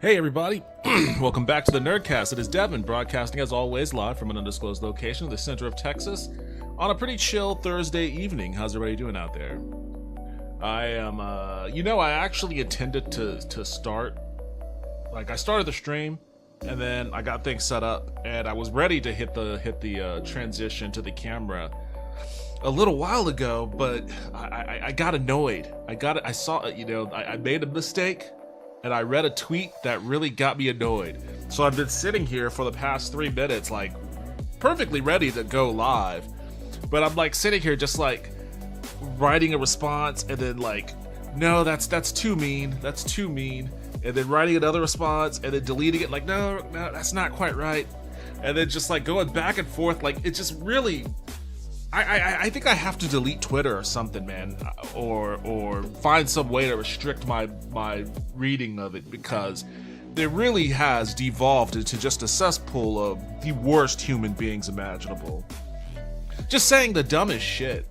Hey everybody, welcome back to the Nerdcast. It is Devin, broadcasting as always live from an undisclosed location in the center of Texas on a pretty chill Thursday evening. How's everybody doing out there? I am, I actually intended to start, I started the stream and then I got things set up and I was ready to hit the transition to the camera a little while ago, but I got annoyed. I made a mistake. And I read a tweet that really got me annoyed. So I've been sitting here for the past 3 minutes, perfectly ready to go live. But I'm sitting here just writing a response and then no, that's too mean. That's too mean. And then writing another response and then deleting it no, that's not quite right. And then just going back and forth. It just really, I think I have to delete Twitter or something, man, or find some way to restrict my reading of it, because it really has devolved into just a cesspool of the worst human beings imaginable. Just saying the dumbest shit.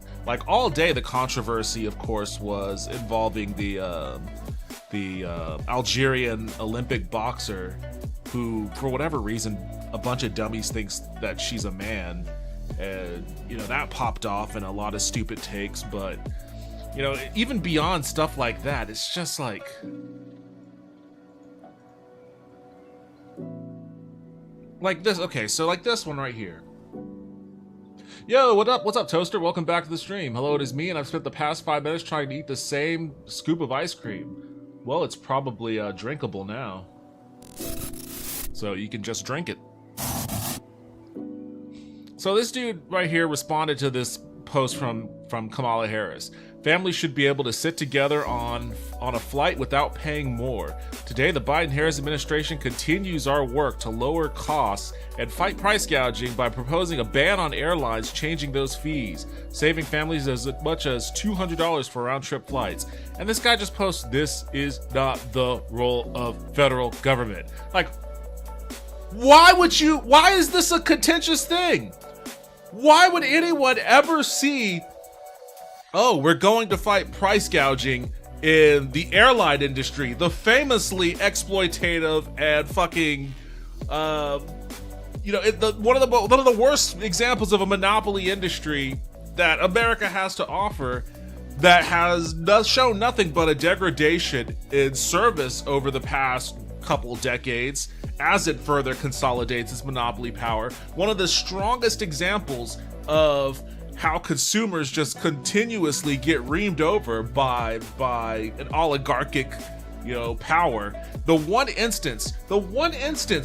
All day, the controversy, of course, was involving the Algerian Olympic boxer who, for whatever reason, a bunch of dummies thinks that she's a man. And, that popped off in a lot of stupid takes, but, even beyond stuff like that, it's just this, okay, so this one right here. Yo, what up? What's up, Toaster? Welcome back to the stream. Hello, it is me, and I've spent the past 5 minutes trying to eat the same scoop of ice cream. Well, it's probably drinkable now. So you can just drink it. So this dude right here responded to this post from Kamala Harris. Families should be able to sit together on a flight without paying more. Today, the Biden-Harris administration continues our work to lower costs and fight price gouging by proposing a ban on airlines changing those fees, saving families as much as $200 for round-trip flights. And this guy just posts, "This is not the role of federal government." Like, why is this a contentious thing? Why would anyone ever see, oh, we're going to fight price gouging in the airline industry, the famously exploitative and fucking, one of the worst examples of a monopoly industry that America has to offer, that does show nothing but a degradation in service over the past couple decades as it further consolidates its monopoly power. One of the strongest examples of how consumers just continuously get reamed over by an oligarchic, power. The one instance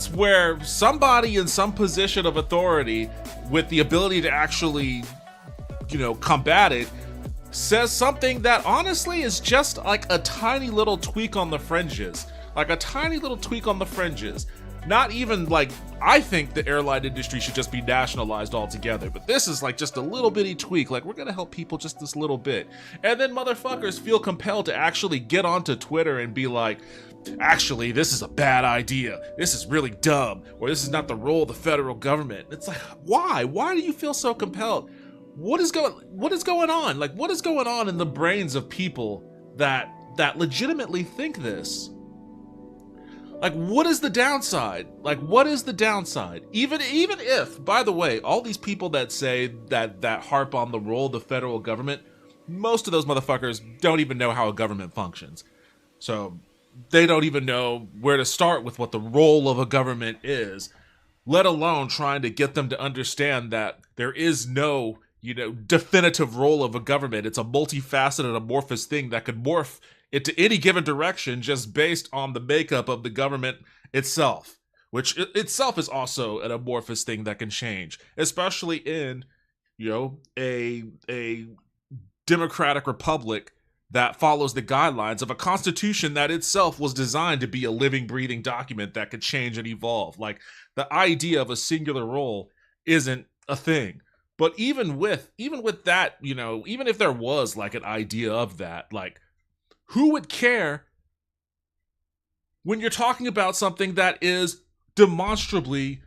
where somebody in some position of authority with the ability to actually, combat it, says something that honestly is just like a tiny little tweak on the fringes. Not even like, I think the airline industry should just be nationalized altogether, but this is like just a little bitty tweak, like we're gonna help people just this little bit. And then motherfuckers feel compelled to actually get onto Twitter and be like, actually, this is a bad idea, this is really dumb, or this is not the role of the federal government. It's like, why do you feel so compelled? What is going on? Like, what is going on in the brains of people that legitimately think this? Like, what is the downside? Even if, by the way, all these people that say that harp on the role of the federal government, most of those motherfuckers don't even know how a government functions. So they don't even know where to start with what the role of a government is, let alone trying to get them to understand that there is no, definitive role of a government. It's a multifaceted, amorphous thing that could morph into any given direction just based on the makeup of the government itself, which itself is also an amorphous thing that can change, especially in, a democratic republic that follows the guidelines of a constitution that itself was designed to be a living, breathing document that could change and evolve. Like, the idea of a singular role isn't a thing. But even with that, even if there was like an idea of that, like, who would care when you're talking about something that is demonstrably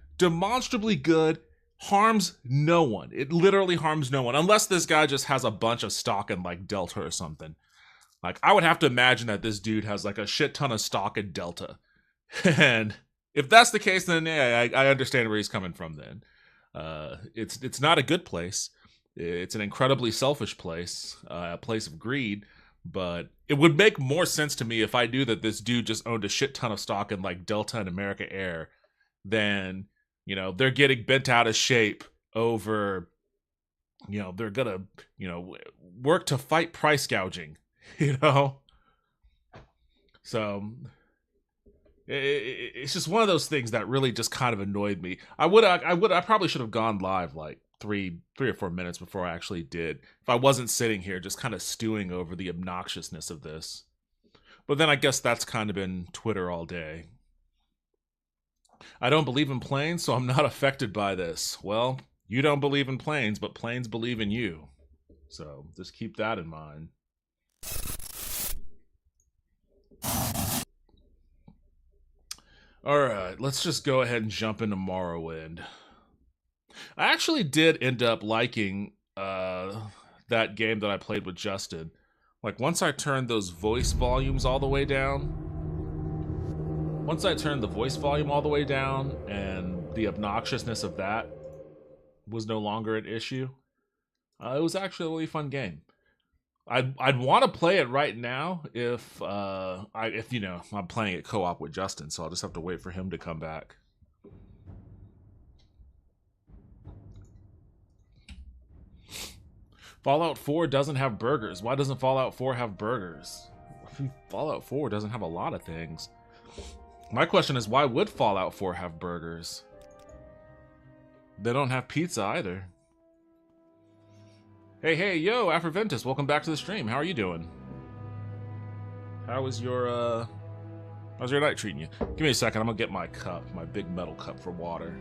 good, harms no one? It literally harms no one, unless this guy just has a bunch of stock in like Delta or something. Like, I would have to imagine that this dude has like a shit ton of stock in Delta. And if that's the case, then yeah, I understand where he's coming from then. It's not a good place. It's an incredibly selfish place, a place of greed. But it would make more sense to me if I knew that this dude just owned a shit ton of stock in like Delta and America Air than, they're getting bent out of shape over, they're gonna, work to fight price gouging, So it's just one of those things that really just kind of annoyed me. I probably should have gone live like 3 or 4 minutes before I actually did, if I wasn't sitting here just kind of stewing over the obnoxiousness of this. But then I guess that's kind of been Twitter all day. I don't believe in planes, so I'm not affected by this. Well, you don't believe in planes, but planes believe in you. So just keep that in mind. Alright, let's just go ahead and jump into Morrowind. I actually did end up liking that game that I played with Justin. Like, once I turned those voice volumes all the way down, and the obnoxiousness of that was no longer an issue, it was actually a really fun game. I'd want to play it right now if I'm playing it co-op with Justin, so I'll just have to wait for him to come back. Fallout 4 doesn't have burgers. Why doesn't Fallout 4 have burgers? Fallout 4 doesn't have a lot of things. My question is, why would Fallout 4 have burgers? They don't have pizza either. Hey, yo, Afroventus, welcome back to the stream. How are you doing? How's your night treating you? Give me a second, I'm gonna get my cup, my big metal cup for water.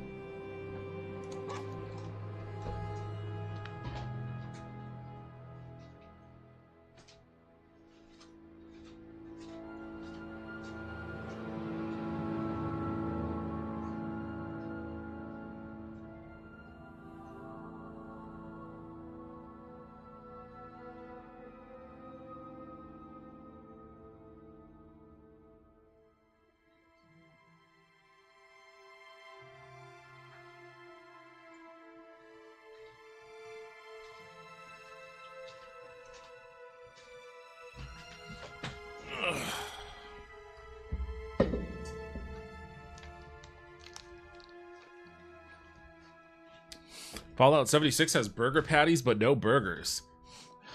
Fallout 76 has burger patties, but no burgers.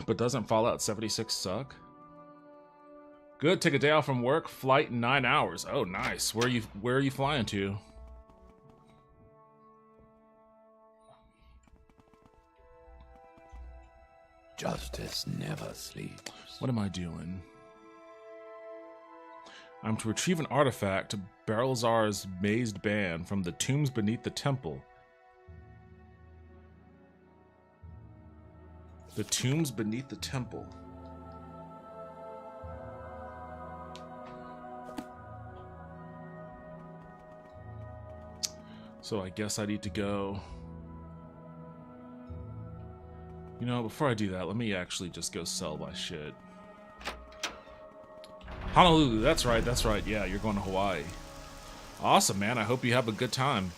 But doesn't Fallout 76 suck? Good, take a day off from work, flight in 9 hours. Oh, nice. Where are you flying to? Justice never sleeps. What am I doing? I'm to retrieve an artifact, Barrelzar's mazed band, from the tombs beneath the temple. The tombs beneath the temple. So I guess I need to go. You know, before I do that, let me actually just go sell my shit. Honolulu, that's right. Yeah, you're going to Hawaii. Awesome, man. I hope you have a good time.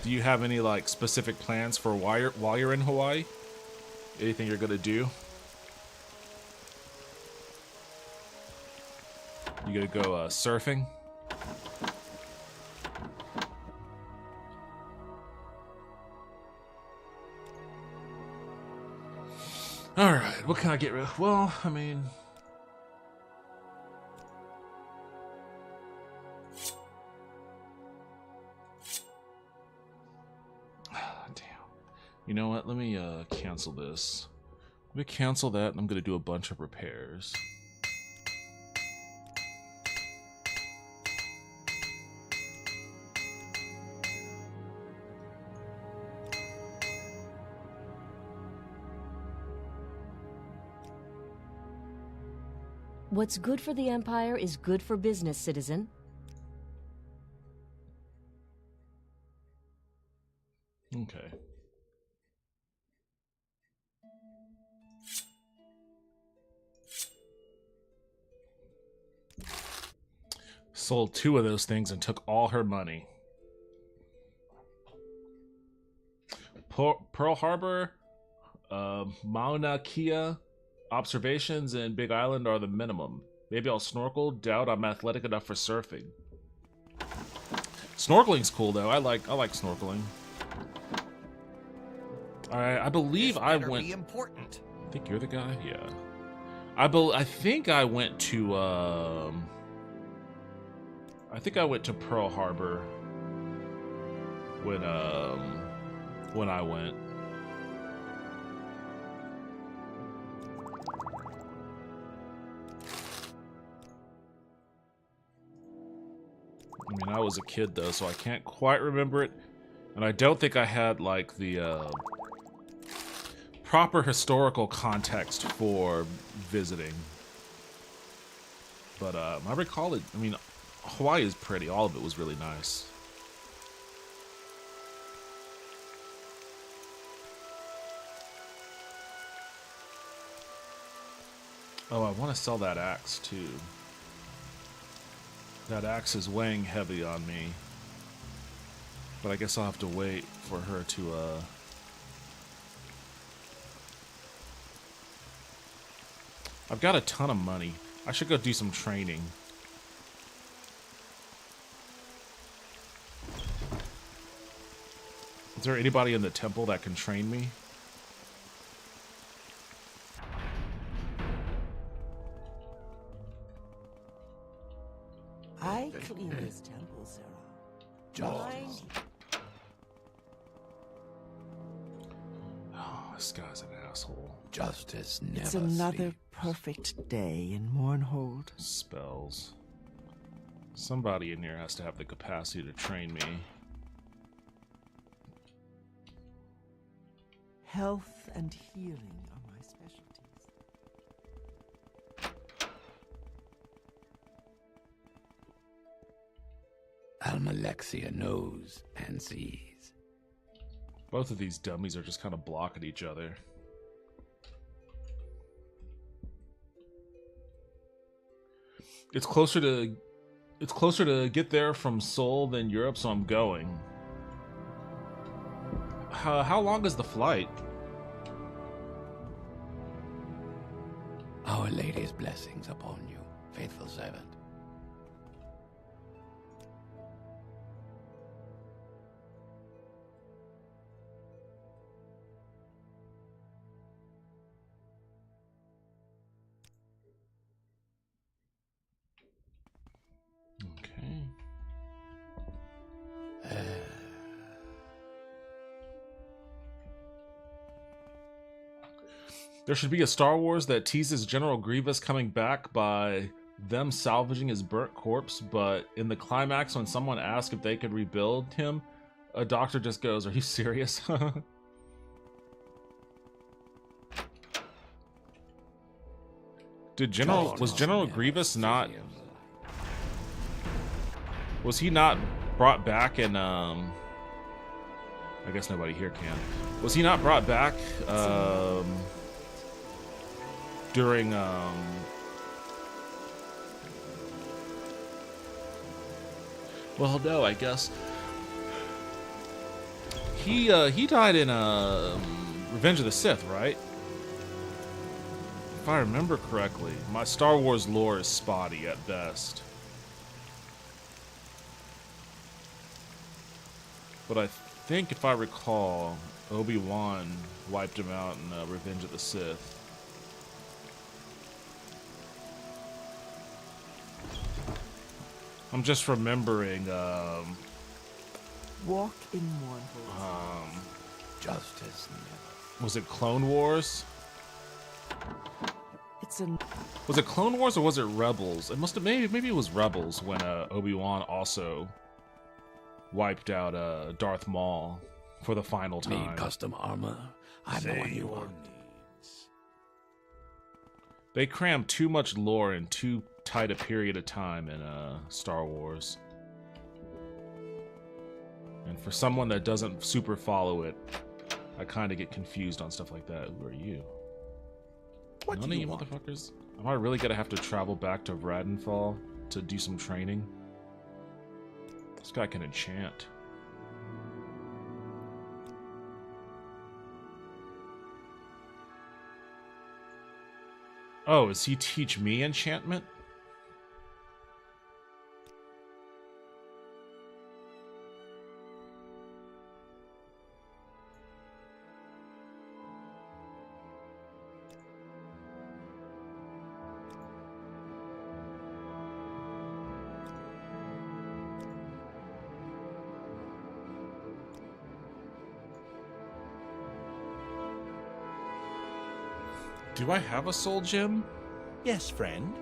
Do you have any like specific plans for while you're in Hawaii? Anything you're gonna do? You gonna go surfing? All right, what can I get rid of? Well, I mean, you know what? Let me cancel this. Let me cancel that, and I'm gonna do a bunch of repairs. What's good for the Empire is good for business, citizen. Okay. Sold 2 of those things and took all her money. Pearl Harbor, Mauna Kea, observations in Big Island are the minimum. Maybe I'll snorkel. Doubt I'm athletic enough for surfing. Snorkeling's cool though. I like snorkeling. Alright, I believe I went. Be important. I think you're the guy. Yeah. I think I went to. I think I went to Pearl Harbor when I went. I mean, I was a kid though, so I can't quite remember it, and I don't think I had like the proper historical context for visiting. But I recall it. I mean, Hawaii is pretty. All of it was really nice. Oh, I want to sell that axe too. That axe is weighing heavy on me. But I guess I'll have to wait for her to, I've got a ton of money. I should go do some training. Is there anybody in the temple that can train me? I clean this temple, Sarah. Justice. Oh, this guy's an asshole. Justice never It's another sleeps. perfect day in Mournhold. Spells. Somebody in here has to have the capacity to train me. Health and healing are my specialties. Almalexia knows and sees. Both of these dummies are just kind of blocking each other. It's closer to get there from Seoul than Europe, so I'm going. How long is the flight? Our Lady's blessings upon you, faithful servant. Okay. There should be a Star Wars that teases General Grievous coming back by them salvaging his burnt corpse, but in the climax when someone asks if they could rebuild him, a doctor just goes, "Are you serious?" Was General Grievous not... Was he not brought back in, I guess nobody here can. Was he not brought back, during, well, no, I guess. He died in, Revenge of the Sith, right? If I remember correctly. My Star Wars lore is spotty at best. But I think, if I recall, Obi-Wan wiped him out in Revenge of the Sith. I'm just remembering, Walk in Mournhold. Justice never. Was it Clone Wars? It's an Was it Clone Wars or was it Rebels? It must have, maybe it was Rebels when Obi-Wan also wiped out Darth Maul for the final time. Need custom armor? I'm the one you want. They crammed too much lore in too tight a period of time in Star Wars. And for someone that doesn't super follow it, I kind of get confused on stuff like that. Who are you? What None do of you you want? motherfuckers? Am I really gonna have to travel back to Radenfall to do some training? This guy can enchant. Oh, does he teach me enchantment? Do I have a soul gem? Yes, friend.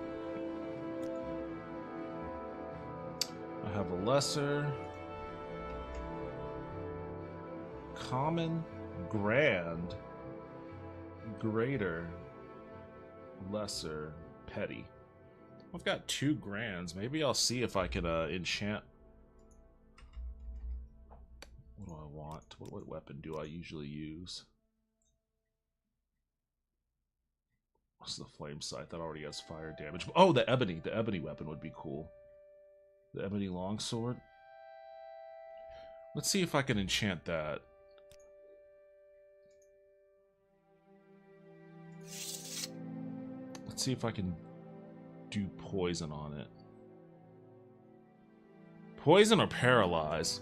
I have a lesser, common, grand, greater, lesser, petty. I've got 2 grands. Maybe I'll see if I can enchant. What do I want? What weapon do I usually use? What's the flame scythe? That already has fire damage. Oh, the ebony. The ebony weapon would be cool. The ebony longsword. Let's see if I can enchant that. Let's see if I can do poison on it. Poison or paralyze?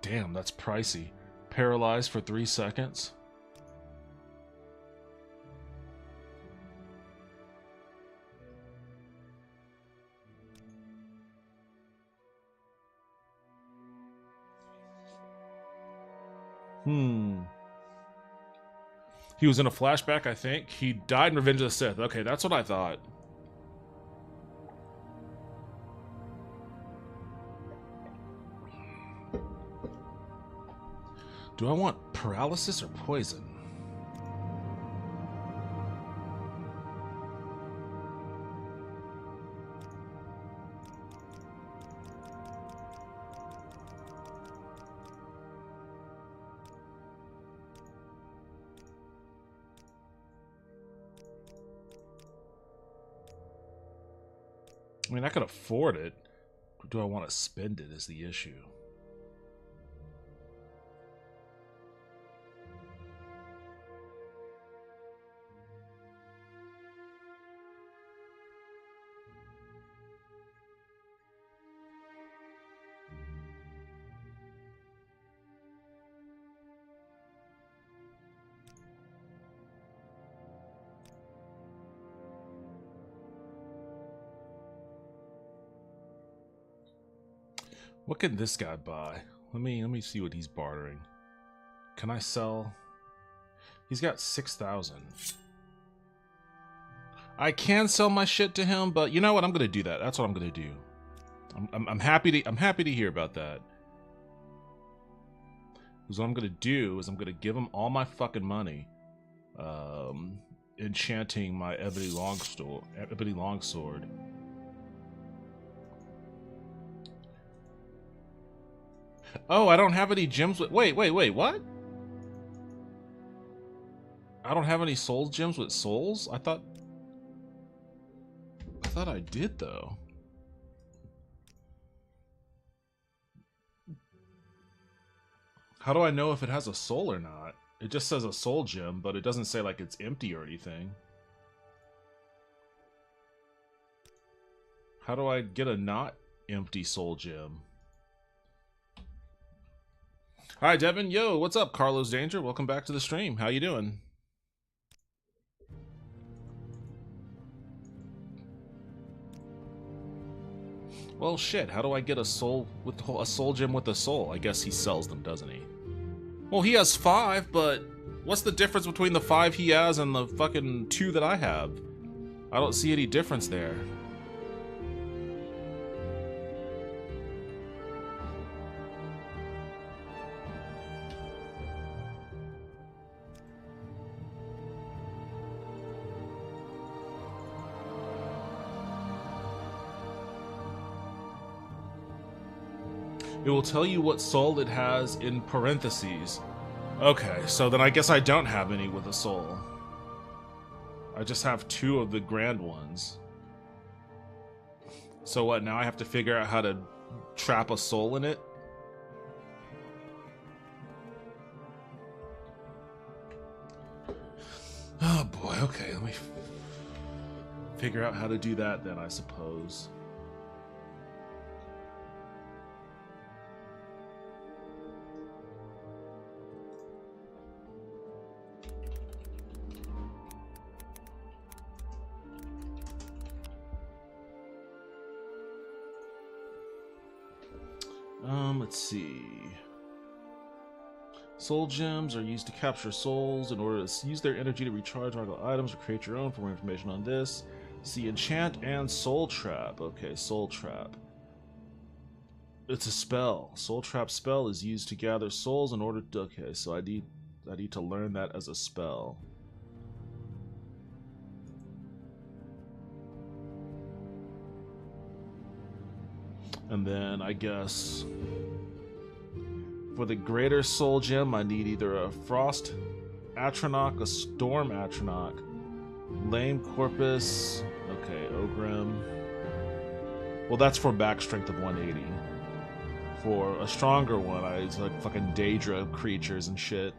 Damn, that's pricey. Paralyzed for 3 seconds. He was in a flashback, I think. He died in Revenge of the Sith. Okay, that's what I thought. Do I want paralysis or poison? I mean, I could afford it. Do I want to spend it is the issue. What can this guy buy? Let me see what he's bartering. Can I sell? He's got 6,000. I can sell my shit to him, but you know what? I'm gonna do that. That's what I'm gonna do. I'm happy to hear about that. Because what I'm gonna do is I'm gonna give him all my fucking money, enchanting my ebony longsword. Oh, I don't have any gems with... Wait, what? I don't have any soul gems with souls? I thought I did, though. How do I know if it has a soul or not? It just says a soul gem, but it doesn't say, like, it's empty or anything. How do I get a not empty soul gem? Hi, Devin. Yo, what's up, Carlos Danger? Welcome back to the stream. How you doing? Well, shit. How do I get a soul gem with a soul? I guess he sells them, doesn't he? Well, he has 5, but what's the difference between the 5 he has and the fucking 2 that I have? I don't see any difference there. It will tell you what soul it has in parentheses. Okay, so then I guess I don't have any with a soul. I just have 2 of the grand ones. So what, now I have to figure out how to trap a soul in it? Oh boy, okay, let me figure out how to do that then, I suppose. Let's see. Soul gems are used to capture souls in order to use their energy to recharge magical items or create your own. For more information on this, see enchant and soul trap. Okay, soul trap. It's a spell. Soul trap spell is used to gather souls in order to... Okay, so I need to learn that as a spell. And then I guess for the greater soul gem, I need either a Frost Atronach, a Storm Atronach, Lame Corpus, okay, Ogrim. Well, that's for back strength of 180. For a stronger one, I use like fucking Daedra creatures and shit.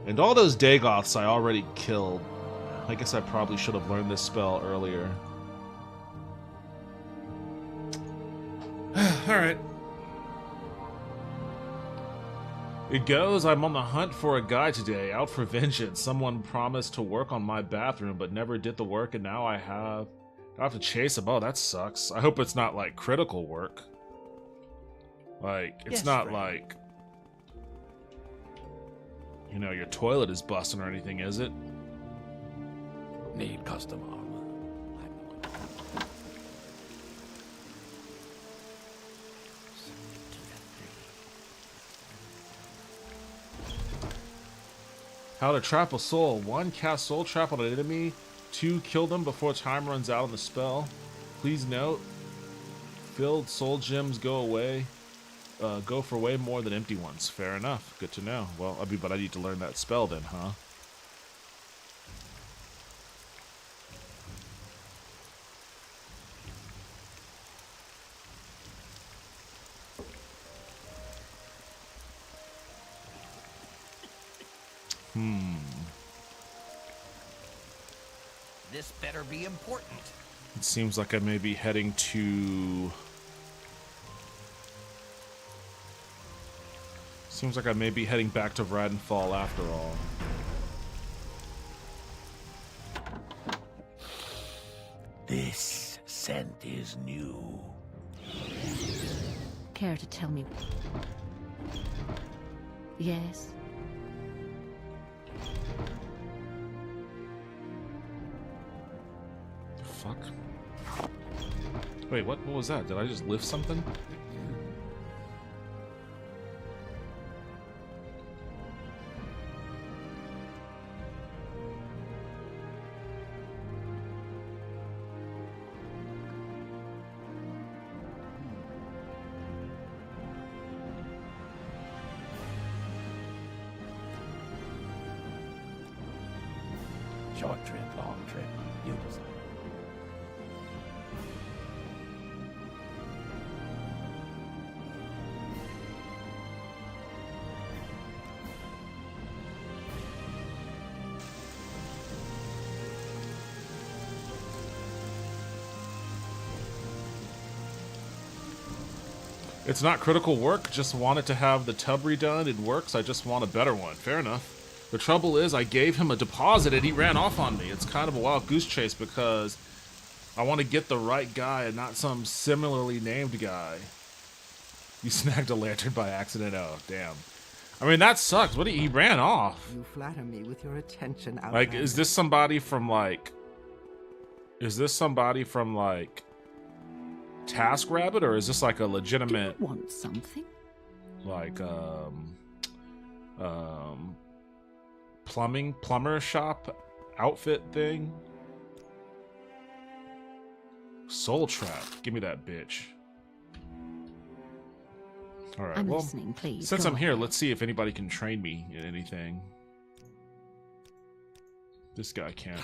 And all those Dagoths I already killed. I guess I probably should have learned this spell earlier. Alright. It goes, I'm on the hunt for a guy today, out for vengeance. Someone promised to work on my bathroom, but never did the work, and now I have to chase him. Oh, that sucks. I hope it's not, like, critical work. Like, it's Yes, not friend. like, you know, your toilet is busting or anything, is it? Need custom armor. I'm the one. How to trap a soul. 1, cast soul trap on an enemy. 2, kill them before time runs out on the spell. Please note, filled soul gems go for way more than empty ones. Fair enough. Good to know. Well, but I need to learn that spell then, huh? This better be important. It seems like I may be heading to... Seems like I may be heading back to Radenfall after all. This scent is new. Care to tell me? Yes. The fuck? Wait, what was that? Did I just lift something? Short trip, long trip, you decide. It's not critical work, just wanted to have the tub redone. It works, I just want a better one. Fair enough. The trouble is, I gave him a deposit and he ran off on me. It's kind of a wild goose chase because I want to get the right guy and not some similarly named guy. You snagged a lantern by accident. Oh, damn. I mean, that sucks. What? He ran off. You flatter me with your attention, Outlander. Like, is this somebody from, like... Is this somebody from, like... TaskRabbit, or is this, like, a legitimate... Do you want something? Like, plumber shop outfit thing? Soul Trap. Give me that bitch. Alright, I'm well, listening, please. since Go I'm here, ahead. let's see if anybody can train me in anything. This guy can.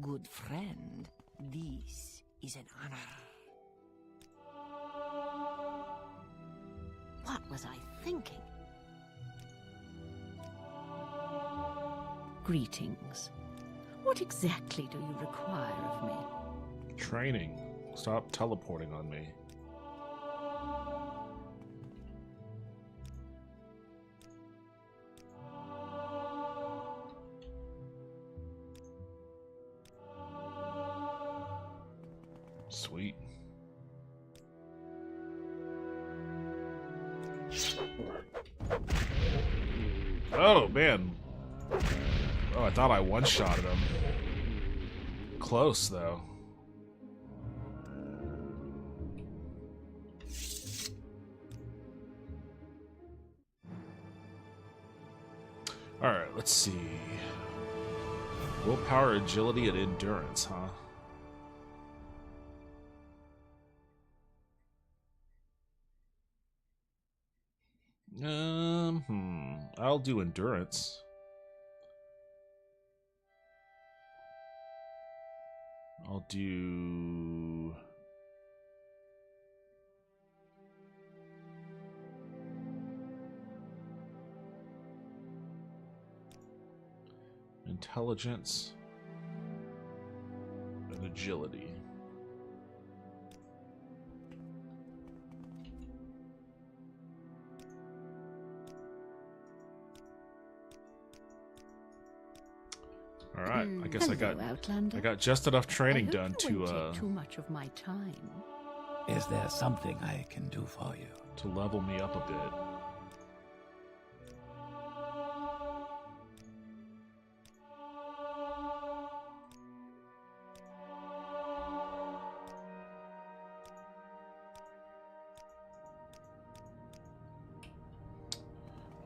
Good friend, this is an honor. What was I thinking? Greetings. What exactly do you require of me? Training. Stop teleporting on me. Sweet. Oh, man. Oh, I thought I one-shotted him. Close, though. Alright, let's see. Willpower, agility, and endurance, huh? I'll do endurance. I'll do... intelligence and agility. All right. I guess Hello, Outlander. I got just enough training I done hope you won't to take too much of my time. Is there something I can do for you? level me up a bit.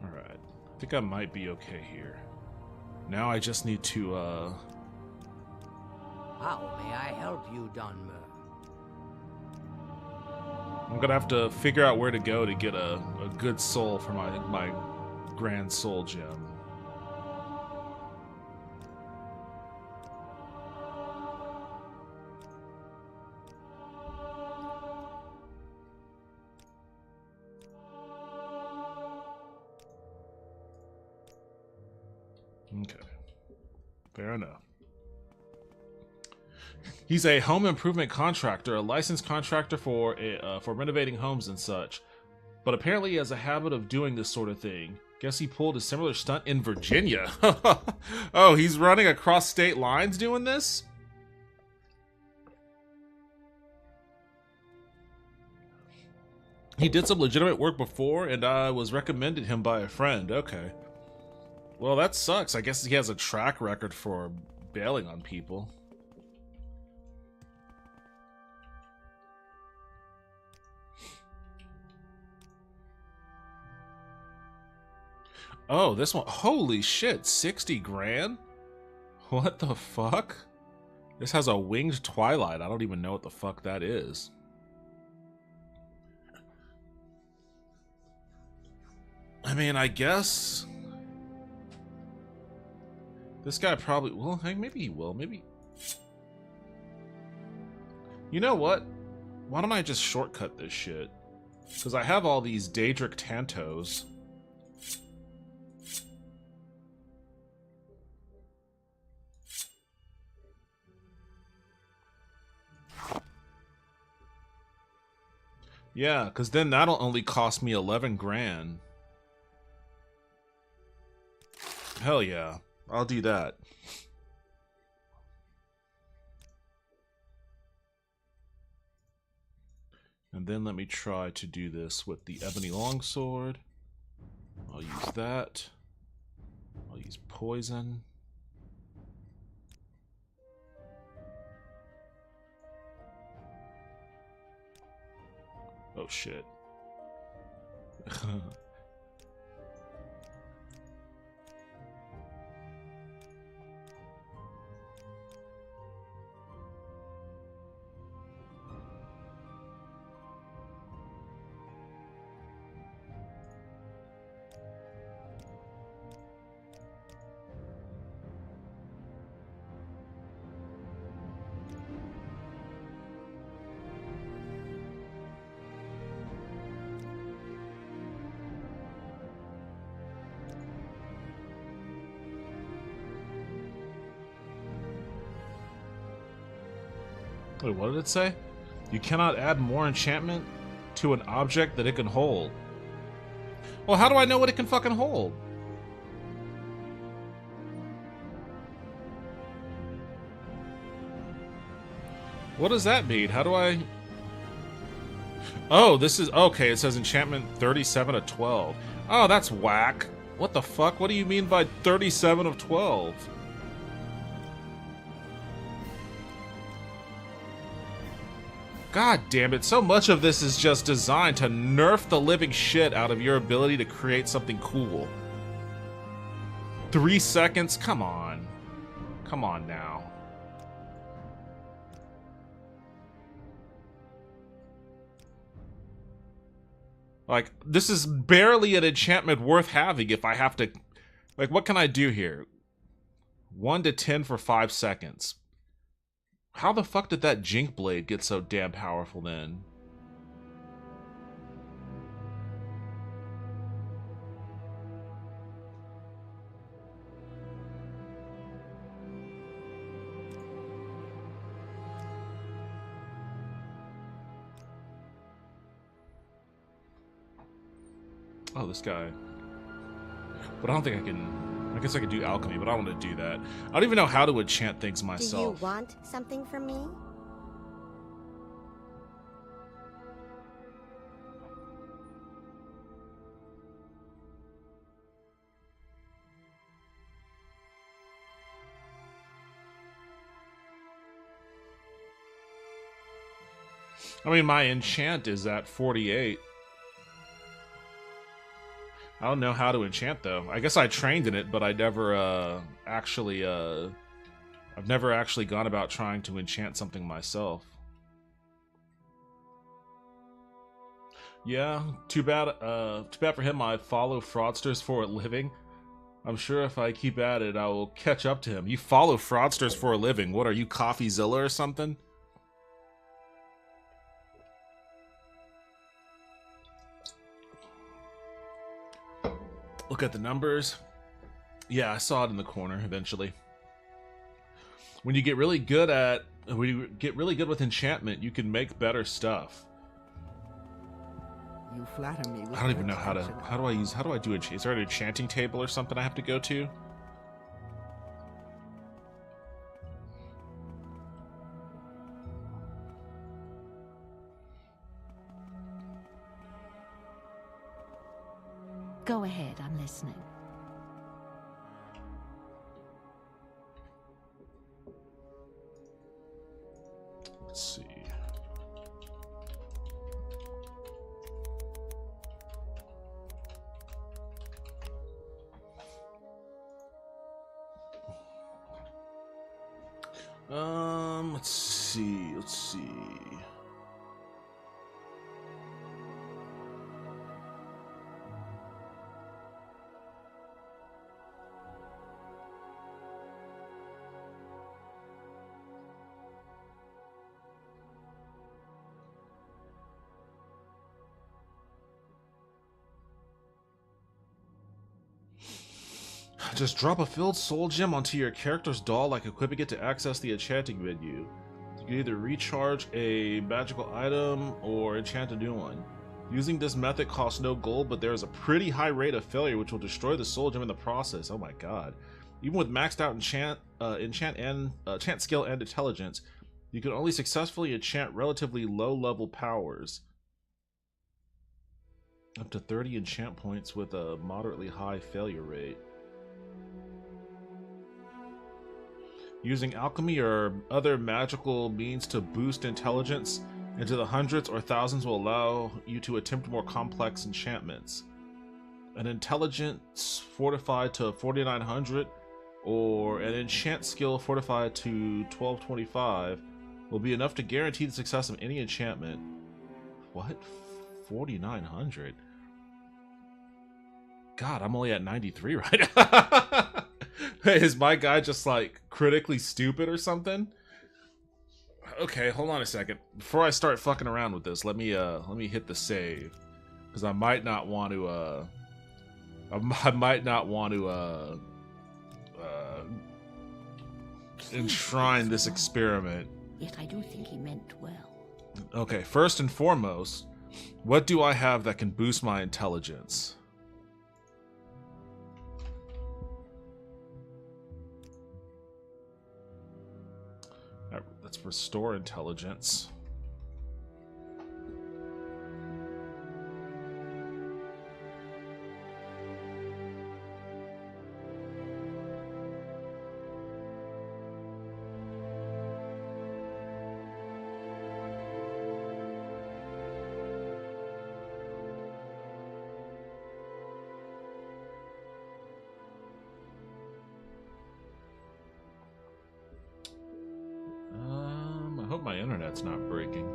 All right. I think I might be okay here. Now I just need to How may I help you, Dunmer? I'm gonna have to figure out where to go to get a good soul for my grand soul gem. Okay. Fair enough. He's a home improvement contractor, a licensed contractor for renovating homes and such. But apparently he has a habit of doing this sort of thing. Guess he pulled a similar stunt in Virginia. Oh, he's running across state lines doing this? He did some legitimate work before, and I was recommended him by a friend. Okay. Well, that sucks. I guess he has a track record for bailing on people. Oh, this one. Holy shit, 60 grand? What the fuck? This has a winged twilight. I don't even know what the fuck that is. I mean, I guess this guy probably, well, hey, maybe he will, maybe. You know what? Why don't I just shortcut this shit? Because I have all these Daedric Tantos. Yeah, because then that'll only cost me 11 grand. Hell yeah, I'll do that. And then let me try to do this with the Ebony Longsword. I'll use that. I'll use poison. Oh shit. Wait, what did it say? You cannot add more enchantment to an object that it can hold. Well, how do I know what it can fucking hold? What does that mean? How do I... Oh, this is... Okay, it says enchantment 37 of 12. Oh, that's whack. What the fuck? What do you mean by 37 of 12? God damn it, so much of this is just designed to nerf the living shit out of your ability to create something cool. 3 seconds? Come on. Come on now. Like, this is barely an enchantment worth having if I have to... Like, what can I do here? 1 to 10 for 5 seconds. How the fuck did that Jink Blade get so damn powerful then? Oh, this guy. But I don't think I can... I guess I could do alchemy, but I don't want to do that. I don't even know how to enchant things myself. Do you want something from me? I mean, my enchant is at 48. I don't know how to enchant, though. I guess I trained in it, but I never, actually, I've never actually gone about trying to enchant something myself. Yeah, too bad for him I follow fraudsters for a living. I'm sure if I keep at it, I will catch up to him. You follow fraudsters for a living? What, are you CoffeeZilla or something? Look at the numbers. Yeah, I saw it in the corner eventually. When you get really good with enchantment, you can make better stuff. You flatter me with I don't even know your how do I do enchant? Is there an enchanting table or something I have to go to? Go ahead, I'm listening. Let's see. Let's see. Just drop a filled soul gem onto your character's doll, like equipping it to access the enchanting menu. You can either recharge a magical item or enchant a new one. Using this method costs no gold, but there is a pretty high rate of failure which will destroy the soul gem in the process. Oh my god. Even with maxed out enchant skill and intelligence, you can only successfully enchant relatively low level powers. Up to 30 enchant points with a moderately high failure rate. Using alchemy or other magical means to boost intelligence into the hundreds or thousands will allow you to attempt more complex enchantments. An intelligence fortified to 4900 or an enchant skill fortified to 1225 will be enough to guarantee the success of any enchantment. What? 4900? God, I'm only at 93 right now. Is my guy just like critically stupid or something? Okay, hold on a second. Before I start fucking around with this, let me hit the save, because I might not want to enshrine this experiment. Yet I do think he meant well. Okay, first and foremost, what do I have that can boost my intelligence? Let's restore intelligence. I hope my internet's not breaking.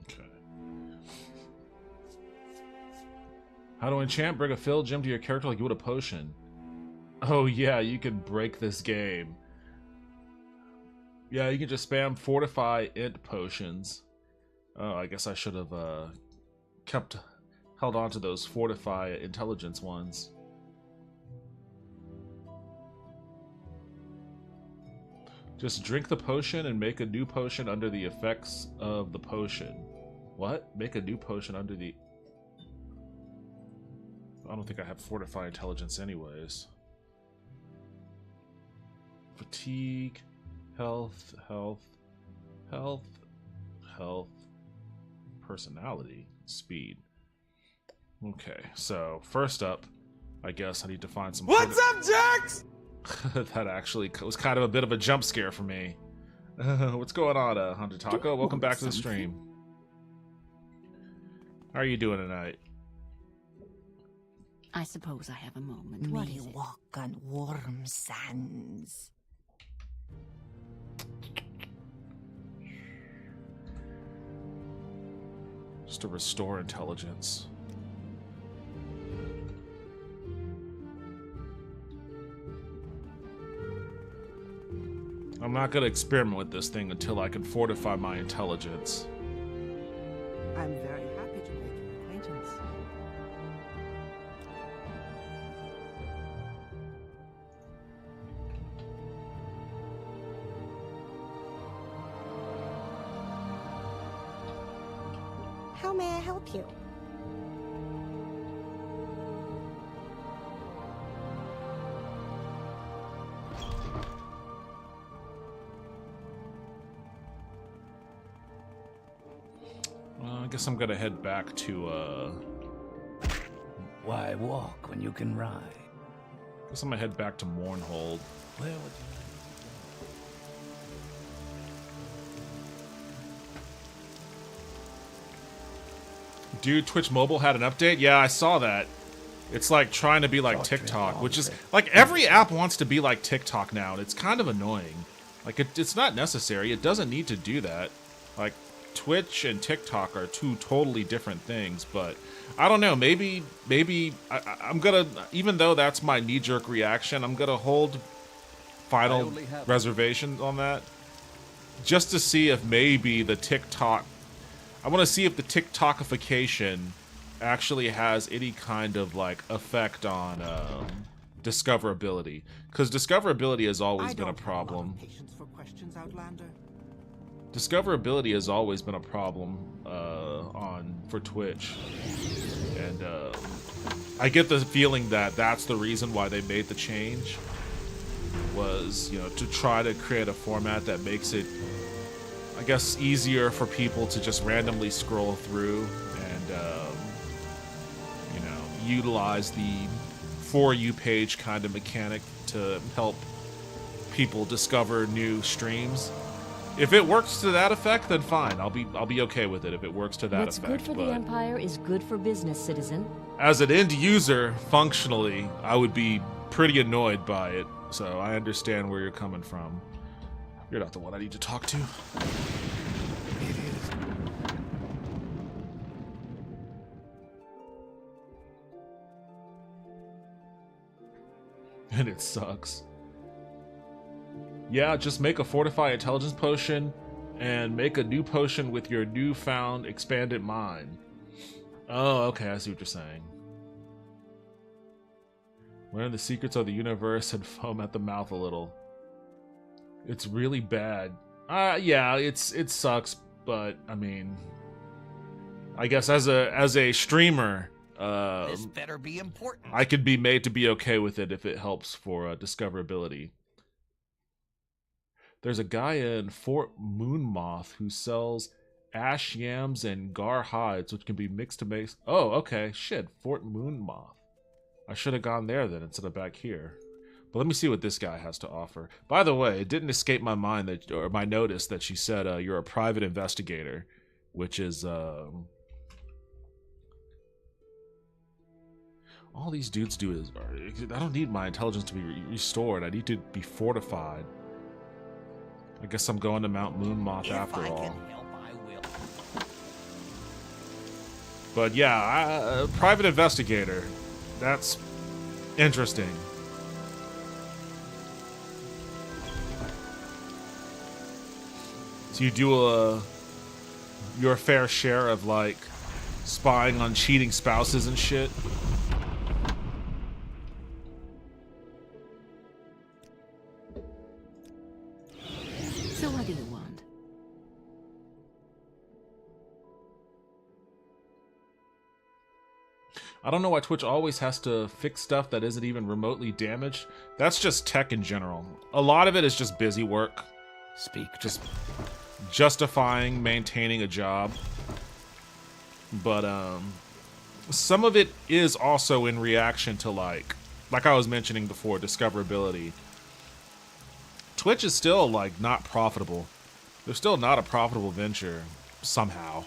Okay. How to enchant? Bring a filled gem to your character like you would a potion. Oh yeah, you can break this game. Yeah, you can just spam fortify int potions. Oh, I guess I should have held on to those fortify intelligence ones. Just drink the potion and make a new potion under the effects of the potion. What? Make a new potion under the... I don't think I have fortify intelligence anyways. Fatigue, health, personality, speed. Okay, so first up, I guess I need to find some... What's up, Jax? That actually was kind of a bit of a jump scare for me. What's going on, Hunter Taco? Welcome back to the stream. How are you doing tonight? I suppose I have a moment. What is it? Walk on warm sands. Just to restore intelligence. I'm not going to experiment with this thing until I can fortify my intelligence. I'm very happy to make your acquaintance. How may I help you? I guess I'm gonna head back to, Why walk when you can ride? I guess I'm gonna head back to Mournhold. Where would you Dude, Twitch Mobile had an update? Yeah, I saw that. It's like trying to be like TikTok, which is, like, every app wants to be like TikTok now, and it's kind of annoying. Like, it's not necessary. It doesn't need to do that. Like, Twitch and TikTok are two totally different things, but I don't know, maybe I'm gonna, even though that's my knee-jerk reaction, I'm gonna hold final reservation on that just to see if maybe the TikTok, I want to see if the TikTokification actually has any kind of like effect on discoverability, because discoverability has always been a problem. Patience for questions, Outlander. Discoverability has always been a problem for Twitch, and I get the feeling that that's the reason why they made the change, was, you know, to try to create a format that makes it, I guess, easier for people to just randomly scroll through and you know, utilize the For You page kind of mechanic to help people discover new streams. If it works to that effect, then fine. I'll be okay with it if it works to that What's effect. good for the Empire is good for business, citizen. As an end user, functionally, I would be pretty annoyed by it. So I understand where you're coming from. You're not the one I need to talk to. And it sucks. Yeah, just make a fortify intelligence potion and make a new potion with your newfound expanded mind. Oh, okay, I see what you're saying. Learn the secrets of the universe and foam at the mouth a little. It's really bad. Yeah, it sucks, but I mean, I guess as a streamer, This better be important. I could be made to be okay with it if it helps for discoverability. There's a guy in Fort Moonmoth who sells ash yams and gar hides, which can be mixed to make... Oh, okay. Shit, Fort Moonmoth. I should have gone there then instead of back here. But let me see what this guy has to offer. By the way, it didn't escape my mind that, or my notice that she said you're a private investigator, which is all these dudes do is, I don't need my intelligence to be restored. I need to be fortified. I guess I'm going to Mount Moonmoth after all. Can help, I will. But yeah, private investigator. That's interesting. So you do your fair share of like spying on cheating spouses and shit. So what do you want? I don't know why Twitch always has to fix stuff that isn't even remotely damaged. That's just tech in general. A lot of it is just busy work. Speak. Just justifying maintaining a job. But some of it is also in reaction to like I was mentioning before, discoverability. Twitch is still like not profitable. They're still not a profitable venture somehow.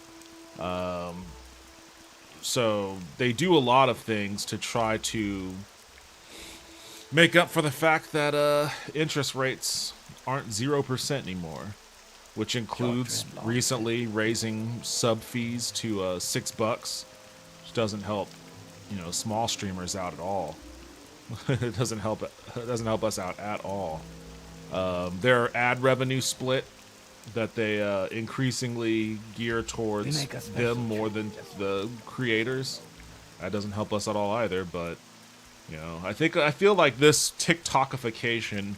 So they do a lot of things to try to make up for the fact that interest rates aren't 0% anymore, which includes recently raising sub fees to $6, which doesn't help, small streamers out at all. It doesn't help us out at all. Their ad revenue split that they increasingly gear towards them more than the creators. That doesn't help us at all either, but I feel like this TikTokification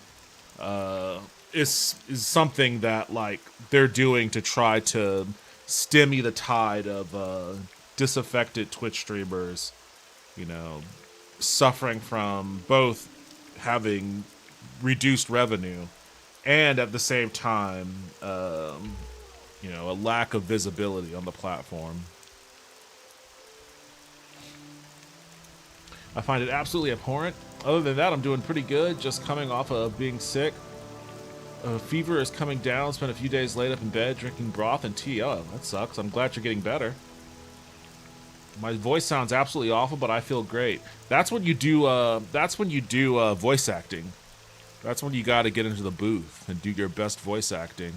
is something that like they're doing to try to stemmy the tide of disaffected Twitch streamers, suffering from both having reduced revenue and at the same time, a lack of visibility on the platform. I find it absolutely abhorrent. Other than that, I'm doing pretty good, just coming off of being sick. Fever is coming down, spent a few days laid up in bed drinking broth and tea. Oh, that sucks. I'm glad you're getting better. My voice sounds absolutely awful, but I feel great. That's when you do voice acting. That's when you gotta get into the booth and do your best voice acting.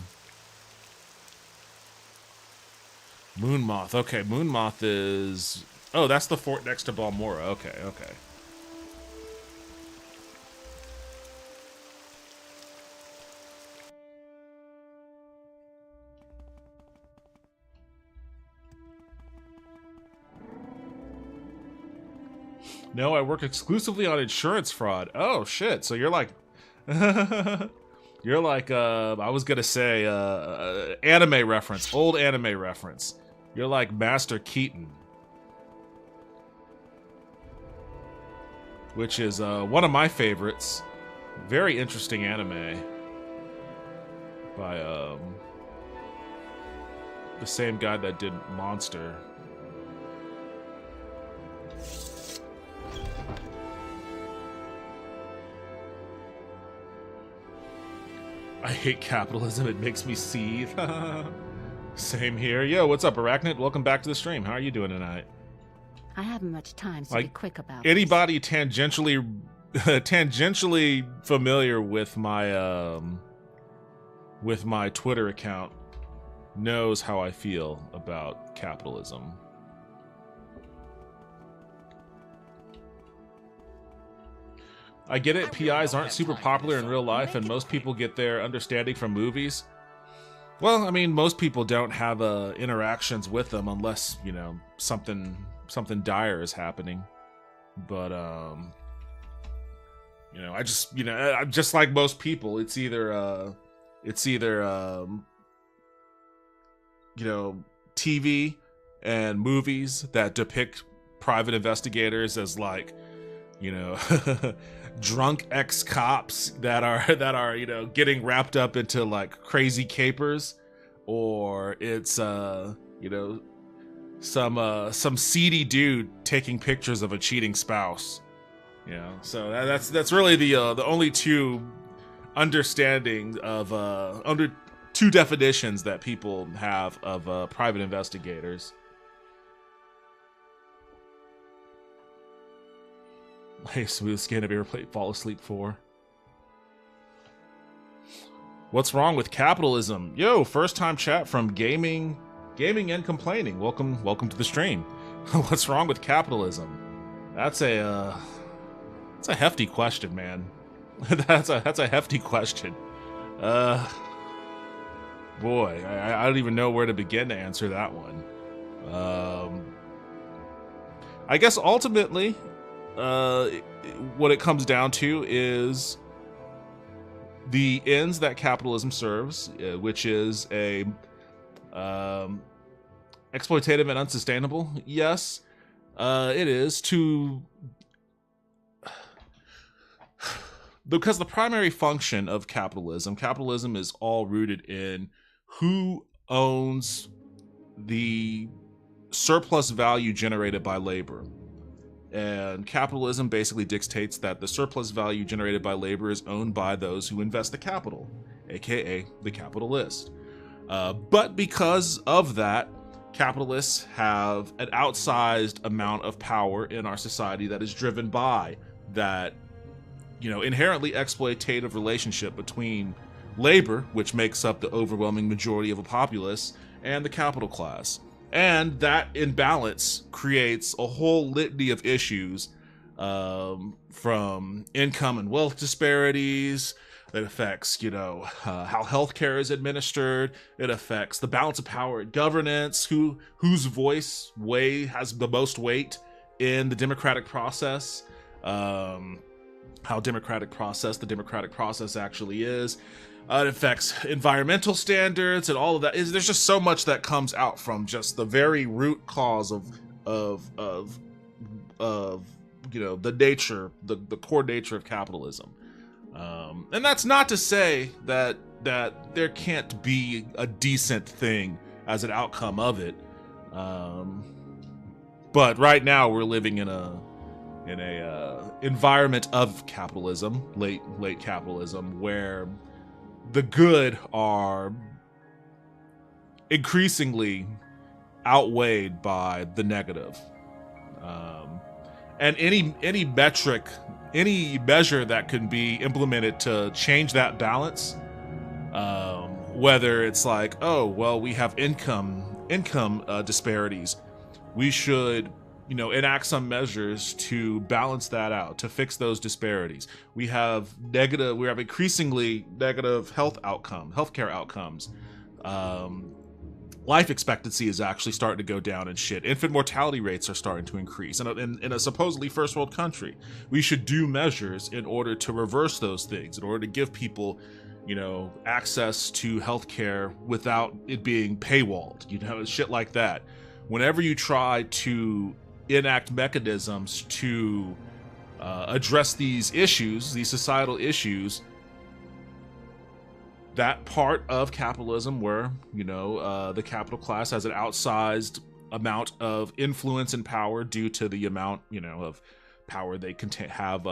Moonmoth. Okay, Moonmoth is... Oh, that's the fort next to Balmora. Okay. No, I work exclusively on insurance fraud. Oh, shit. So you're like... You're like, I was gonna say, anime reference, old anime reference. You're like Master Keaton. Which is one of my favorites. Very interesting anime. By the same guy that did Monster. I hate capitalism, it makes me seethe. Same here. Yo, what's up, Arachnid? Welcome back to the stream. How are you doing tonight? I haven't much time, so be quick about it. Anybody tangentially familiar with my Twitter account knows how I feel about capitalism. I get it, PIs aren't super popular in real life, and most people get their understanding from movies. Well, I mean, most people don't have interactions with them unless, something dire is happening. But, I'm just like most people. It's either TV and movies that depict private investigators as like, drunk ex-cops that are getting wrapped up into like crazy capers, or it's some seedy dude taking pictures of a cheating spouse. So that's really the only two understanding of under two definitions that people have of private investigators. Hey, smooth skin, have you ever played Fall Asleep 4? What's wrong with capitalism? Yo, first time chat from gaming and complaining. Welcome to the stream. What's wrong with capitalism? That's a hefty question, man. That's a hefty question. boy, I don't even know where to begin to answer that one. I guess ultimately, what it comes down to is the ends that capitalism serves, which is a exploitative and unsustainable. Yes, it is to, because the primary function of capitalism is all rooted in who owns the surplus value generated by labor. And capitalism basically dictates that the surplus value generated by labor is owned by those who invest the capital, aka the capitalist. But because of that, capitalists have an outsized amount of power in our society that is driven by that, inherently exploitative relationship between labor, which makes up the overwhelming majority of a populace, and the capital class. And that imbalance creates a whole litany of issues, from income and wealth disparities. It affects, how healthcare is administered. It affects the balance of power in governance, whose voice has the most weight in the democratic process, how the democratic process actually is. It affects environmental standards and all of that. There's just so much that comes out from just the very root cause of the nature, the core nature of capitalism. And that's not to say that there can't be a decent thing as an outcome of it. But right now we're living in a environment of capitalism, late capitalism, where the good are increasingly outweighed by the negative. And any measure that can be implemented to change that balance, whether it's like, oh, well, we have income disparities, we should enact some measures to balance that out, to fix those disparities. We have increasingly negative healthcare outcomes. Life expectancy is actually starting to go down and shit. Infant mortality rates are starting to increase in a supposedly first world country. We should do measures in order to reverse those things, in order to give people, access to healthcare without it being paywalled, shit like that. Whenever you try to enact mechanisms to address these issues, these societal issues, that part of capitalism where, the capital class has an outsized amount of influence and power due to the amount, of power they can have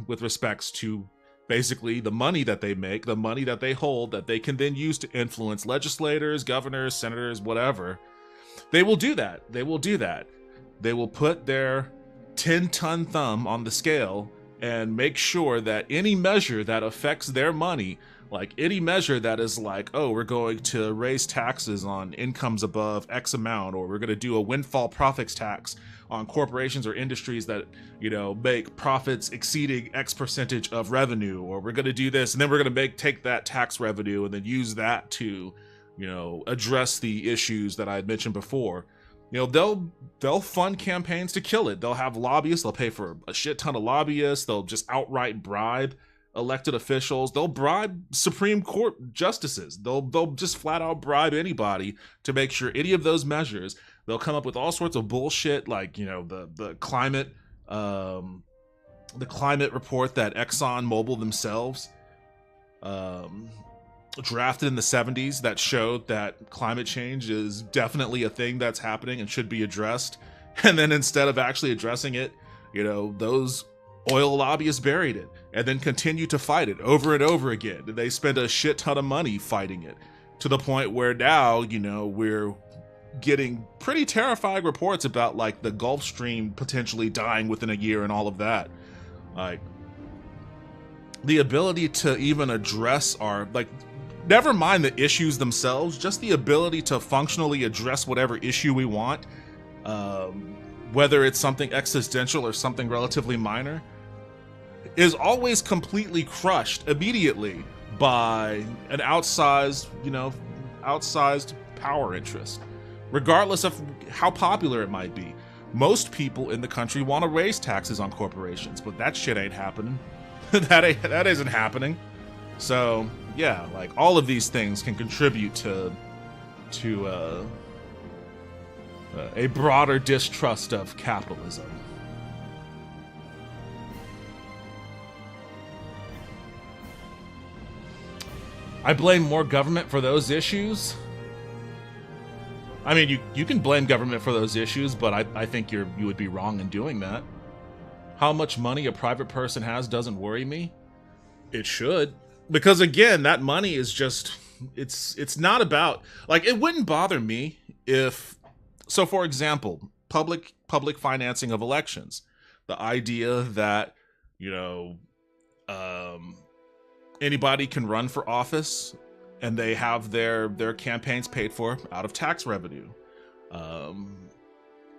with respects to basically the money that they make, the money that they hold, that they can then use to influence legislators, governors, senators, whatever. They will do that. They will put their 10-ton thumb on the scale and make sure that any measure that affects their money, like any measure that is like, oh, we're going to raise taxes on incomes above X amount, or we're going to do a windfall profits tax on corporations or industries that, make profits exceeding X percentage of revenue, or we're going to do this, and then we're going to take that tax revenue and then use that to, address the issues that I had mentioned before. They'll fund campaigns to kill it. They'll have lobbyists. They'll pay for a shit ton of lobbyists. They'll just outright bribe elected officials. They'll bribe Supreme Court justices. They'll just flat out bribe anybody to make sure any of those measures. They'll come up with all sorts of bullshit, like the climate report that ExxonMobil themselves drafted in the 70s that showed that climate change is definitely a thing that's happening and should be addressed. And then instead of actually addressing it, those oil lobbyists buried it and then continue to fight it over and over again. And they spend a shit ton of money fighting it, to the point where now, we're getting pretty terrifying reports about like the Gulf Stream potentially dying within a year and all of that. Like, the ability to even address never mind the issues themselves, just the ability to functionally address whatever issue we want, whether it's something existential or something relatively minor, is always completely crushed immediately by an outsized, outsized power interest, regardless of how popular it might be. Most people in the country want to raise taxes on corporations, but that shit ain't happening. that isn't happening. So yeah, like all of these things can contribute to a broader distrust of capitalism. I blame more government for those issues. I mean, you can blame government for those issues, but I think you would be wrong in doing that. How much money a private person has doesn't worry me. It should. Because again, that money is just, it's not about, like, it wouldn't bother me if, so for example, public financing of elections. The idea that, you know, anybody can run for office and they have their campaigns paid for out of tax revenue.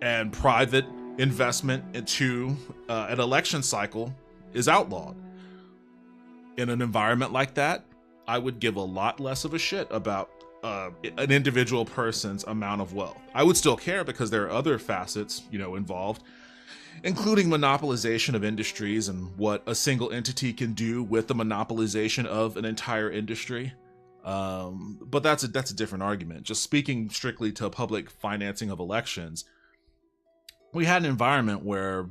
And private investment into an election cycle is outlawed. In an environment like that, I would give a lot less of a shit about an individual person's amount of wealth. I would still care because there are other facets, you know, involved, including monopolization of industries and what a single entity can do with the monopolization of an entire industry. But that's a different argument. Just speaking strictly to public financing of elections, we had an environment where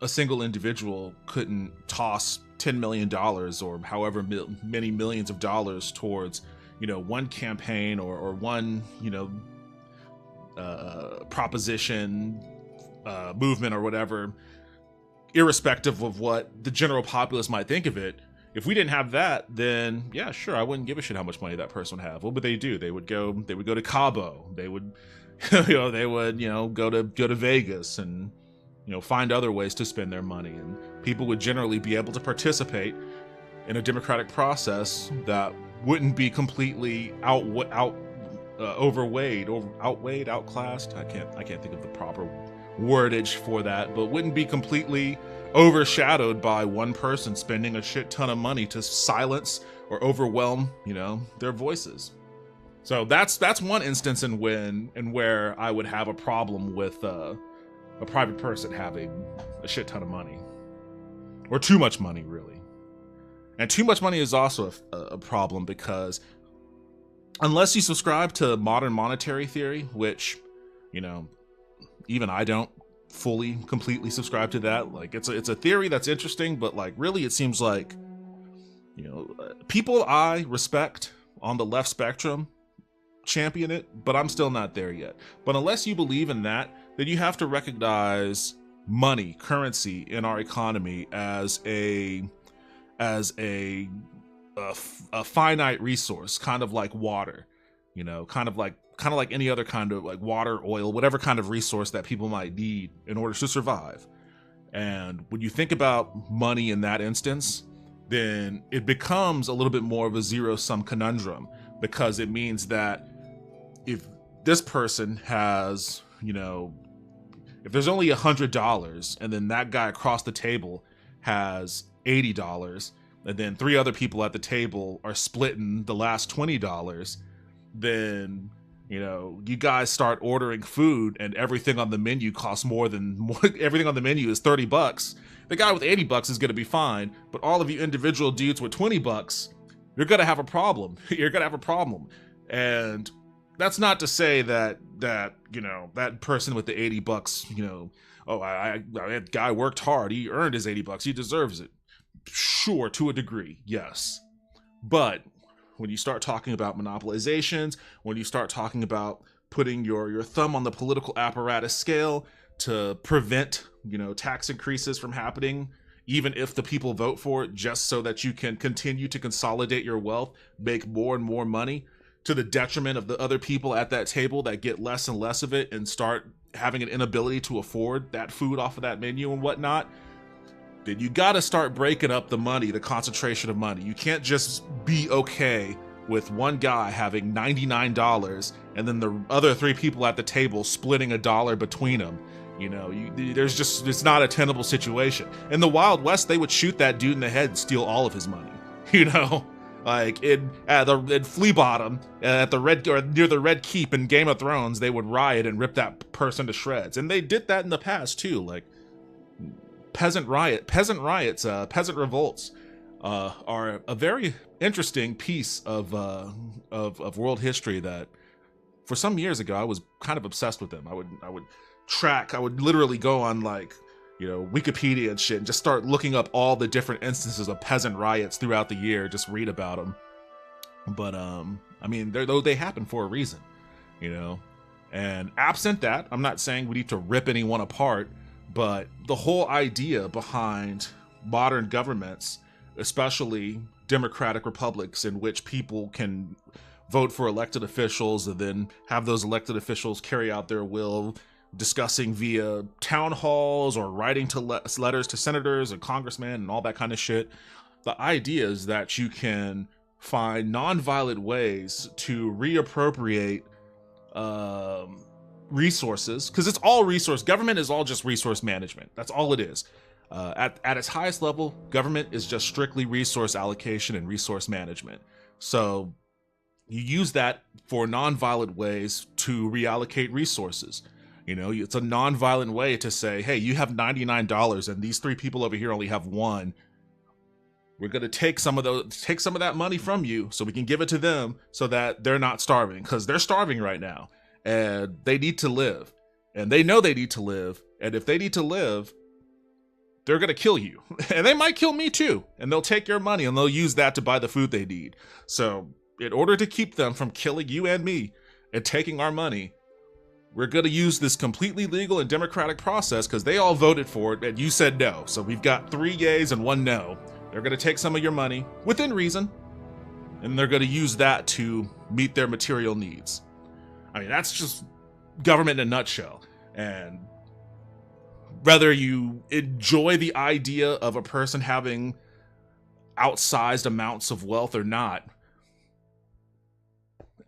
a single individual couldn't toss $10 million or however many millions of dollars towards, you know, one campaign or one, you know, proposition, movement or whatever, irrespective of what the general populace might think of it. If we didn't have that, then yeah, sure, I wouldn't give a shit how much money that person would have. What would they do? They would go to Cabo. They would, go to Vegas and, you know, find other ways to spend their money. And people would generally be able to participate in a democratic process that wouldn't be completely overweighed or outclassed. I can't think of the proper wordage for that, but wouldn't be completely overshadowed by one person spending a shit ton of money to silence or overwhelm, you know, their voices. So that's one instance where I would have a problem with a private person having a shit ton of money, or too much money, really. And too much money is also a problem because unless you subscribe to modern monetary theory, which, you know, even I don't fully, completely subscribe to that. Like, it's a theory that's interesting, but like really it seems like, you know, people I respect on the left spectrum champion it, but I'm still not there yet. But unless you believe in that, then you have to recognize money, currency in our economy as a finite resource, kind of like water, you know, kind of like any other kind of like water, oil, whatever kind of resource that people might need in order to survive. And when you think about money in that instance, then it becomes a little bit more of a zero-sum conundrum, because it means that if this person has, you know, if there's only $100 and then that guy across the table has $80 and then three other people at the table are splitting the last $20, then, you know, you guys start ordering food and everything on the menu costs everything on the menu is $30. The guy with $80 is going to be fine, but all of you individual dudes with $20, you're going to have a problem. You're going to have a problem. And that's not to say that you know, that person with the $80, you know, oh, that guy worked hard, he earned his $80, he deserves it. Sure, to a degree, yes. But when you start talking about monopolizations, when you start talking about putting your thumb on the political apparatus scale to prevent, you know, tax increases from happening, even if the people vote for it, just so that you can continue to consolidate your wealth, make more and more money, to the detriment of the other people at that table that get less and less of it and start having an inability to afford that food off of that menu and whatnot, then you gotta start breaking up the money, the concentration of money. You can't just be okay with one guy having $99 and then the other three people at the table splitting $1 between them. You know, it's not a tenable situation. In the Wild West, they would shoot that dude in the head and steal all of his money, you know? Like in Flea Bottom, at the red or near the Red Keep in Game of Thrones, they would riot and rip that person to shreds, and they did that in the past too. Like peasant riots, peasant revolts are a very interesting piece of world history that, for some years ago, I was kind of obsessed with them. I would literally go on like, Wikipedia and shit and just start looking up all the different instances of peasant riots throughout the year, just read about them. But I mean, they happen for a reason, and absent that, I'm not saying we need to rip anyone apart, but the whole idea behind modern governments, especially democratic republics in which people can vote for elected officials and then have those elected officials carry out their will, discussing via town halls or writing to letters to senators and congressmen and all that kind of shit. The idea is that you can find non-violent ways to reappropriate resources, because it's all resource. Government is all just resource management. That's all it is. At its highest level, government is just strictly resource allocation and resource management. So you use that for non-violent ways to reallocate resources. It's a non-violent way to say, hey, you have $99 and these 3 people over here only have 1. We're going to take some of that money from you so we can give it to them so that they're not starving, because they're starving right now and they need to live, and they know they need to live. And if they need to live, they're going to kill you, and they might kill me too. And they'll take your money and they'll use that to buy the food they need. So in order to keep them from killing you and me and taking our money, we're going to use this completely legal and democratic process because they all voted for it and you said no. So we've got 3 yays and 1 no. They're going to take some of your money within reason, and they're going to use that to meet their material needs. I mean, that's just government in a nutshell. And whether you enjoy the idea of a person having outsized amounts of wealth or not,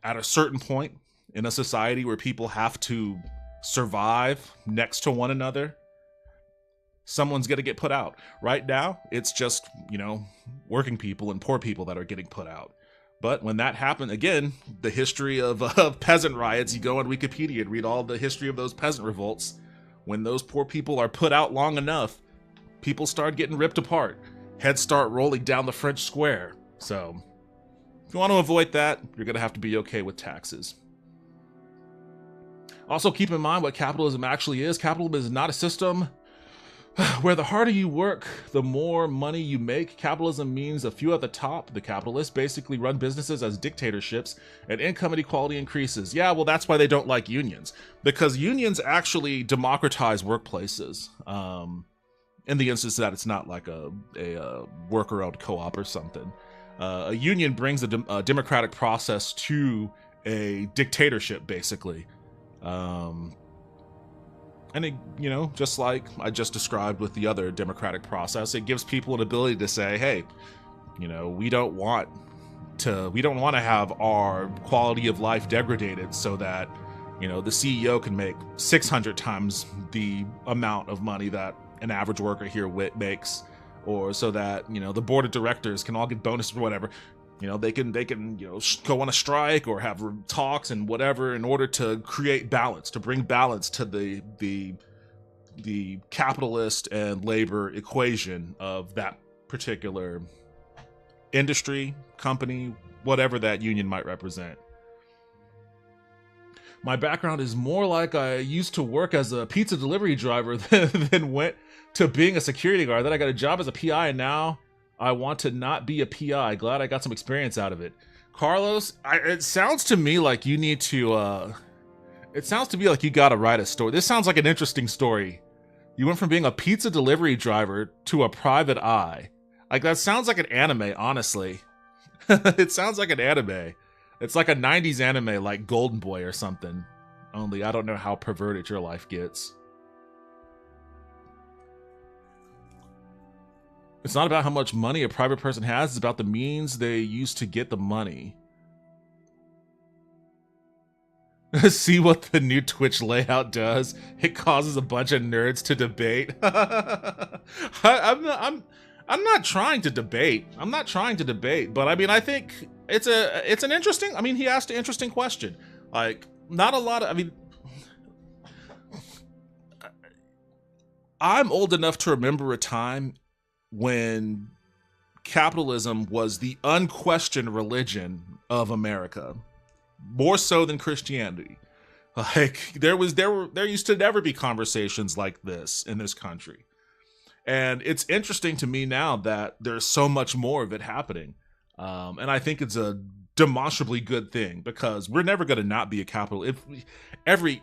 at a certain point in a society where people have to survive next to one another, someone's going to get put out. Right now, it's just, working people and poor people that are getting put out. But when that happened, again, the history of peasant riots, you go on Wikipedia and read all the history of those peasant revolts. When those poor people are put out long enough, people start getting ripped apart. Heads start rolling down the French square. So if you want to avoid that, you're going to have to be okay with taxes. Also, keep in mind what capitalism actually is. Capitalism is not a system where the harder you work, the more money you make. Capitalism means a few at the top, the capitalists, basically run businesses as dictatorships, and income inequality increases. Yeah, well, that's why they don't like unions, because unions actually democratize workplaces. In the instance that it's not like a worker-owned co-op or something. A union brings a democratic process to a dictatorship, basically. And it, just like I just described with the other democratic process, it gives people an ability to say, hey, we don't want to have our quality of life degraded so that, the CEO can make 600 times the amount of money that an average worker here makes, or so that, the board of directors can all get bonuses or whatever. They can go on a strike or have talks and whatever in order to create balance, to bring balance to the capitalist and labor equation of that particular industry, company, whatever that union might represent. My background is more like I used to work as a pizza delivery driver than went to being a security guard. Then I got a job as a PI, and now I want to not be a PI. Glad I got some experience out of it. Carlos, it sounds to me like you need to, it sounds to me like you gotta write a story. This sounds like an interesting story. You went from being a pizza delivery driver to a private eye. Like, that sounds like an anime, honestly. It sounds like an anime. It's like a 90s anime like Golden Boy or something. Only I don't know how perverted your life gets. It's not about how much money a private person has, it's about the means they use to get the money. See what the new Twitch layout does? It causes a bunch of nerds to debate. I'm not trying to debate. But I mean, I think it's an interesting. I mean, he asked an interesting question. Like, not a lot of. I mean, I'm old enough to remember a time when capitalism was the unquestioned religion of America, more so than Christianity. Like, there used to never be conversations like this in this country. And it's interesting to me now that there's so much more of it happening. And I think it's a demonstrably good thing, because we're never going to not be a capital. Every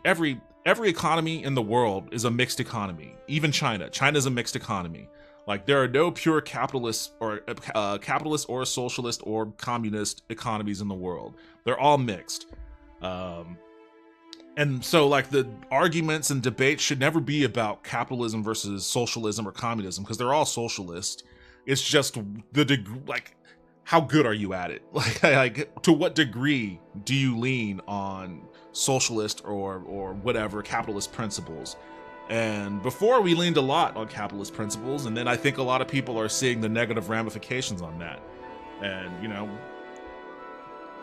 economy in the world is a mixed economy. Even China's a mixed economy. Like, there are no pure capitalist or socialist or communist economies in the world. They're all mixed. And so, like, the arguments and debates should never be about capitalism versus socialism or communism, because they're all socialist. It's just like, how good are you at it? Like, to what degree do you lean on socialist or whatever capitalist principles? And before, we leaned a lot on capitalist principles, and then I think a lot of people are seeing the negative ramifications on that. And, you know,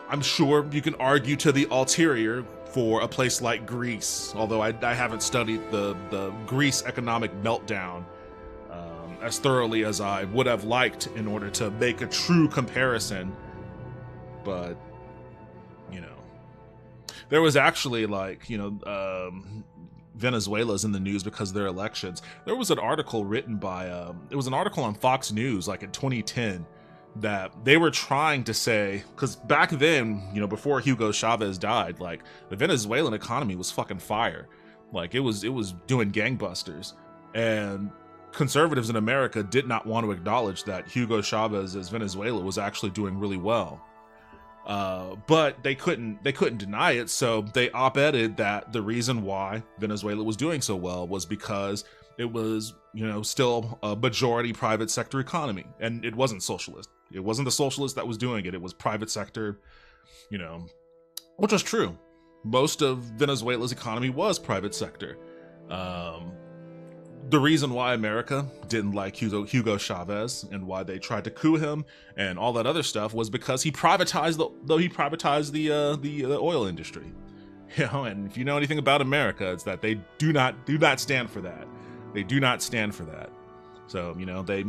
I'm sure you can argue to the ulterior for a place like Greece, although I haven't studied the Greece economic meltdown as thoroughly as I would have liked in order to make a true comparison. But, you know, there was actually, like, you know, Venezuela's in the news because of their elections. There was an article written by, it was an article on Fox News, like in 2010, that they were trying to say, because back then, you know, before Hugo Chavez died, like, the Venezuelan economy was fucking fire. Like, it was doing gangbusters. And conservatives in America did not want to acknowledge that Hugo Chavez's Venezuela was actually doing really well. But they couldn't deny it, so they op-eded that the reason why Venezuela was doing so well was because it was, you know, still a majority private sector economy, and it wasn't socialist. It wasn't the socialist that was doing it. It was private sector, you know, which was true. Most of Venezuela's economy was private sector. The reason why America didn't like Hugo Chavez and why they tried to coup him and all that other stuff was because he privatized the oil industry. You know, and if you know anything about America, it's that they do not stand for that. They do not stand for that. So, you know, they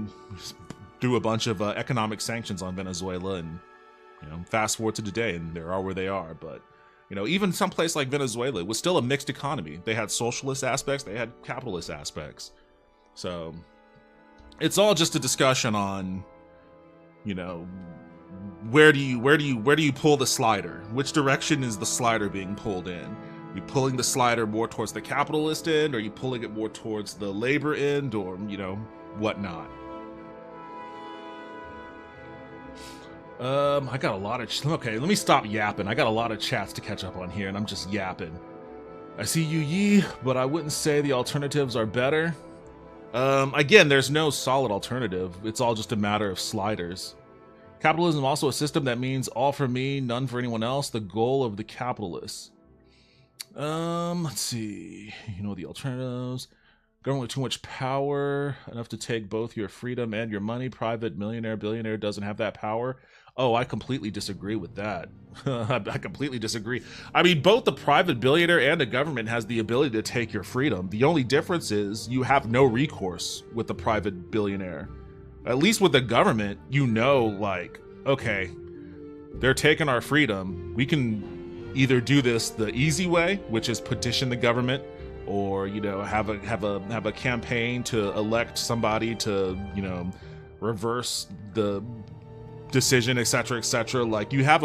threw a bunch of economic sanctions on Venezuela, and, you know, fast forward to today, and they are where they are. But, you know, even someplace like Venezuela, it was still a mixed economy. They had socialist aspects, they had capitalist aspects. So it's all just a discussion on, you know, where do you pull the slider? Which direction is the slider being pulled in? Are you pulling the slider more towards the capitalist end? Or are you pulling it more towards the labor end, or, you know, whatnot? I got a lot of... Okay, let me stop yapping. I got a lot of chats to catch up on here, and I'm just yapping. I see you, Yi, but I wouldn't say the alternatives are better. Again, there's no solid alternative. It's all just a matter of sliders. Capitalism is also a system that means all for me, none for anyone else, the goal of the capitalists. Let's see. You know the alternatives. Government with too much power, enough to take both your freedom and your money. Private millionaire, billionaire doesn't have that power. Oh, I completely disagree with that. I completely disagree. I mean, both the private billionaire and the government has the ability to take your freedom. The only difference is you have no recourse with the private billionaire. At least with the government, you know, like, okay, they're taking our freedom. We can either do this the easy way, which is petition the government, or, you know, have a campaign to elect somebody to, you know, reverse the decision, etc., etc. Like, you have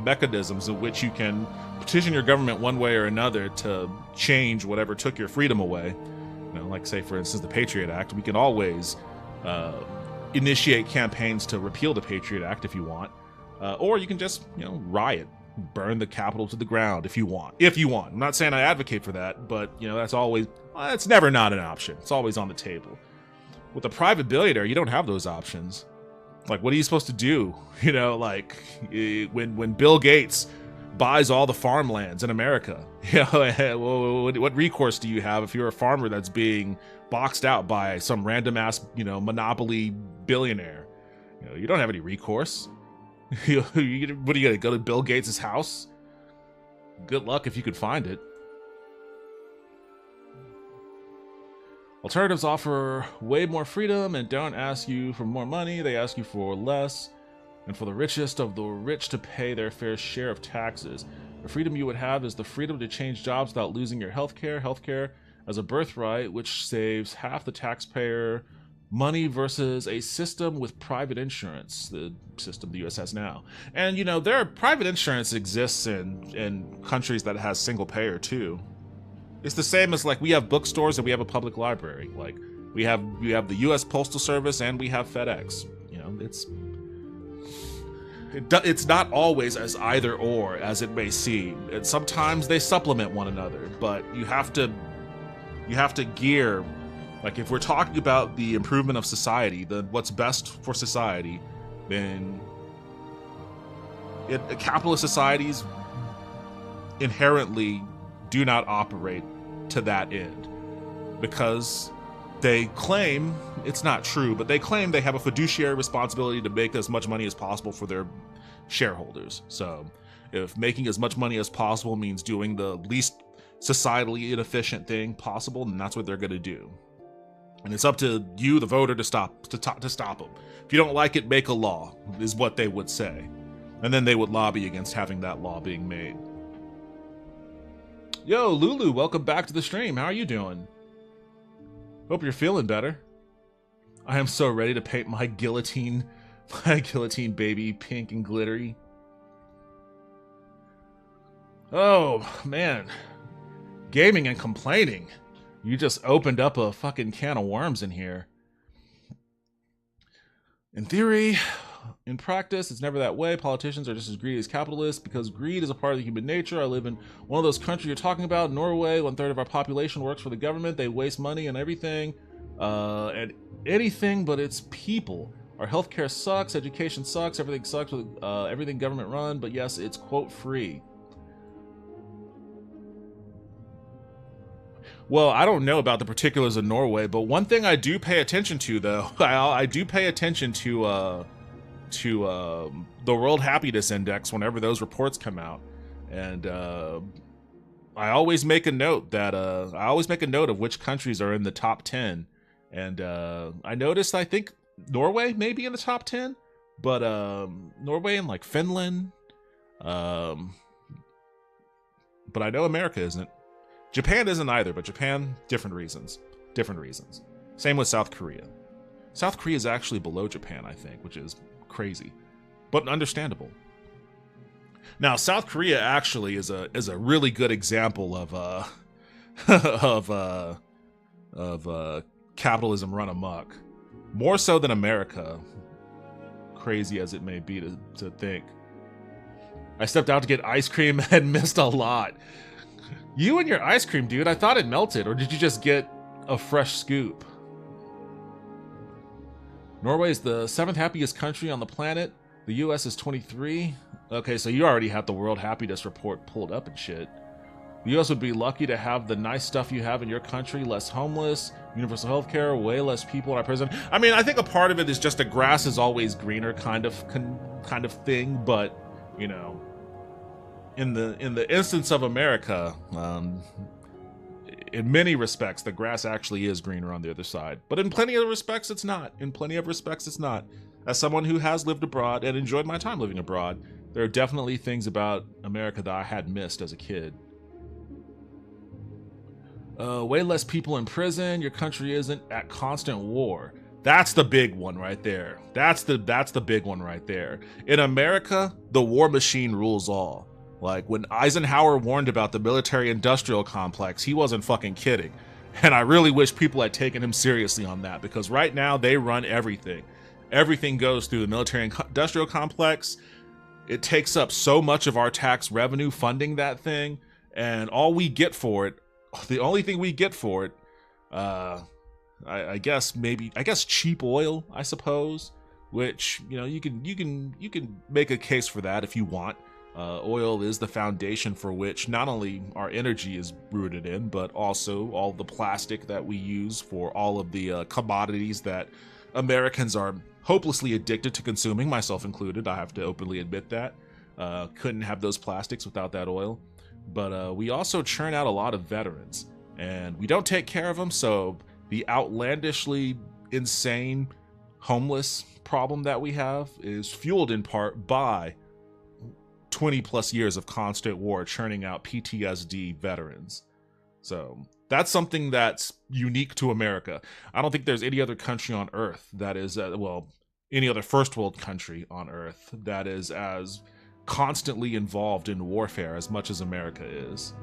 mechanisms in which you can petition your government one way or another to change whatever took your freedom away. You know, like, say, for instance, the Patriot Act. We can always initiate campaigns to repeal the Patriot Act if you want, or you can just, you know, riot, burn the Capitol to the ground if you want. I'm not saying I advocate for that, but, you know, that's never not an option. It's always on the table. With a private billionaire, you don't have those options. Like, what are you supposed to do? You know, like, when Bill Gates buys all the farmlands in America. You know, what recourse do you have if you're a farmer that's being boxed out by some random ass, you know, monopoly billionaire? You know, you don't have any recourse. What are you gonna go to Bill Gates' house? Good luck if you could find it. Alternatives offer way more freedom and don't ask you for more money, they ask you for less. And for the richest of the rich to pay their fair share of taxes. The freedom you would have is the freedom to change jobs without losing your healthcare. Healthcare as a birthright, which saves half the taxpayer money versus a system with private insurance, the system the US has now. And, you know, private insurance exists in countries that has single payer too. It's the same as, like, we have bookstores and we have a public library. Like, we have the US Postal Service and we have FedEx. You know, it's not always as either or as it may seem. And sometimes they supplement one another, but you have to gear, like, if we're talking about the improvement of society, what's best for society, then capitalist societies inherently do not operate to that end, because they claim, it's not true, but they claim they have a fiduciary responsibility to make as much money as possible for their shareholders. So if making as much money as possible means doing the least societally inefficient thing possible, then that's what they're going to do. And it's up to you, the voter, to stop them. If you don't like it, make a law, is what they would say. And then they would lobby against having that law being made. Yo, Lulu, welcome back to the stream. How are you doing? Hope you're feeling better. I am so ready to paint my guillotine baby pink and glittery. Oh, man. Gaming and complaining. You just opened up a fucking can of worms in here. In theory, in practice, it's never that way. Politicians are just as greedy as capitalists because greed is a part of the human nature. I live in one of those countries you're talking about, Norway. 1/3 of our population works for the government. They waste money on everything, and anything but its people. Our healthcare sucks, education sucks, everything sucks with everything government run. But yes, it's quote free. Well, I don't know about the particulars of Norway, but one thing I do pay attention to, though, I do pay attention to the World Happiness Index whenever those reports come out, and I always make a note that of which countries are in the top 10, and I noticed I think Norway may be in the top 10, but Norway and like Finland, but I know America isn't. Japan isn't either, but Japan, different reasons. Same with South Korea. South Korea is actually below Japan, I think, which is crazy, but understandable. Now, South Korea actually is a really good example of capitalism run amok, more so than America. Crazy as it may be to think. I stepped out to get ice cream and missed a lot. You and your ice cream, dude. I thought it melted, or did you just get a fresh scoop? Norway is the 7th happiest country on the planet. The US is 23. Okay, so you already have the World Happiness Report pulled up and shit. The US would be lucky to have the nice stuff you have in your country, less homeless, universal health care, way less people in our prison. I mean, I think a part of it is just the grass is always greener kind of thing, but, you know, in the instance of America, in many respects, the grass actually is greener on the other side. But in plenty of respects, it's not. As someone who has lived abroad and enjoyed my time living abroad, there are definitely things about America that I had missed as a kid. Way less people in prison. Your country isn't at constant war. That's the big one right there. That's the big one right there. In America, the war machine rules all. Like, when Eisenhower warned about the military-industrial complex, he wasn't fucking kidding. And I really wish people had taken him seriously on that, because right now they run everything. Everything goes through the military-industrial complex. It takes up so much of our tax revenue funding that thing, and all we get for it, the only thing we get for it, I guess cheap oil, I suppose, which, you know, you can make a case for that if you want. Oil is the foundation for which not only our energy is rooted in, but also all the plastic that we use for all of the commodities that Americans are hopelessly addicted to consuming, myself included. I have to openly admit that. Couldn't have those plastics without that oil. But we also churn out a lot of veterans, and we don't take care of them, so the outlandishly insane homeless problem that we have is fueled in part by 20 plus years of constant war churning out PTSD veterans. So that's something that's unique to America. I don't think there's any other country on earth that is, any other first world country on earth that is as constantly involved in warfare as much as America is.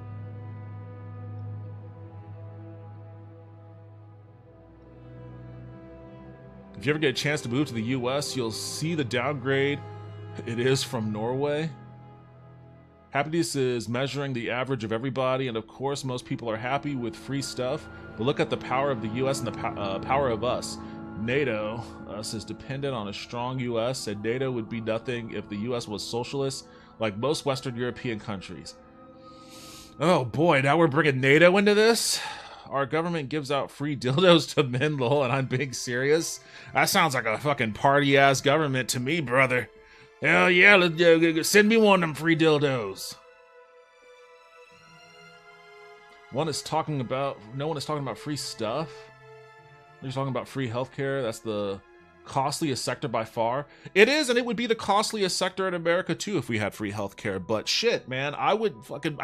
If you ever get a chance to move to the US, you'll see the downgrade it is from Norway. Happiness is measuring the average of everybody, and of course most people are happy with free stuff, but look at the power of the US and the power of us. NATO, us, is dependent on a strong US, and NATO would be nothing if the US was socialist like most Western European countries. Oh boy, now we're bringing NATO into this? Our government gives out free dildos to men, lol, and I'm being serious? That sounds like a fucking party-ass government to me, brother. Hell yeah, send me one of them free dildos. No one is talking about free stuff. They're talking about free healthcare. That's the costliest sector by far. It is, and it would be the costliest sector in America too if we had free healthcare. But shit, man, I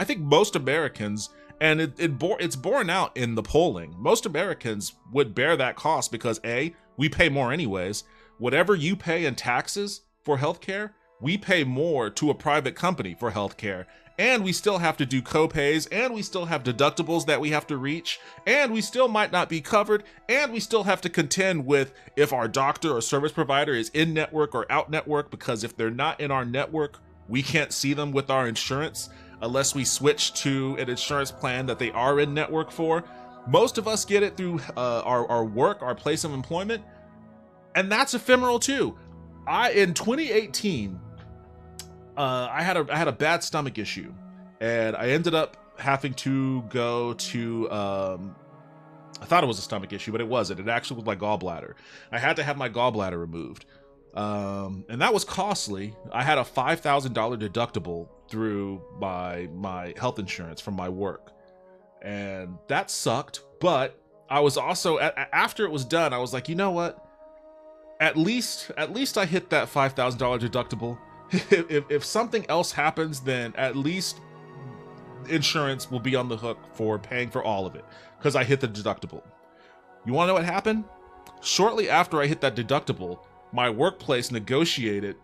think most Americans, and it's borne out in the polling, most Americans would bear that cost because A, we pay more anyways. Whatever you pay in taxes for healthcare, we pay more to a private company for healthcare. And we still have to do co-pays, and we still have deductibles that we have to reach, and we still might not be covered, and we still have to contend with if our doctor or service provider is in network or out network, because if they're not in our network, we can't see them with our insurance unless we switch to an insurance plan that they are in network for. Most of us get it through our work, our place of employment, and that's ephemeral too. In 2018, I had a bad stomach issue, and I ended up having to go to, I thought it was a stomach issue, but it wasn't. It actually was my gallbladder. I had to have my gallbladder removed, and that was costly. I had a $5,000 deductible through my health insurance from my work, and that sucked. But I was also, after it was done, I was like, you know what? At least I hit that $5,000 deductible. If something else happens, then at least insurance will be on the hook for paying for all of it, because I hit the deductible. You want to know what happened? Shortly after I hit that deductible, my workplace negotiated,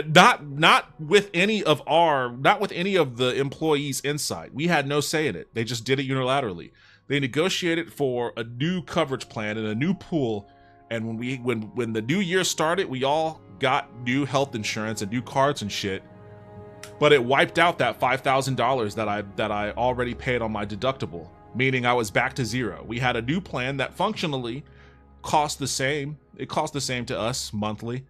not with any of the employees inside. We had no say in it. They just did it unilaterally. They negotiated for a new coverage plan and a new pool. And when the new year started, we all got new health insurance and new cards and shit, but it wiped out that $5,000 that I already paid on my deductible, meaning I was back to zero. We had a new plan that functionally cost the same. It cost the same to us monthly,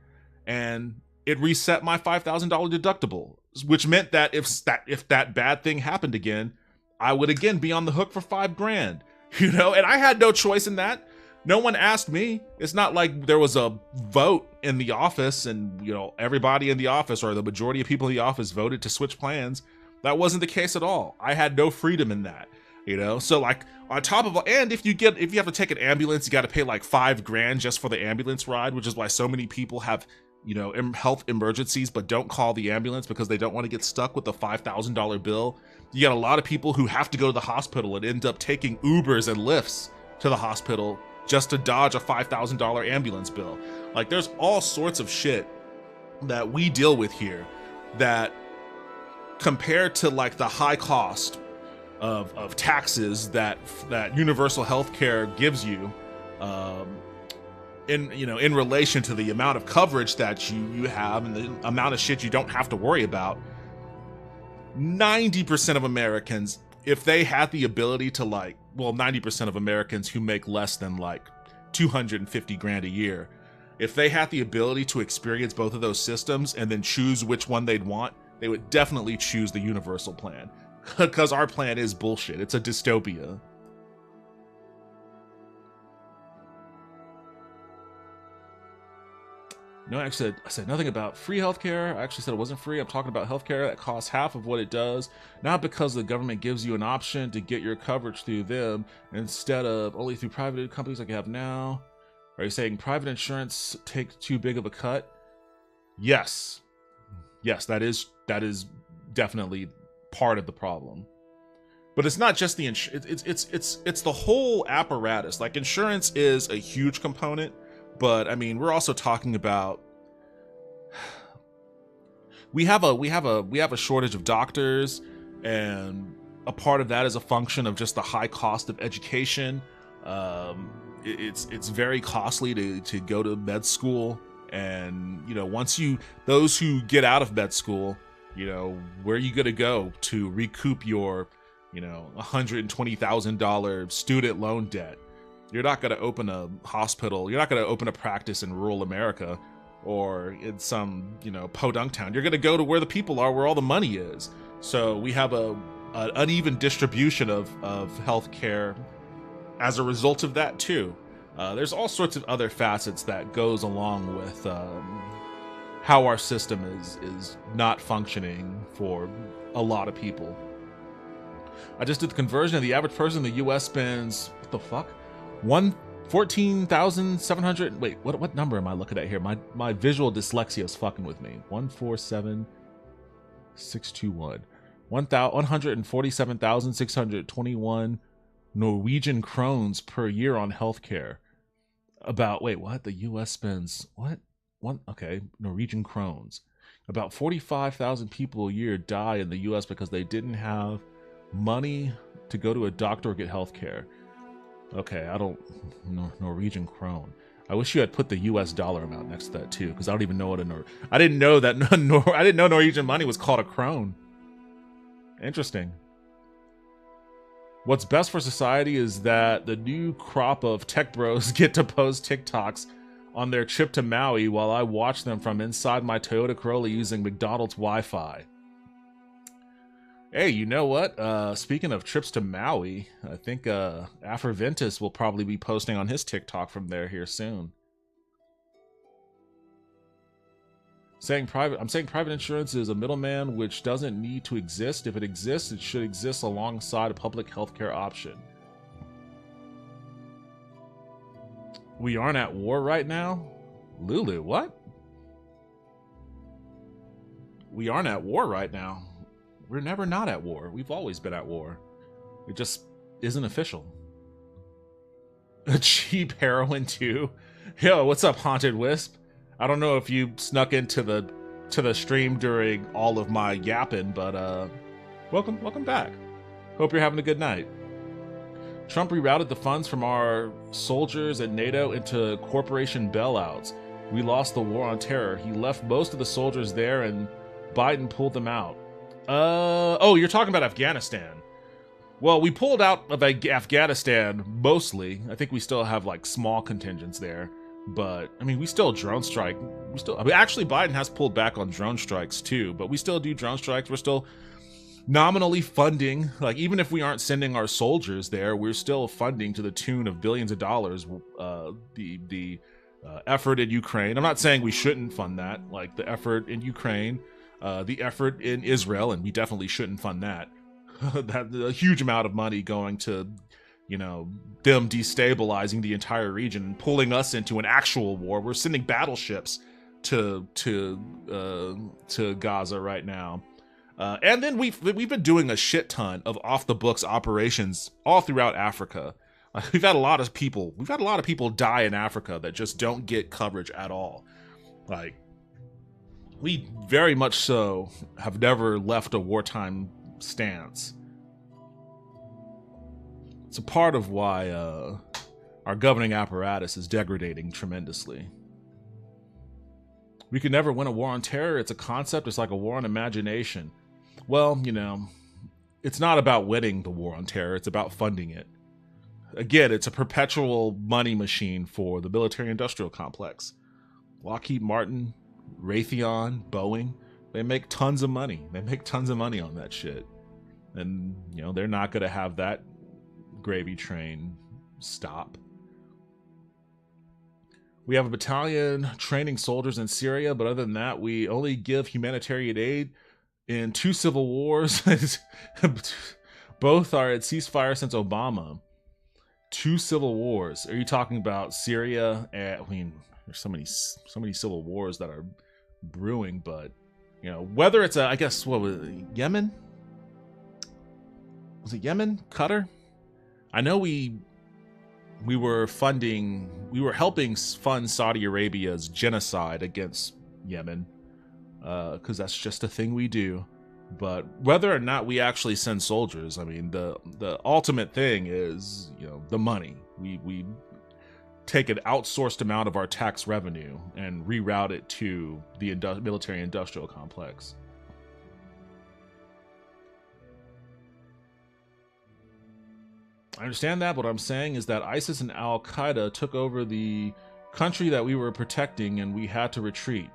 and it reset my $5,000 deductible, which meant that if that bad thing happened again, I would again be on the hook for $5,000, and I had no choice in that. No one asked me. It's not like there was a vote in the office and, everybody in the office or the majority of people in the office voted to switch plans. That wasn't the case at all. I had no freedom in that, So like on top of, and if you have to take an ambulance, you got to pay like $5,000 just for the ambulance ride, which is why so many people have, health emergencies, but don't call the ambulance because they don't want to get stuck with the $5,000 bill. You got a lot of people who have to go to the hospital and end up taking Ubers and Lyfts to the hospital just to dodge a $5,000 ambulance bill. Like, there's all sorts of shit that we deal with here that, compared to like the high cost of taxes that universal health care gives you, in relation to the amount of coverage that you have and the amount of shit you don't have to worry about, 90% of Americans, if they had the ability to 90% of Americans who make less than like $250,000 a year, if they had the ability to experience both of those systems and then choose which one they'd want, they would definitely choose the universal plan. Because our plan is bullshit. It's a dystopia. No, I said nothing about free healthcare. I actually said it wasn't free. I'm talking about healthcare that costs half of what it does, not because the government gives you an option to get your coverage through them instead of only through private companies like you have now. Are you saying private insurance takes too big of a cut? Yes. Yes, that is definitely part of the problem. But it's not just the it's the whole apparatus. Like, insurance is a huge component. But I mean, we're also talking about we have a shortage of doctors, and a part of that is a function of just the high cost of education. It's very costly to go to med school, and once those who get out of med school, where are you gonna go to recoup your $120,000 student loan debt? You're not going to open a hospital. You're not going to open a practice in rural America or in some, podunk town. You're going to go to where the people are, where all the money is. So we have an uneven distribution of healthcare as a result of that too. There's all sorts of other facets that goes along with how our system is not functioning for a lot of people. I just did the conversion. The average person in the U.S. spends, what the fuck? 14,700. Wait, what number am I looking at here? My visual dyslexia is fucking with me. 147,621. 147,621 Norwegian krones per year on healthcare. The U.S. spends what? Okay, Norwegian krones. About 45,000 people a year die in the U.S. because they didn't have money to go to a doctor or get healthcare. Okay, Norwegian krone. I wish you had put the U.S. dollar amount next to that too, because I don't even know what I didn't know that I didn't know Norwegian money was called a krone. Interesting. What's best for society is that the new crop of tech bros get to post TikToks on their trip to Maui while I watch them from inside my Toyota Corolla using McDonald's Wi-Fi. Hey, you know what? Speaking of trips to Maui, I think Afroventus will probably be posting on his TikTok from there here soon. I'm saying private insurance is a middleman which doesn't need to exist. If it exists, it should exist alongside a public healthcare option. We aren't at war right now? Lulu, what? We aren't at war right now. We're never not at war. We've always been at war. It just isn't official. A cheap heroin too? Yo, what's up, Haunted Wisp? I don't know if you snuck into the stream during all of my yapping, but welcome back. Hope you're having a good night. Trump rerouted the funds from our soldiers at NATO into corporation bailouts. We lost the war on terror. He left most of the soldiers there and Biden pulled them out. Oh, you're talking about Afghanistan. Well, we pulled out of Afghanistan mostly. I think we still have like small contingents there, but I mean, we still drone strike. Actually, Biden has pulled back on drone strikes too, but we still do drone strikes. We're still nominally funding, like even if we aren't sending our soldiers there, we're still funding to the tune of billions of dollars. The effort in Ukraine. I'm not saying we shouldn't fund that, like the effort in Ukraine. The effort in Israel, and we definitely shouldn't fund that. That a huge amount of money going to, them destabilizing the entire region and pulling us into an actual war. We're sending battleships to Gaza right now, and then we've been doing a shit ton of off the books operations all throughout Africa. We've had a lot of people die in Africa that just don't get coverage at all. Like, we very much so have never left a wartime stance. It's a part of why our governing apparatus is degrading tremendously. We could never win a war on terror. It's a concept. It's like a war on imagination. Well, it's not about winning the war on terror. It's about funding it. Again, it's a perpetual money machine for the military-industrial complex. Lockheed Martin, Raytheon, Boeing, They make tons of money. They make tons of money on that shit. And, you know, they're not going to have that gravy train stop. We have a battalion training soldiers in Syria, but other than that, we only give humanitarian aid in 2 civil wars. Both are at ceasefire since Obama. 2 civil wars. Are you talking about Syria? I mean, there's so many civil wars that are brewing, but you know, whether it's I guess what was it, Yemen? Was it Yemen? Qatar? I know we were helping fund Saudi Arabia's genocide against Yemen, because that's just a thing we do. But whether or not we actually send soldiers, I mean, the ultimate thing is, you know, the money. We take an outsourced amount of our tax revenue and reroute it to the military-industrial complex. I understand that, but what I'm saying is that ISIS and Al-Qaeda took over the country that we were protecting, and we had to retreat.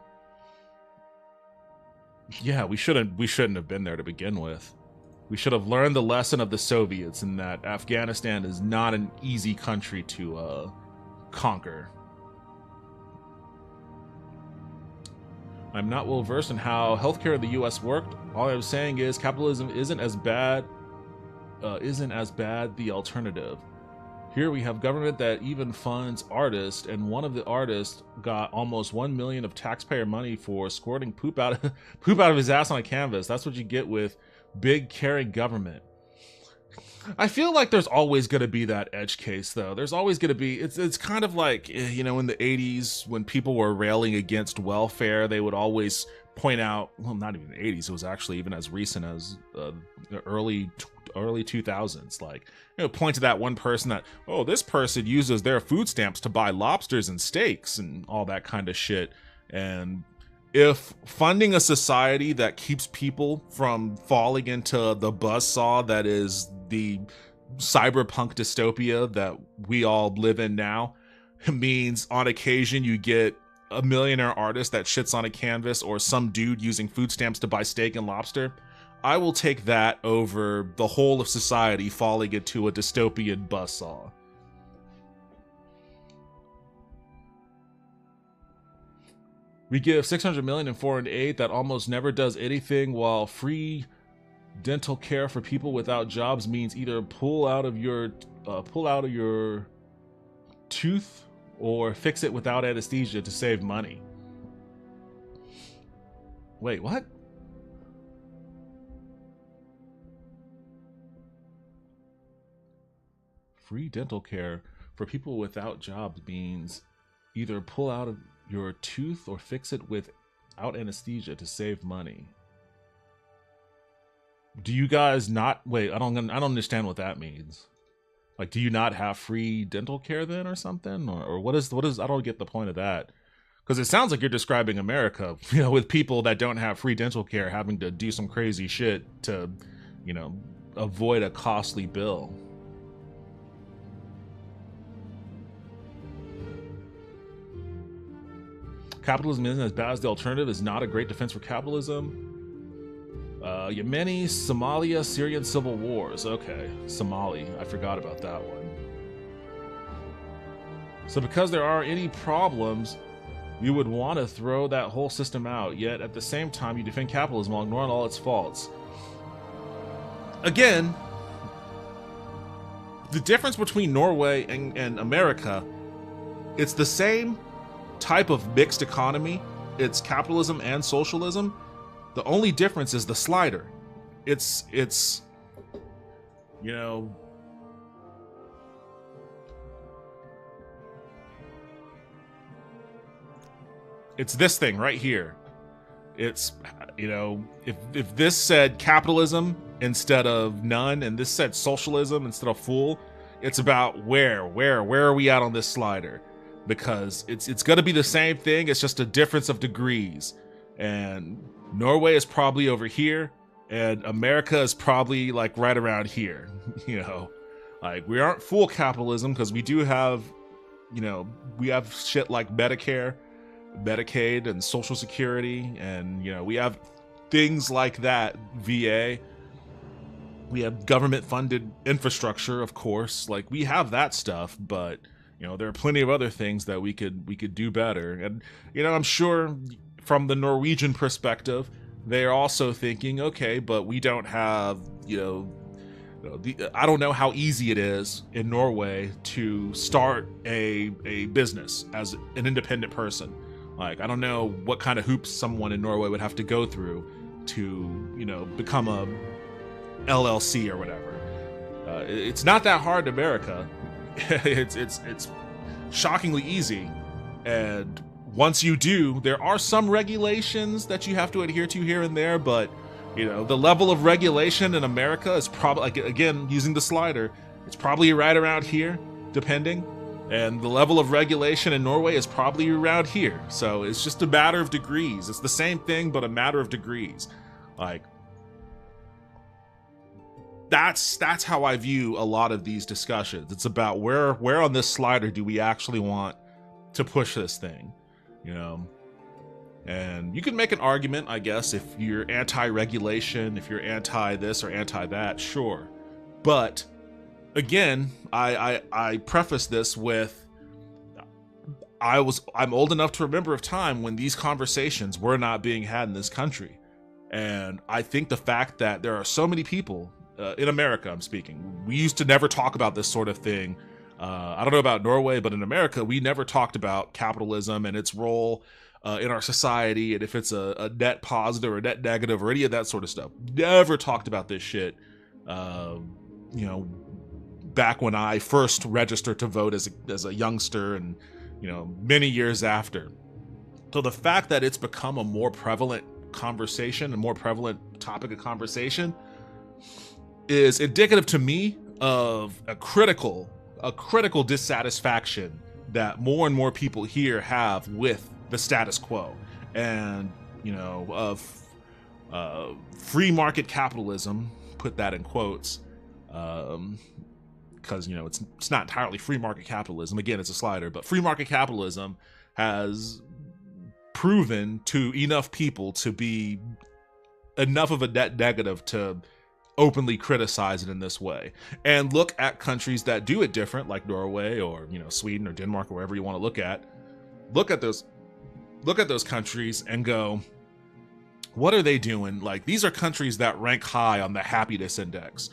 Yeah, we shouldn't have been there to begin with. We should have learned the lesson of the Soviets in that Afghanistan is not an easy country to conquer. I'm not well versed in how healthcare in the U.S. worked. All I'm saying is capitalism isn't as bad the alternative. Here we have government that even funds artists, and one of the artists got almost $1 million of taxpayer money for squirting poop out of his ass on a canvas. That's what you get with big caring government. I feel like there's always going to be that edge case, though. There's always going to be, it's kind of like, you know, in the 80s when people were railing against welfare, they would always point out, well, not even the 80s, it was actually even as recent as the early 2000s, like, you know, point to that one person that, oh, this person uses their food stamps to buy lobsters and steaks and all that kind of shit. And if funding a society that keeps people from falling into the buzzsaw that is the cyberpunk dystopia that we all live in now means on occasion you get a millionaire artist that shits on a canvas or some dude using food stamps to buy steak and lobster, I will take that over the whole of society falling into a dystopian buzzsaw. We give $600 million in foreign aid that almost never does anything, while free dental care for people without jobs means either pull out of your tooth or fix it without anesthesia to save money. Wait, what? Free dental care for people without jobs means either pull out of your tooth or fix it without anesthesia to save money. Do you guys not wait? I don't understand what that means. Like, do you not have free dental care then, or something, or what is? I don't get the point of that, because it sounds like you're describing America, you know, with people that don't have free dental care having to do some crazy shit to, you know, avoid a costly bill. Capitalism isn't as bad as the alternative is not a great defense for capitalism. Yemeni, Somalia, Syrian civil wars. Okay, Somali. I forgot about that one. So because there are any problems, you would want to throw that whole system out, yet at the same time you defend capitalism while ignoring all its faults. Again, the difference between Norway and America, it's the same type of mixed economy. It's capitalism and socialism. The only difference is the slider. It's you know, it's this thing right here. It's, you know, if this said capitalism instead of none, and this said socialism instead of full, it's about where are we at on this slider? Because it's going to be the same thing, it's just a difference of degrees. And Norway is probably over here, and America is probably like right around here. You know, like, we aren't full capitalism because we do have, you know, we have shit like Medicare, Medicaid, and Social Security, and, you know, we have things like that, VA. We have government-funded infrastructure, of course. Like, we have that stuff, but you know, there are plenty of other things that we could do better. And you know, I'm sure from the Norwegian perspective, they're also thinking, okay, but we don't have, you know, I don't know how easy it is in Norway to start a business as an independent person. Like, I don't know what kind of hoops someone in Norway would have to go through to, you know, become a LLC or whatever. It's not that hard in America. it's shockingly easy, and once you do, there are some regulations that you have to adhere to here and there, but you know, the level of regulation in America is probably, like, again, using the slider, it's probably right around here, depending. And the level of regulation in Norway is probably around here. So it's just a matter of degrees. It's the same thing, but a matter of degrees. Like, that's how I view a lot of these discussions. It's about where on this slider do we actually want to push this thing, you know? And you can make an argument, I guess, if you're anti-regulation, if you're anti-this or anti-that, sure. But again, I preface this with, I'm old enough to remember a time when these conversations were not being had in this country. And I think the fact that there are so many people, in America I'm speaking, we used to never talk about this sort of thing. I don't know about Norway, but in America, we never talked about capitalism and its role in our society, and if it's a net positive or net negative or any of that sort of stuff. Never talked about this shit, you know, back when I first registered to vote as a youngster, and you know, many years after. So the fact that it's become a more prevalent conversation, a more prevalent topic of conversation, is indicative to me of a critical dissatisfaction that more and more people here have with the status quo, and you know, of free market capitalism, put that in quotes, because you know, it's not entirely free market capitalism. Again, it's a slider, but free market capitalism has proven to enough people to be enough of a net negative to openly criticize it in this way. And look at countries that do it different, like Norway or, you know, Sweden or Denmark or wherever you want to look at. Look at those countries and go, what are they doing? Like, these are countries that rank high on the happiness index,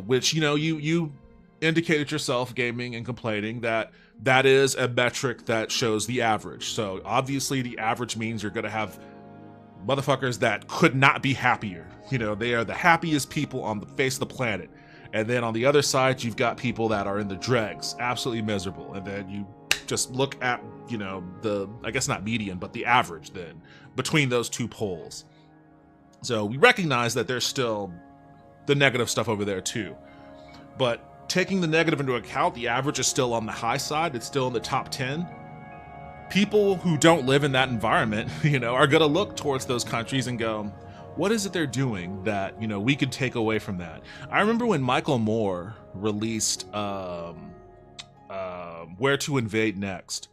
which, you know, you indicated yourself, gaming and complaining, that is a metric that shows the average. So obviously the average means you're going to have motherfuckers that could not be happier. You know, they are the happiest people on the face of the planet. And then on the other side, you've got people that are in the dregs, absolutely miserable. And then you just look at, you know, the, I guess not median, but the average then between those two poles. So we recognize that there's still the negative stuff over there too. But taking the negative into account, the average is still on the high side. It's still in the top 10. People who don't live in that environment, you know, are going to look towards those countries and go, what is it they're doing that, you know, we could take away from that? I remember when Michael Moore released Where to Invade Next.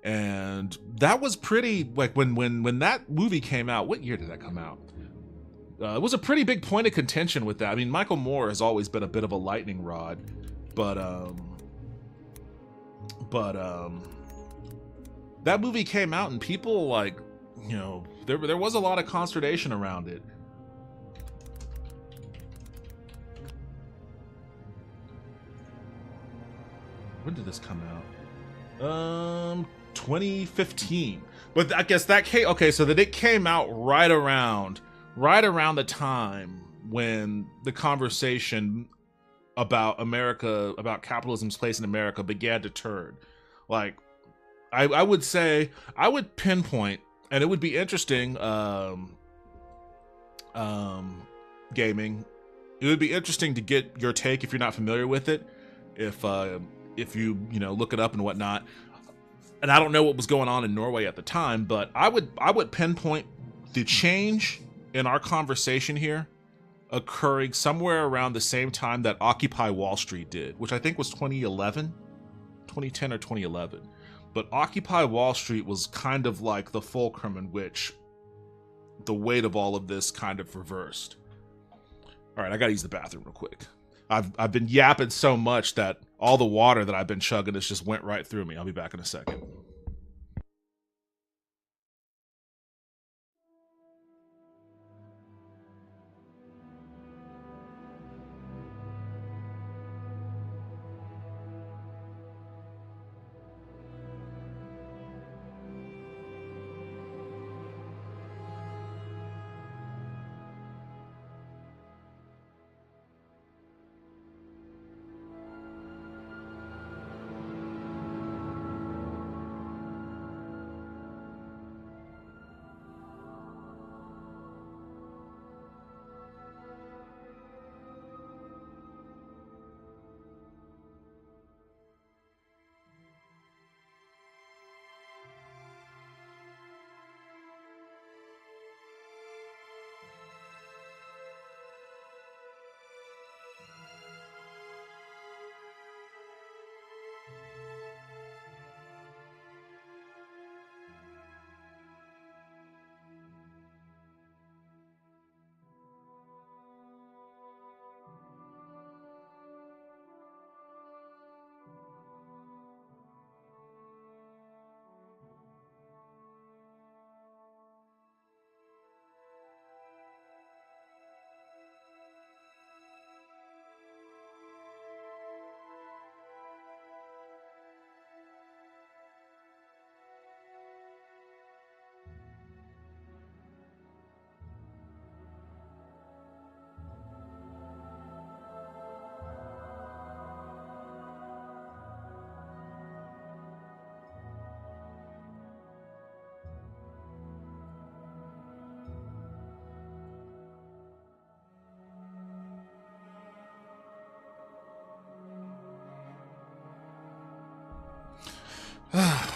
And that was pretty, like, when that movie came out, what year did that come out? It was a pretty big point of contention with that. I mean, Michael Moore has always been a bit of a lightning rod, but that movie came out and people, like, you know, there was a lot of consternation around it. When did this come out? 2015. But I guess that came, okay, so that it came out right around the time when the conversation about America, about capitalism's place in America began to turn. Like, I would say, I would pinpoint, and it would be interesting, gaming, it would be interesting to get your take if you're not familiar with it, if you know, look it up and whatnot. And I don't know what was going on in Norway at the time, but I would pinpoint the change in our conversation here occurring somewhere around the same time that Occupy Wall Street did, which I think was 2010 or 2011. But Occupy Wall Street was kind of like the fulcrum in which the weight of all of this kind of reversed. All right, I gotta use the bathroom real quick. I've been yapping so much that all the water that I've been chugging has just went right through me. I'll be back in a second.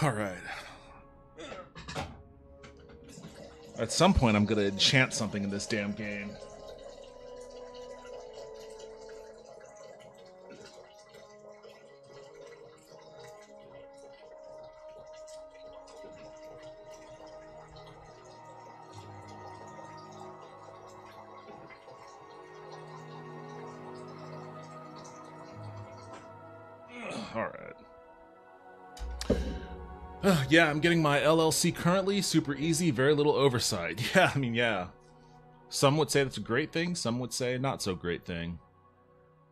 All right. At some point, I'm gonna enchant something in this damn game. All right. Yeah, I'm getting my LLC currently. Super easy, very little oversight. Yeah, I mean, yeah. Some would say that's a great thing. Some would say not so great thing.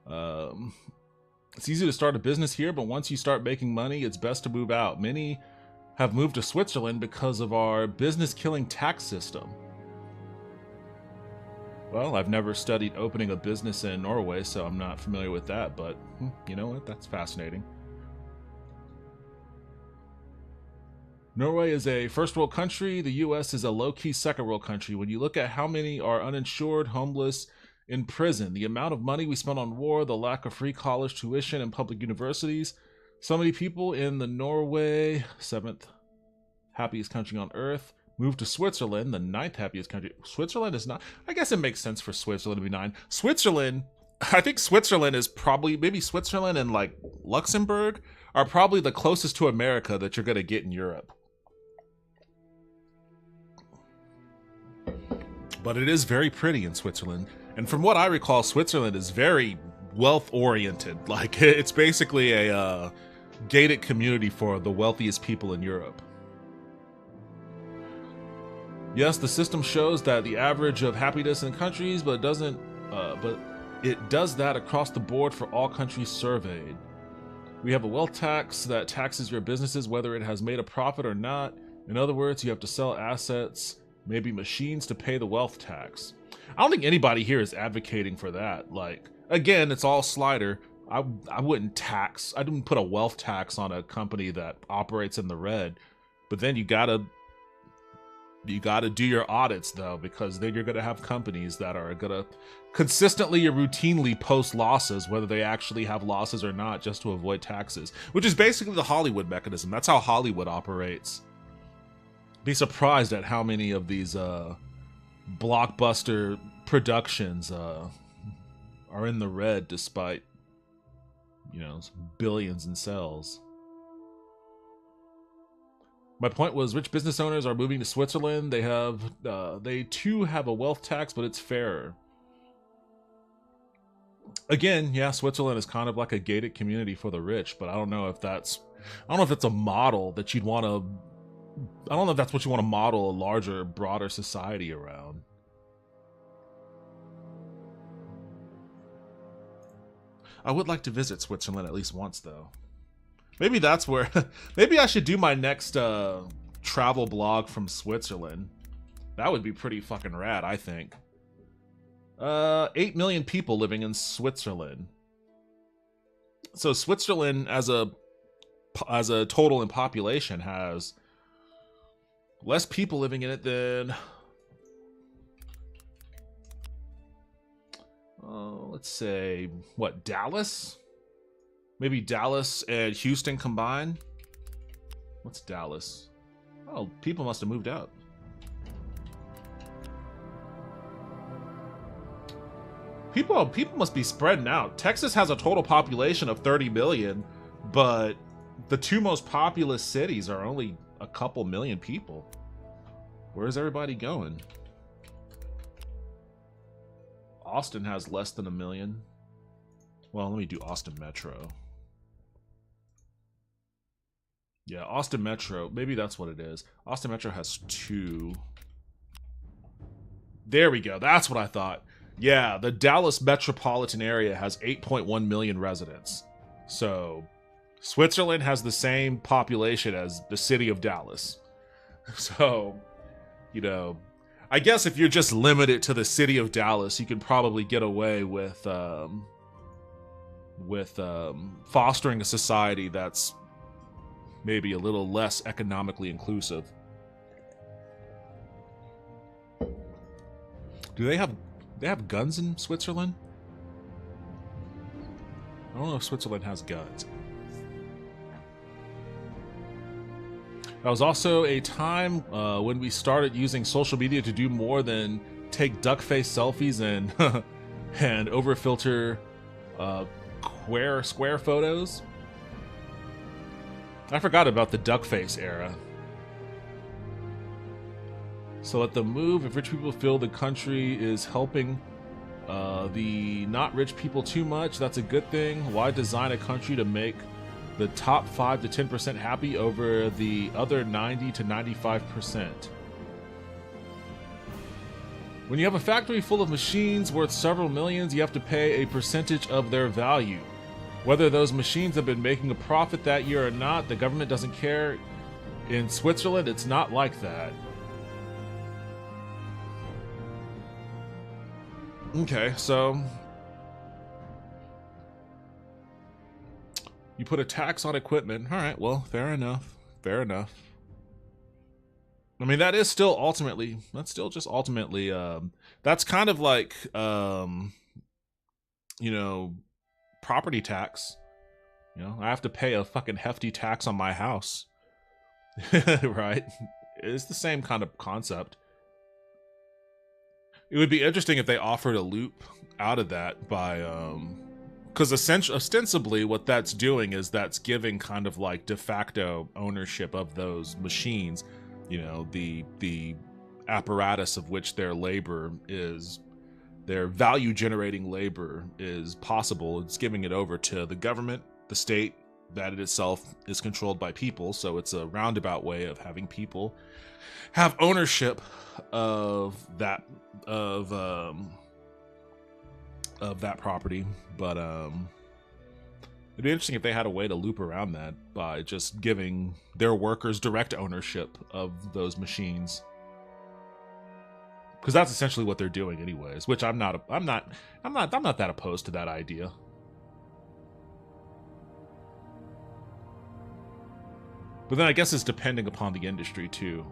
It's easy to start a business here, but once you start making money, it's best to move out. Many have moved to Switzerland because of our business-killing tax system. Well, I've never studied opening a business in Norway, so I'm not familiar with that, but you know what? That's fascinating. Norway is a first world country. The US is a low-key second world country. When you look at how many are uninsured, homeless, in prison, the amount of money we spend on war, the lack of free college tuition and public universities, so many people in the Norway, 7th happiest country on earth, moved to Switzerland, the 9th happiest country. Switzerland is not, I guess it makes sense for Switzerland to be 9. Switzerland, I think Switzerland is probably, maybe Switzerland and like Luxembourg are probably the closest to America that you're going to get in Europe. But it is very pretty in Switzerland. And from what I recall, Switzerland is very wealth-oriented. Like, it's basically a gated community for the wealthiest people in Europe. Yes, the system shows that the average of happiness in countries, but it does that across the board for all countries surveyed. We have a wealth tax that taxes your businesses whether it has made a profit or not. In other words, you have to sell assets, maybe machines, to pay the wealth tax. I don't think anybody here is advocating for that. Like, again, it's all slider. I wouldn't put a wealth tax on a company that operates in the red. But then you gotta do your audits though, because then you're gonna have companies that are gonna consistently or routinely post losses, whether they actually have losses or not, just to avoid taxes, which is basically the Hollywood mechanism. That's how Hollywood operates. Be surprised at how many of these blockbuster productions are in the red despite, you know, billions in sales. My point was, rich business owners are moving to Switzerland. They too have a wealth tax, but it's fairer. Again, yeah, Switzerland is kind of like a gated community for the rich, but I don't know if that's a model that you'd want to. I don't know if that's what you want to model a larger, broader society around. I would like to visit Switzerland at least once, though. Maybe that's where... maybe I should do my next travel blog from Switzerland. That would be pretty fucking rad, I think. 8 million people living in Switzerland. So Switzerland, as a total in population, has less people living in it than... let's say, what, Dallas? Maybe Dallas and Houston combined? What's Dallas? Oh, people must have moved out. People must be spreading out. Texas has a total population of 30 million, but the two most populous cities are only a couple million people. Where's everybody going? Austin has less than 1 million. Well, let me do Austin Metro. Yeah, Austin Metro. Maybe that's what it is. Austin Metro has 2. There we go. That's what I thought. Yeah, the Dallas metropolitan area has 8.1 million residents. So, Switzerland has the same population as the city of Dallas. So, you know, I guess if you're just limited to the city of Dallas, you can probably get away with fostering a society that's maybe a little less economically inclusive. Do they have guns in Switzerland? I don't know if Switzerland has guns. That was also a time when we started using social media to do more than take duck face selfies and and overfilter square photos. I forgot about the duck face era. So let them move. If rich people feel the country is helping the not rich people too much, that's a good thing. Why design a country to make the top 5 to 10% happy over the other 90 to 95%? When you have a factory full of machines worth several millions, you have to pay a percentage of their value. Whether those machines have been making a profit that year or not, the government doesn't care. In Switzerland, it's not like that. Okay, so you put a tax on equipment. All right, well, fair enough. Fair enough. I mean, that is still ultimately, that's kind of like, you know, property tax. You know, I have to pay a fucking hefty tax on my house. Right? It's the same kind of concept. It would be interesting if they offered a loop out of that by, because ostensibly what that's doing is that's giving kind of like de facto ownership of those machines, you know, the apparatus of which their labor is, their value generating labor is possible. It's giving it over to the government, the state, that it itself is controlled by people. So it's a roundabout way of having people have ownership of that property. But it'd be interesting if they had a way to loop around that by just giving their workers direct ownership of those machines, because that's essentially what they're doing anyways, which I'm not that opposed to that idea. But then I guess it's depending upon the industry too.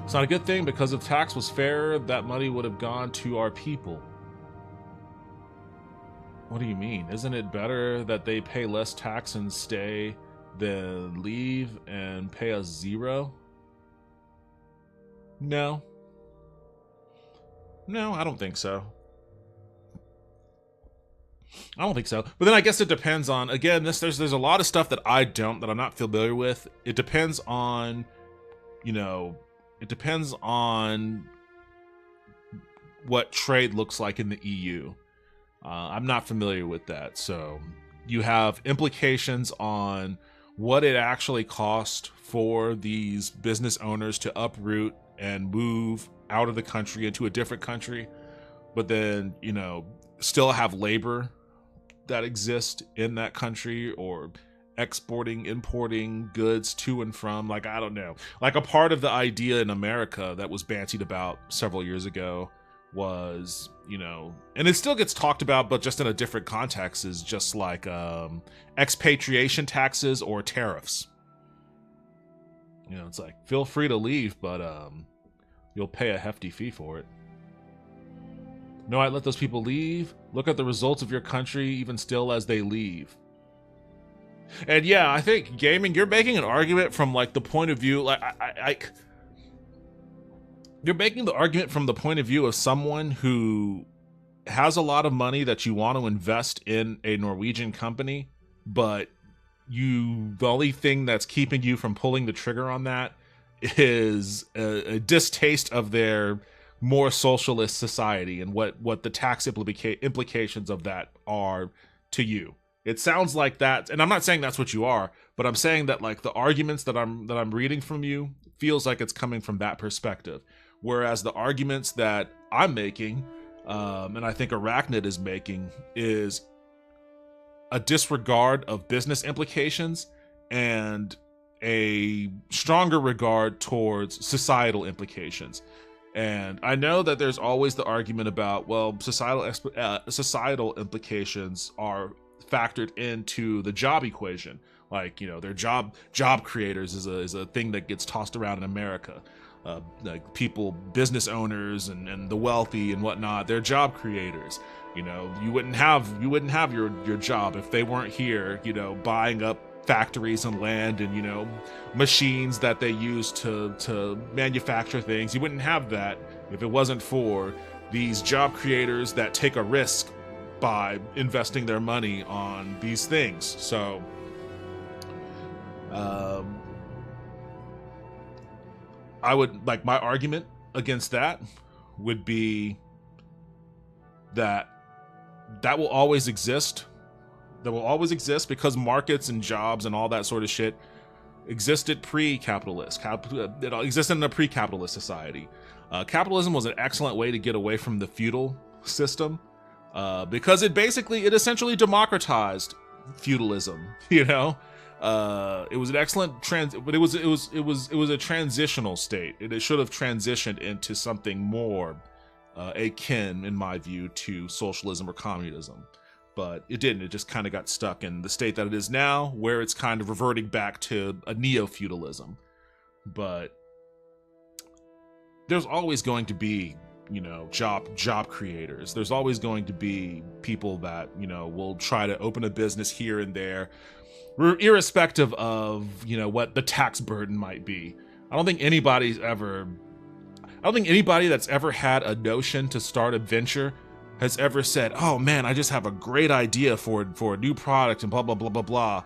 It's not a good thing, because if tax was fair, that money would have gone to our people. What do you mean? Isn't it better that they pay less tax and stay than leave and pay us 0? No. No, I don't think so. I don't think so. But then I guess it depends on, again, there's a lot of stuff that I'm not familiar with. It depends on, it depends on what trade looks like in the EU. I'm not familiar with that. So you have implications on what it actually costs for these business owners to uproot and move out of the country into a different country, but then, still have labor that exist in that country, or exporting, importing goods to and from. Like, I don't know. Like, a part of the idea in America that was bantied about several years ago was, and it still gets talked about, but just in a different context, is just like expatriation taxes or tariffs. It's like, feel free to leave, but you'll pay a hefty fee for it. No, I let those people leave. Look at the results of your country, even still, as they leave. And yeah, I think gaming, you're making an argument from like the point of view, like you're making the argument from the point of view of someone who has a lot of money that you want to invest in a Norwegian company, but the only thing that's keeping you from pulling the trigger on that is a distaste of their more socialist society and what the tax implications of that are to you. It sounds like that, and I'm not saying that's what you are, but I'm saying that like the arguments that I'm reading from you feels like it's coming from that perspective, whereas the arguments that I'm making, and I think Arachnid is making, is a disregard of business implications and a stronger regard towards societal implications. And I know that there's always the argument about, well, societal implications are factored into the job equation. Like, their job creators is a thing that gets tossed around in America. Like people, business owners and the wealthy and whatnot, they're job creators. You wouldn't have your job if they weren't here, buying up factories and land and machines that they use to manufacture things. You wouldn't have that if it wasn't for these job creators that take a risk by investing their money on these things. So I would, like, my argument against that would be that will always exist. That will always exist because markets and jobs and all that sort of shit existed pre-capitalist. It existed in a pre-capitalist society. Capitalism was an excellent way to get away from the feudal system because it essentially democratized feudalism. It was an excellent but it was a transitional state. It should have transitioned into something more akin, in my view, to socialism or communism. But it didn't. It just kind of got stuck in the state that it is now, where it's kind of reverting back to a neo-feudalism. But there's always going to be, job creators. There's always going to be people that, will try to open a business here and there, irrespective of, what the tax burden might be. I don't think anybody that's ever had a notion to start a venture has ever said, oh man, I just have a great idea for a new product and blah, blah, blah, blah, blah.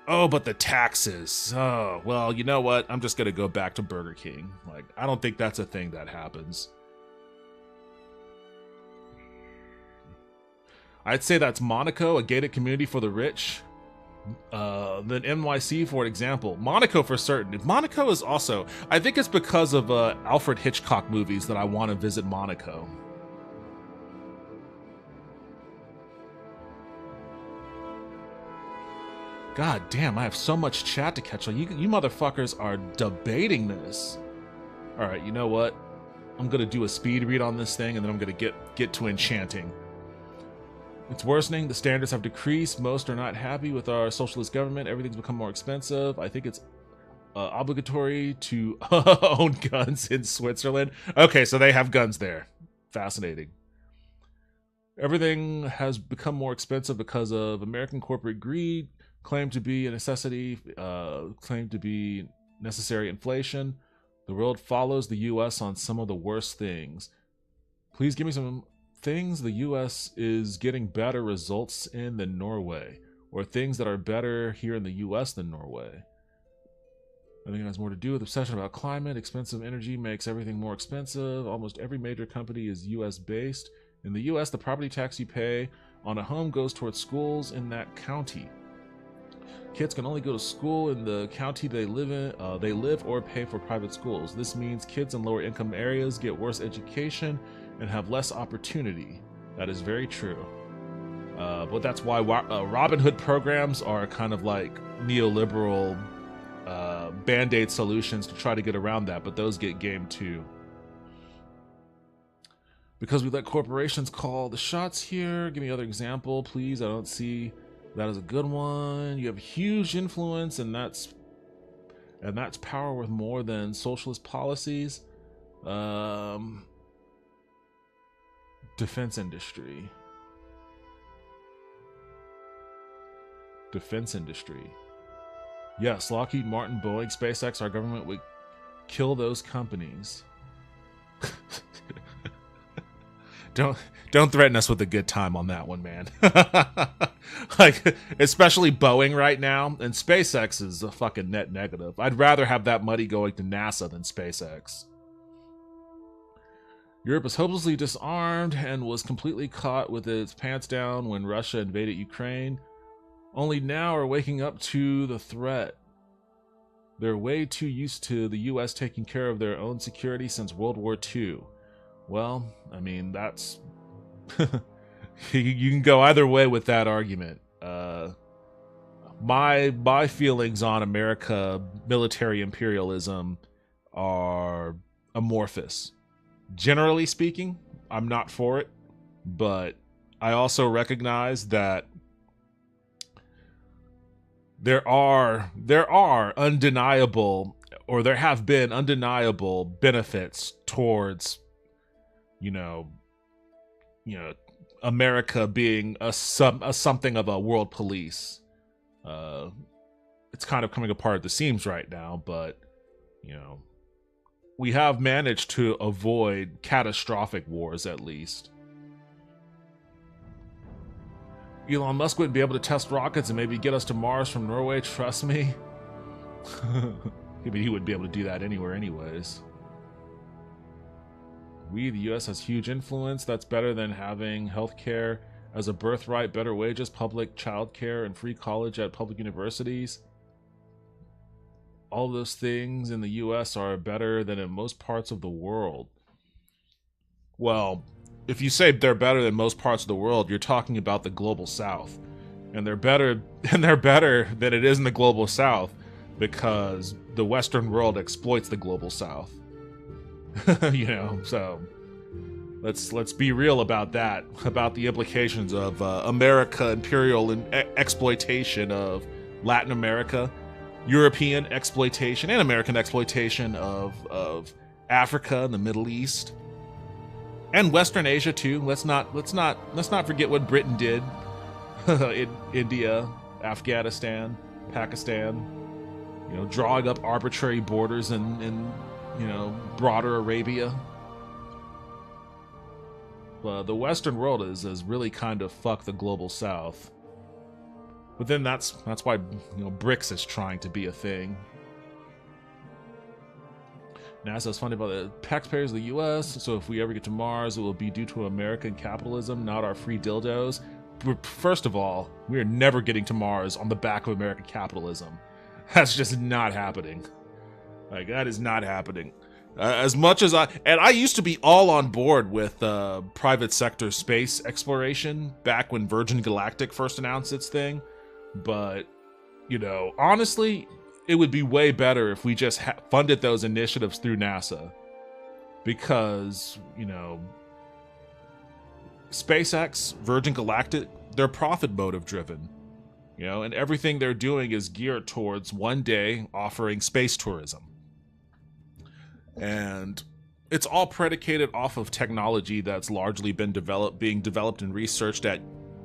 Oh, but the taxes. Oh, well, you know what? I'm just going to go back to Burger King. Like, I don't think that's a thing that happens. I'd say that's Monaco, a gated community for the rich. Then NYC, for example. Monaco for certain. Monaco is also, I think it's because of Alfred Hitchcock movies that I want to visit Monaco. God damn, I have so much chat to catch on. You motherfuckers are debating this. Alright, you know what? I'm gonna do a speed read on this thing, and then I'm gonna get to enchanting. It's worsening. The standards have decreased. Most are not happy with our socialist government. Everything's become more expensive. I think it's obligatory to own guns in Switzerland. Okay, so they have guns there. Fascinating. Everything has become more expensive because of American corporate greed. Claimed to be a necessity, claimed to be necessary inflation. The world follows the U.S. on some of the worst things. Please give me some things the US is getting better results in than Norway, or things that are better here in the US than Norway. I think it has more to do with obsession about climate. Expensive energy makes everything more expensive. Almost every major company is US based. In the US, the property tax you pay on a home goes towards schools in that county. Kids can only go to school in the county they live or pay for private schools. This means kids in lower income areas get worse education and have less opportunity. That is very true. But that's why Robin Hood programs are kind of like neoliberal band-aid solutions to try to get around that, but those get game too. Because we let corporations call the shots here. Give me another example, please. I don't see that as a good one. You have huge influence, and that's power worth more than socialist policies. Defense industry. Defense industry. Yes, Lockheed Martin, Boeing, SpaceX, our government would kill those companies. Don't threaten us with a good time on that one, man. Like, especially Boeing right now, and SpaceX is a fucking net negative. I'd rather have that money going to NASA than SpaceX. Europe is hopelessly disarmed and was completely caught with its pants down when Russia invaded Ukraine. Only now are waking up to the threat. They're way too used to the US taking care of their own security since World War II. Well, I mean, that's... you can go either way with that argument. My feelings on America military imperialism are amorphous. Generally speaking, I'm not for it, but I also recognize that there are undeniable, or there have been undeniable benefits towards, you know, America being a something of a world police. It's kind of coming apart at the seams right now, but you know, we have managed to avoid catastrophic wars at least. Elon Musk wouldn't be able to test rockets and maybe get us to Mars from Norway, trust me. I mean, he wouldn't be able to do that anywhere anyways. The US has huge influence. That's better than having healthcare as a birthright, better wages, public childcare, and free college at public universities. All those things in the US are better than in most parts of the world. Well, if you say they're better than most parts of the world, you're talking about the global south. And they're better than it is in the global south because the Western world exploits the global south. You know, so let's be real about that, about the implications of America imperial and exploitation of Latin America, European exploitation and American exploitation of Africa and the Middle East. And Western Asia too. Let's not forget what Britain did in India, Afghanistan, Pakistan. You know, drawing up arbitrary borders in you know, broader Arabia. The Western world is really kind of fucked the global South. But then that's why, you know, BRICS is trying to be a thing. NASA is funded by the taxpayers of the US, so if we ever get to Mars, it will be due to American capitalism, not our free dildos. First of all, we are never getting to Mars on the back of American capitalism. That's just not happening. Like, that is not happening. As much as I used to be all on board with private sector space exploration back when Virgin Galactic first announced its thing, but, you know, honestly, it would be way better if we just funded those initiatives through NASA. Because, you know, SpaceX, Virgin Galactic, they're profit motive driven. You know, and everything they're doing is geared towards one day offering space tourism. And it's all predicated off of technology that's largely been being developed and researched at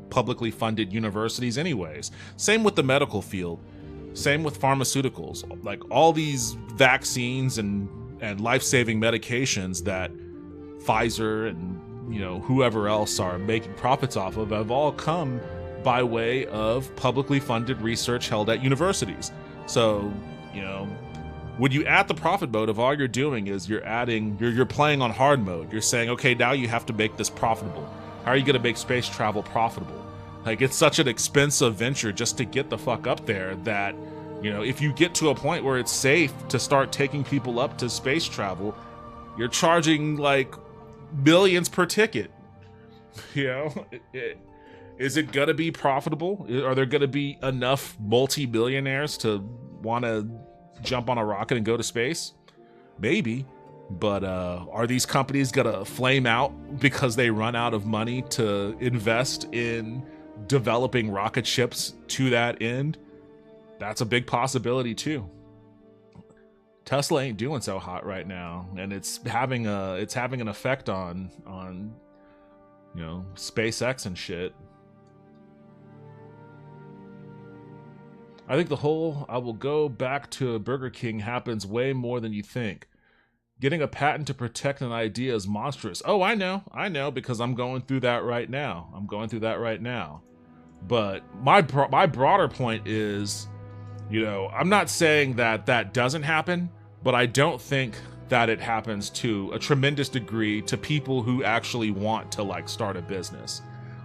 publicly funded universities anyways. Same with the medical field. Same with pharmaceuticals. Like, all these vaccines and life-saving medications that Pfizer and whoever else are making profits off of have all come by way of publicly funded research held at universities. So, when you add the profit motive, all you're doing is you're playing on hard mode. You're saying, okay, now you have to make this profitable. How are you going to make space travel profitable? Like, it's such an expensive venture just to get the fuck up there that, if you get to a point where it's safe to start taking people up to space travel, you're charging like millions per ticket. Is it going to be profitable? Are there going to be enough multi-billionaires to want to jump on a rocket and go to space? Maybe. But are these companies going to flame out because they run out of money to invest in developing rocket ships to that end? That's a big possibility too. Tesla ain't doing so hot right now, and it's having an effect on SpaceX and shit. I think the whole "I will go back to Burger King" happens way more than you think. Getting a patent to protect an idea is monstrous. Oh, I know, because I'm going through that right now. But my broader point is, I'm not saying that doesn't happen, but I don't think that it happens to a tremendous degree to people who actually want to like start a business.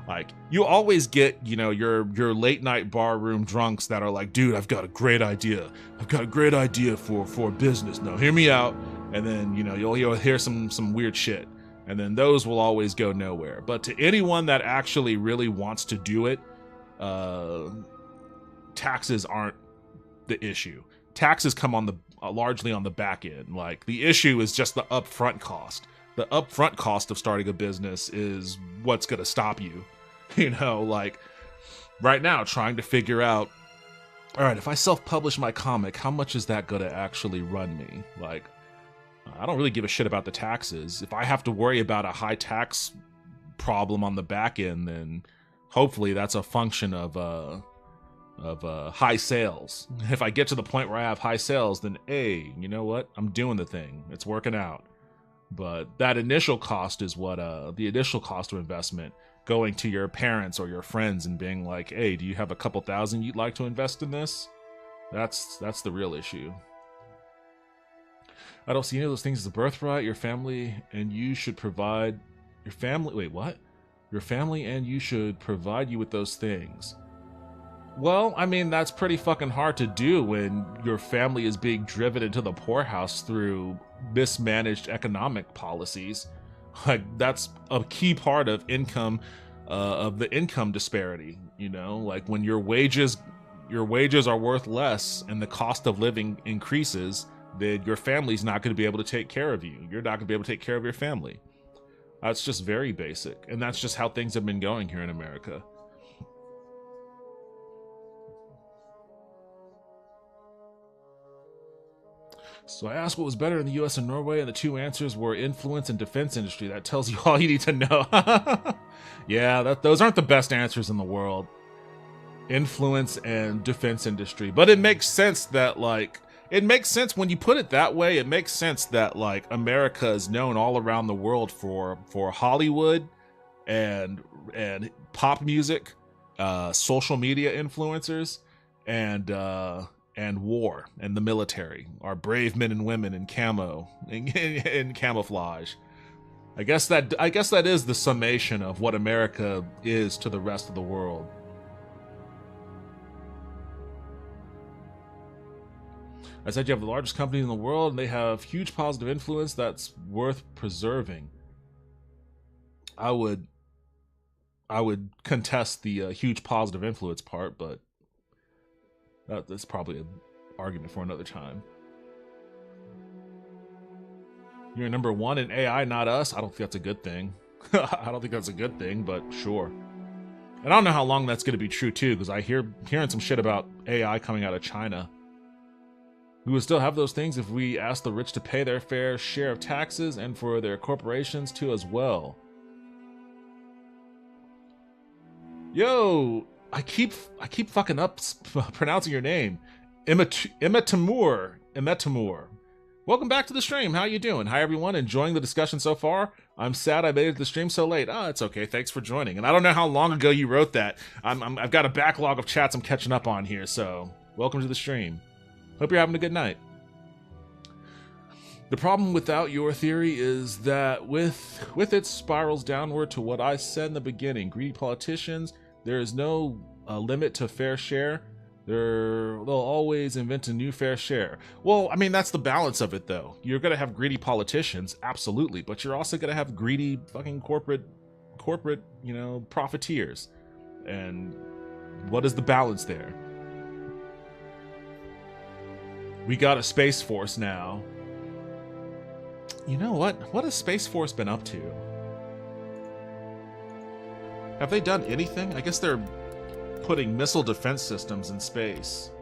Like, you always get, your late night barroom drunks that are like, dude, I've got a great idea for business. No, hear me out. And then, you'll hear some weird shit. And then those will always go nowhere. But to anyone that actually really wants to do it, taxes aren't the issue. Taxes come on largely on the back end. Like, the issue is just the upfront cost. The upfront cost of starting a business is what's going to stop you. Like right now, trying to figure out, all right, if I self-publish my comic, how much is that going to actually run me? Like, I don't really give a shit about the taxes. If I have to worry about a high tax problem on the back end, then hopefully that's a function of high sales. If I get to the point where I have high sales, then hey, you know what? I'm doing the thing. It's working out. But that initial cost is what the initial cost of investment, going to your parents or your friends and being like, hey, do you have a couple thousand you'd like to invest in this? That's the real issue. I don't see any of those things as a birthright. Your family and you should provide your family. Wait, what? Your family and you should provide you with those things. Well, I mean, that's pretty fucking hard to do when your family is being driven into the poorhouse through mismanaged economic policies. Like, that's a key part of income, of the income disparity. Like, when your wages are worth less and the cost of living increases, then your family's not going to be able to take care of you. You're not going to be able to take care of your family. That's just very basic, and that's just how things have been going here in America. So I asked what was better in the US and Norway, and the two answers were influence and defense industry. That tells you all you need to know. Yeah, those aren't the best answers in the world. Influence and defense industry. But it makes sense that, it makes sense when you put it that way. It makes sense that, America is known all around the world for Hollywood and pop music, social media influencers, and war and the military, our brave men and women in camo in camouflage. I guess that is the summation of what America is to the rest of the world. I said you have the largest company in the world and they have huge positive influence that's worth preserving. I would contest the huge positive influence part, but that's probably an argument for another time. You're number one in AI, not us. I don't think that's a good thing. I don't think that's a good thing, but sure. And I don't know how long that's going to be true too, because I hearing some shit about AI coming out of China. We would still have those things if we asked the rich to pay their fair share of taxes and for their corporations too as well. Yo, I keep fucking up pronouncing your name. Emma Timur. Welcome back to the stream. How you doing? Hi, everyone. Enjoying the discussion so far? I'm sad I made it to the stream so late. Oh, it's okay. Thanks for joining. And I don't know how long ago you wrote that. I've got a backlog of chats I'm catching up on here, so welcome to the stream. Hope you're having a good night. The problem without your theory is that with it spirals downward to what I said in the beginning. Greedy politicians, there is no limit to fair share. They'll always invent a new fair share. Well, I mean, that's the balance of it, though. You're going to have greedy politicians, absolutely, but you're also going to have greedy fucking corporate, you know, profiteers. And what is the balance there? We got a Space Force now. You know what? What has Space Force been up to? Have they done anything? I guess they're putting missile defense systems in space.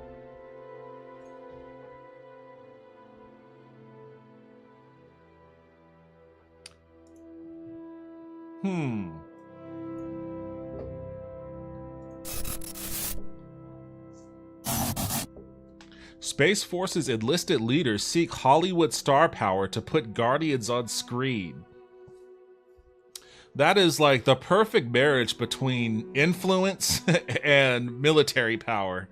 Space Force's enlisted leaders seek Hollywood star power to put Guardians on screen. That is like the perfect marriage between influence and military power.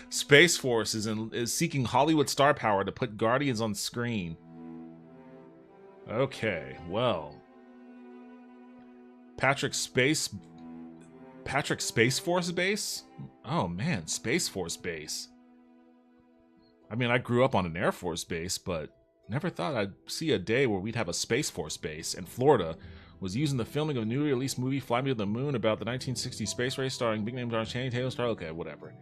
Space Force is seeking Hollywood star power to put Guardians on screen. Okay, well. Patrick Space Force base? Oh man, Space Force base. I mean, I grew up on an Air Force base, but never thought I'd see a day where we'd have a Space Force base, and Florida was using the filming of a newly released movie, Fly Me to the Moon, about the 1960 space race starring big name John Channing Taylor Star. Okay, whatever.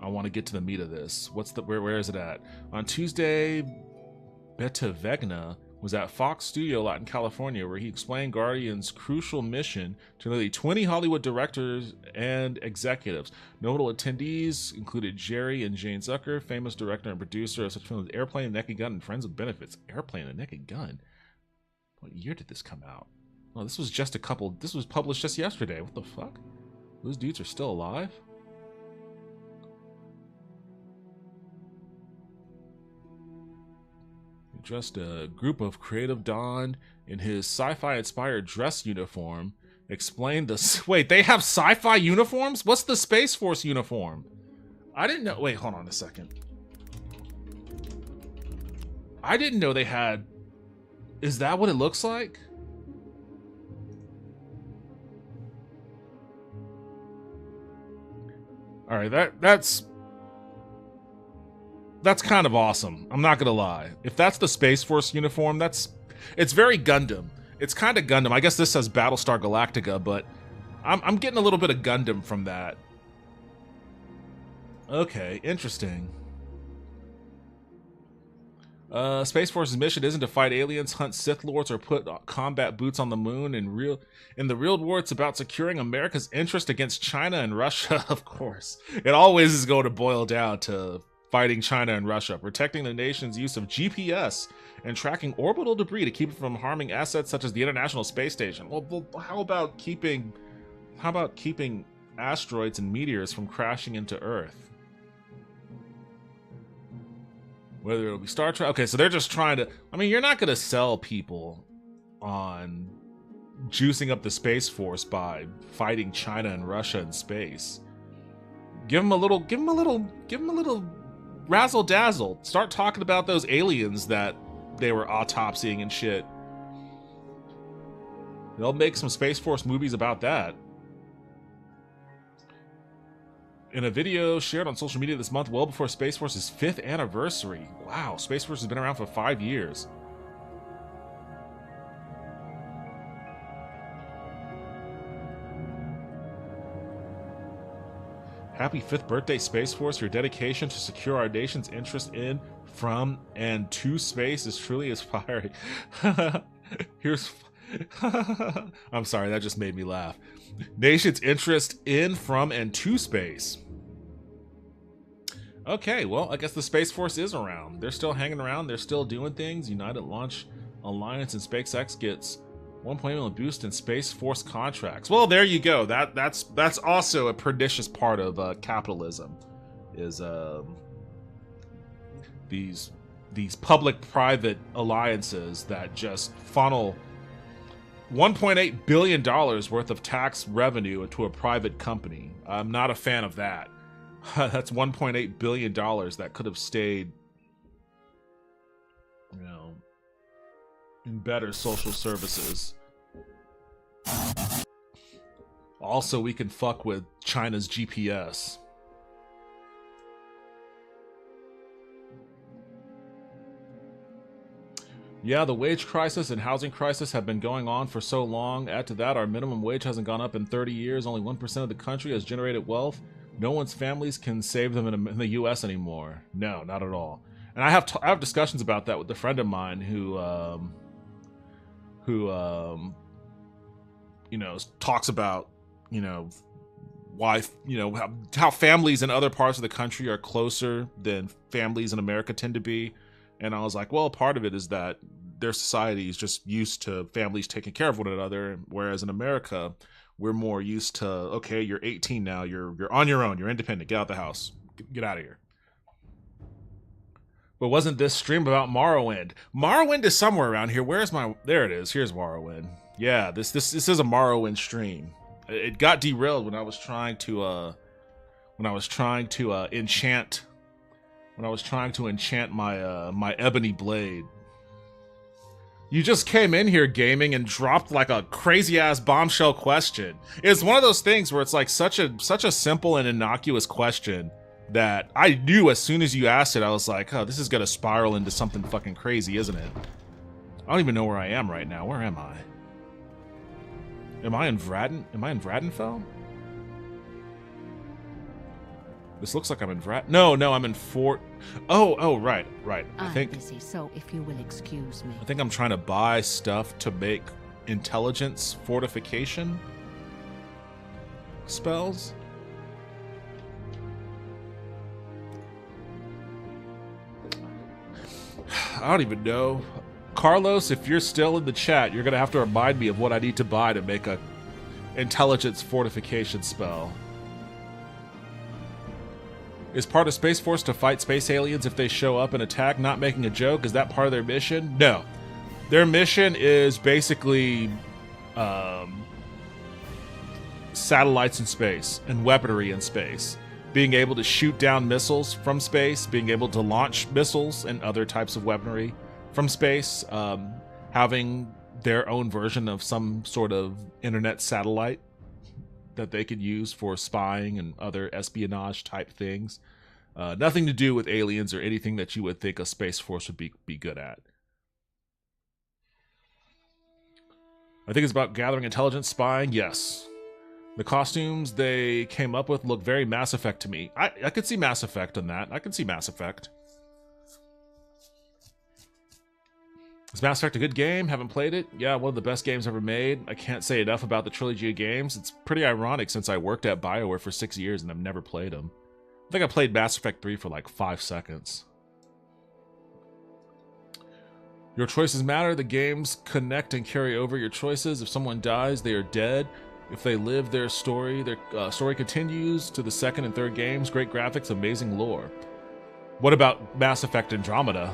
I want to get to the meat of this. Where is it at? On Tuesday, Beta Vegna was at Fox Studio Lot in California, where he explained Guardian's crucial mission to nearly 20 Hollywood directors and executives. Notable attendees included Jerry and Jane Zucker, famous director and producer of such films as Airplane, Naked Gun, and Friends with Benefits. Airplane and Naked Gun? What year did this come out? Oh, this was published just yesterday. What the fuck? Those dudes are still alive? Just a group of creative Don in his sci-fi inspired dress uniform explained the... Wait, they have sci-fi uniforms? What's the Space Force uniform? I didn't know... Wait, hold on a second. I didn't know they had... Is that what it looks like? Alright, that's kind of awesome. I'm not gonna lie. If that's the Space Force uniform, it's very Gundam. It's kind of Gundam. I guess this says Battlestar Galactica, but I'm getting a little bit of Gundam from that. Okay, interesting. Space Force's mission isn't to fight aliens, hunt Sith Lords, or put combat boots on the moon. In the real war, it's about securing America's interest against China and Russia, of course. It always is going to boil down to fighting China and Russia, protecting the nation's use of GPS and tracking orbital debris to keep it from harming assets such as the International Space Station. Well, how about keeping asteroids and meteors from crashing into Earth? Whether it'll be Star Trek. Okay, so they're just trying to... I mean, you're not going to sell people on juicing up the Space Force by fighting China and Russia in space. Give them a little razzle dazzle. Start talking about those aliens that they were autopsying and shit. They'll make some Space Force movies about that. In a video shared on social media this month, well before Space Force's 5th anniversary. Wow, Space Force has been around for 5 years. Happy 5th birthday, Space Force. Your dedication to secure our nation's interest in, from, and to space is truly inspiring. I'm sorry, that just made me laugh. Nation's interest in, from, and to space. Okay, well, I guess the Space Force is around. They're still hanging around. They're still doing things. United Launch Alliance and SpaceX gets 1.8 million boost in Space Force contracts. Well, there you go. That's also a pernicious part of capitalism. Is these public-private alliances that just funnel $1.8 billion worth of tax revenue into a private company. I'm not a fan of that. That's $1.8 billion that could have stayed, you know, in better social services. Also, we can fuck with China's GPS. Yeah, the wage crisis and housing crisis have been going on for so long. Add to that, our minimum wage hasn't gone up in 30 years. Only 1% of the country has generated wealth. No one's families can save them in the U.S. anymore. No, not at all. And I have discussions about that with a friend of mine who you know, talks about, you know, why, you know, how families in other parts of the country are closer than families in America tend to be. And I was like, well, part of it is that their society is just used to families taking care of one another, whereas in America, we're more used to, okay, you're 18 now, you're on your own, you're independent, get out the house, get out of here. But wasn't this stream about Morrowind? Morrowind is somewhere around here. Where's my? There it is. Here's Morrowind. Yeah, this is a Morrowind stream. It got derailed when I was trying to enchant my my ebony blade. You just came in here gaming and dropped like a crazy ass bombshell question. It's one of those things where it's like such a simple and innocuous question that I knew as soon as you asked it, I was like, oh, this is gonna spiral into something fucking crazy, isn't it? I don't even know where I am right now. Where am I? Am I in Vradenfell? This looks like I'm in No, I'm in Fort. Oh, right. I'm busy, so if you will excuse me. I think I'm trying to buy stuff to make intelligence fortification spells. I don't even know. Carlos, if you're still in the chat, you're gonna have to remind me of what I need to buy to make a intelligence fortification spell. Is part of Space Force to fight space aliens if they show up and attack? Not making a joke. Is that part of their mission? No. Their mission is basically satellites in space and weaponry in space. Being able to shoot down missiles from space, being able to launch missiles and other types of weaponry from space, having their own version of some sort of internet satellite that they could use for spying and other espionage type things. Nothing to do with aliens or anything that you would think a Space Force would be good at. I think it's about gathering intelligence, spying, yes. The costumes they came up with look very Mass Effect to me. I could see Mass Effect in that. I can see Mass Effect. Is Mass Effect a good game? Haven't played it? Yeah, one of the best games ever made. I can't say enough about the trilogy of games. It's pretty ironic since I worked at BioWare for 6 years and I've never played them. I think I played Mass Effect 3 for like 5 seconds. Your choices matter. The games connect and carry over your choices. If someone dies, they are dead. If they live their story continues to the second and third games. Great graphics, amazing lore. What about Mass Effect Andromeda?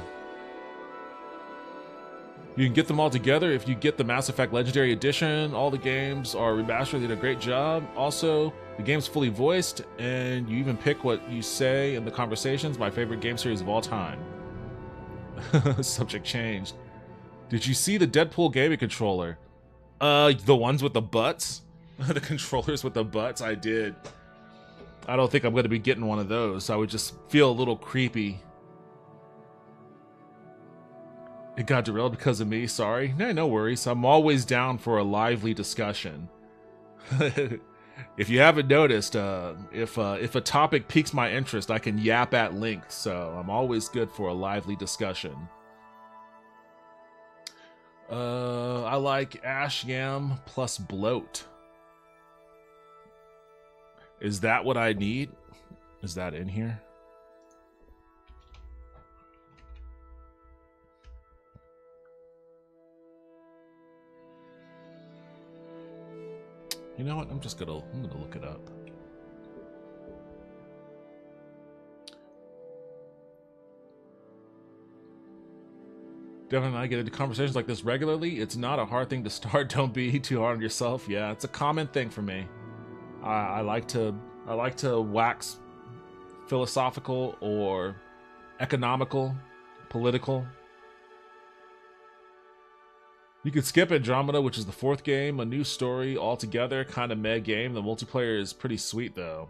You can get them all together if you get the Mass Effect Legendary Edition. All the games are remastered. They did a great job. Also, the game's fully voiced, and you even pick what you say in the conversations. My favorite game series of all time. Subject changed. Did you see the Deadpool gaming controller? The ones with the butts? The controllers with the butts? I did. I don't think I'm going to be getting one of those. I would just feel a little creepy. It got derailed because of me, sorry. No worries. I'm always down for a lively discussion. If you haven't noticed, if a topic piques my interest, I can yap at length, so I'm always good for a lively discussion. I like ash yam plus bloat. Is that what I need? Is that in here? You know what? I'm gonna look it up. Devin and I get into conversations like this regularly. It's not a hard thing to start. Don't be too hard on yourself. Yeah, it's a common thing for me. I like to wax philosophical or economical, political. You could skip Andromeda, which is the 4th game, a new story altogether, kind of meh game. The multiplayer is pretty sweet though.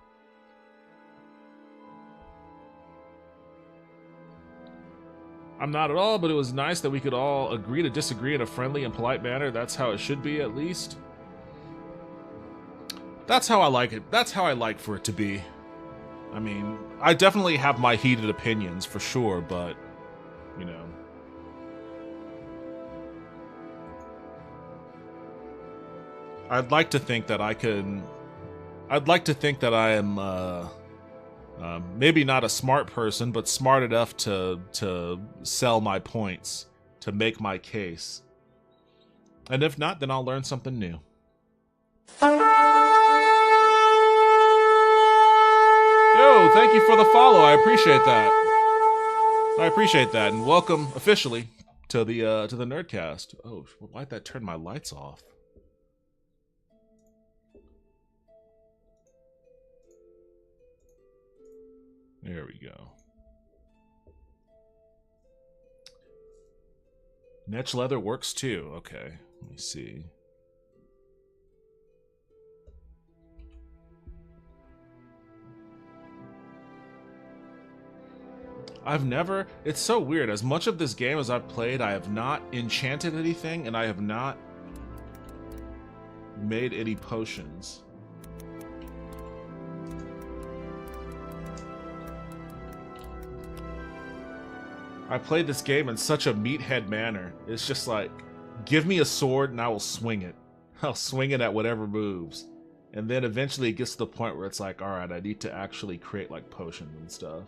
I'm not at all, but it was nice that we could all agree to disagree in a friendly and polite manner. That's how it should be, at least. That's how I like it. That's how I like for it to be. I mean, I definitely have my heated opinions, for sure, but, you know. I'd like to think that I can... I'd like to think that I am, maybe not a smart person, but smart enough to sell my points, to make my case. And if not, then I'll learn something new. Yo, thank you for the follow. I appreciate that. I appreciate that, and welcome officially to the Nerdcast. Oh, why'd that turn my lights off? There we go. Netch leather works too. Okay, let me see. I've never... It's so weird. As much of this game as I've played, I have not enchanted anything, and I have not made any potions. I played this game in such a meathead manner. It's just like, give me a sword and I will swing it. I'll swing it at whatever moves. And then eventually it gets to the point where it's like, alright, I need to actually create like potions and stuff.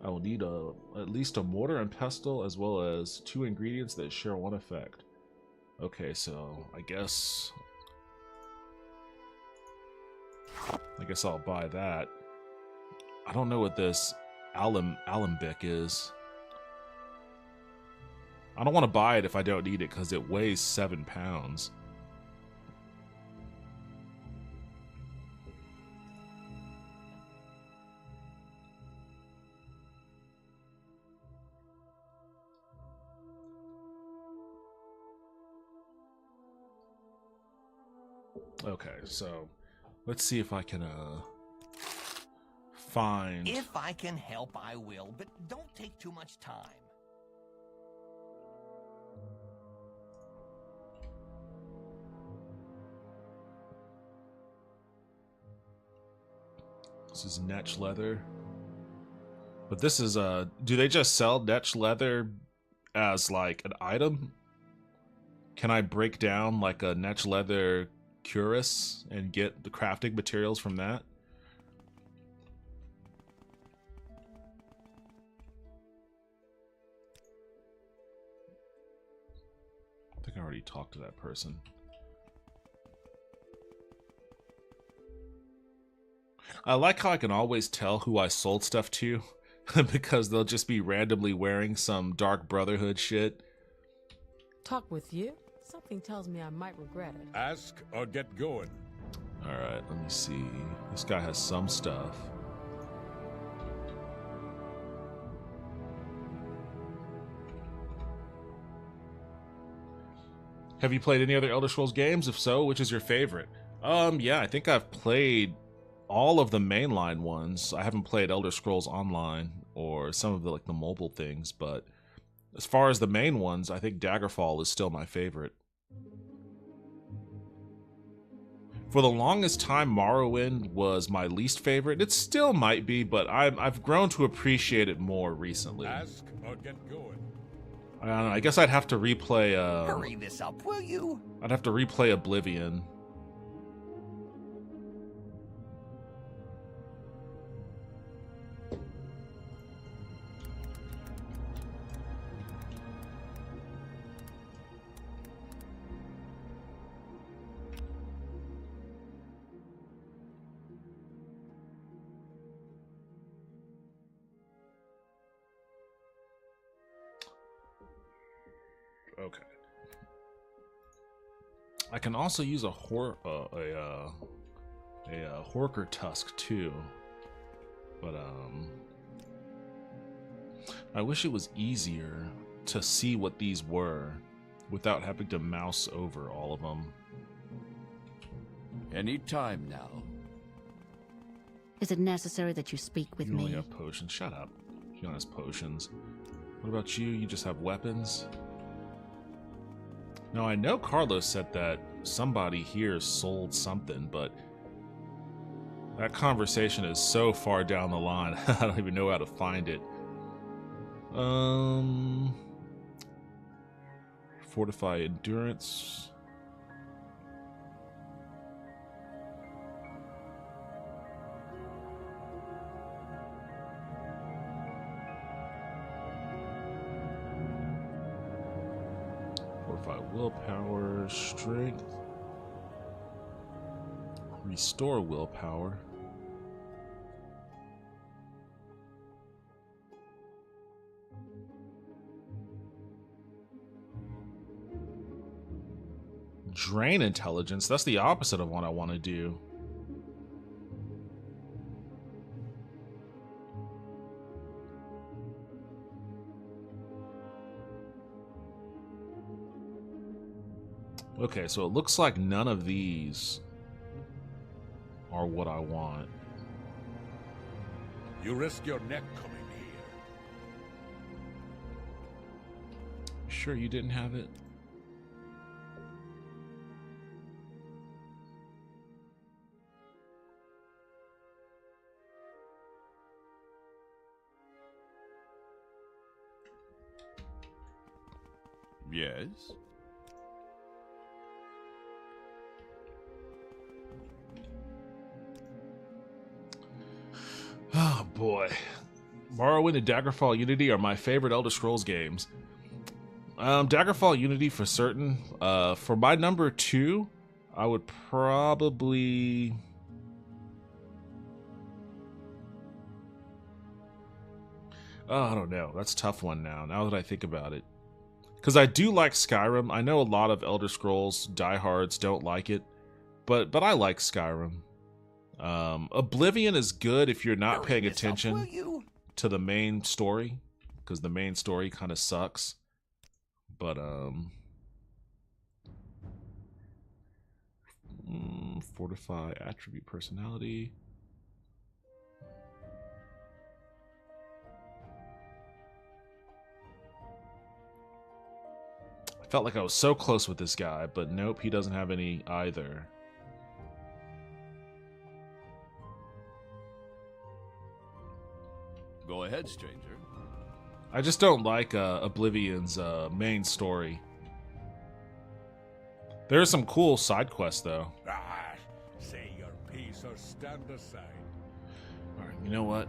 I will need at least a mortar and pestle as well as 2 ingredients that share one effect. Okay, so I guess I'll buy that. I don't know what this alembic is. I don't want to buy it if I don't need it because it weighs 7 pounds. Okay, so let's see if I can find... If I can help, I will, but don't take too much time. This is Netch leather. But this is do they just sell Netch leather as like an item? Can I break down like a Netch leather cuirass and get the crafting materials from that? I think I already talked to that person. I like how I can always tell who I sold stuff to because they'll just be randomly wearing some Dark Brotherhood shit. Talk with you? Something tells me I might regret it. Ask or get going. Alright, let me see. This guy has some stuff. Have you played any other Elder Scrolls games? If so, which is your favorite? Yeah, I think I've played all of the mainline ones. I haven't played Elder Scrolls Online or some of the like the mobile things, but as far as the main ones, I think Daggerfall is still my favorite. For the longest time, Morrowind was my least favorite. It still might be, but I've grown to appreciate it more recently. Ask or get going. I don't know. I guess I'd have to replay. Hurry this up, will you? I'd have to replay Oblivion. Okay. I can also use a Horker Tusk too, but I wish it was easier to see what these were without having to mouse over all of them. Any time now. Is it necessary that you speak with You me? only have potions. Shut up. You don't have potions. What about you? You just have weapons? Now, I know Carlos said that somebody here sold something, but that conversation is so far down the line, I don't even know how to find it. Fortify endurance. Fortify willpower, strength. Restore willpower. Drain intelligence. That's the opposite of what I want to do. Okay, so it looks like none of these are what I want. You risk your neck coming here. Sure you didn't have it? Yes? Oh boy. Morrowind and Daggerfall Unity are my favorite Elder Scrolls games. Daggerfall Unity for certain. For my number 2, I would probably... Oh, I don't know. That's a tough one now that I think about it. Because I do like Skyrim. I know a lot of Elder Scrolls diehards don't like it, but I like Skyrim. Oblivion is good if you're not paying attention to the main story, because the main story kind of sucks. But fortify attribute personality. I felt like I was so close with this guy, but nope, he doesn't have any either. Go ahead, stranger. I just don't like Oblivion's main story. There are some cool side quests, though. Ah, say your piece or stand aside. Alright, you know what?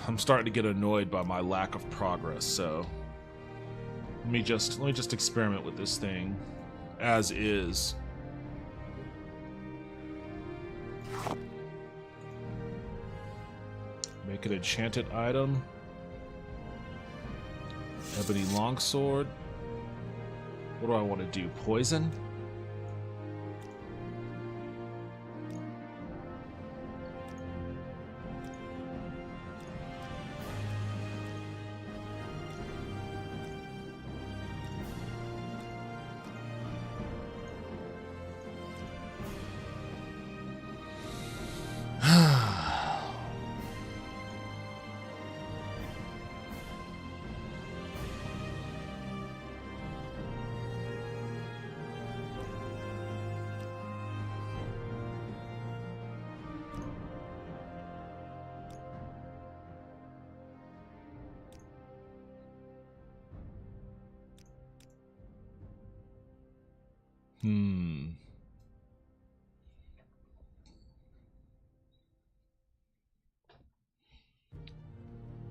I'm starting to get annoyed by my lack of progress, so... Let me just experiment with this thing as is. Make an enchanted item. Ebony longsword. What do I want to do? Poison?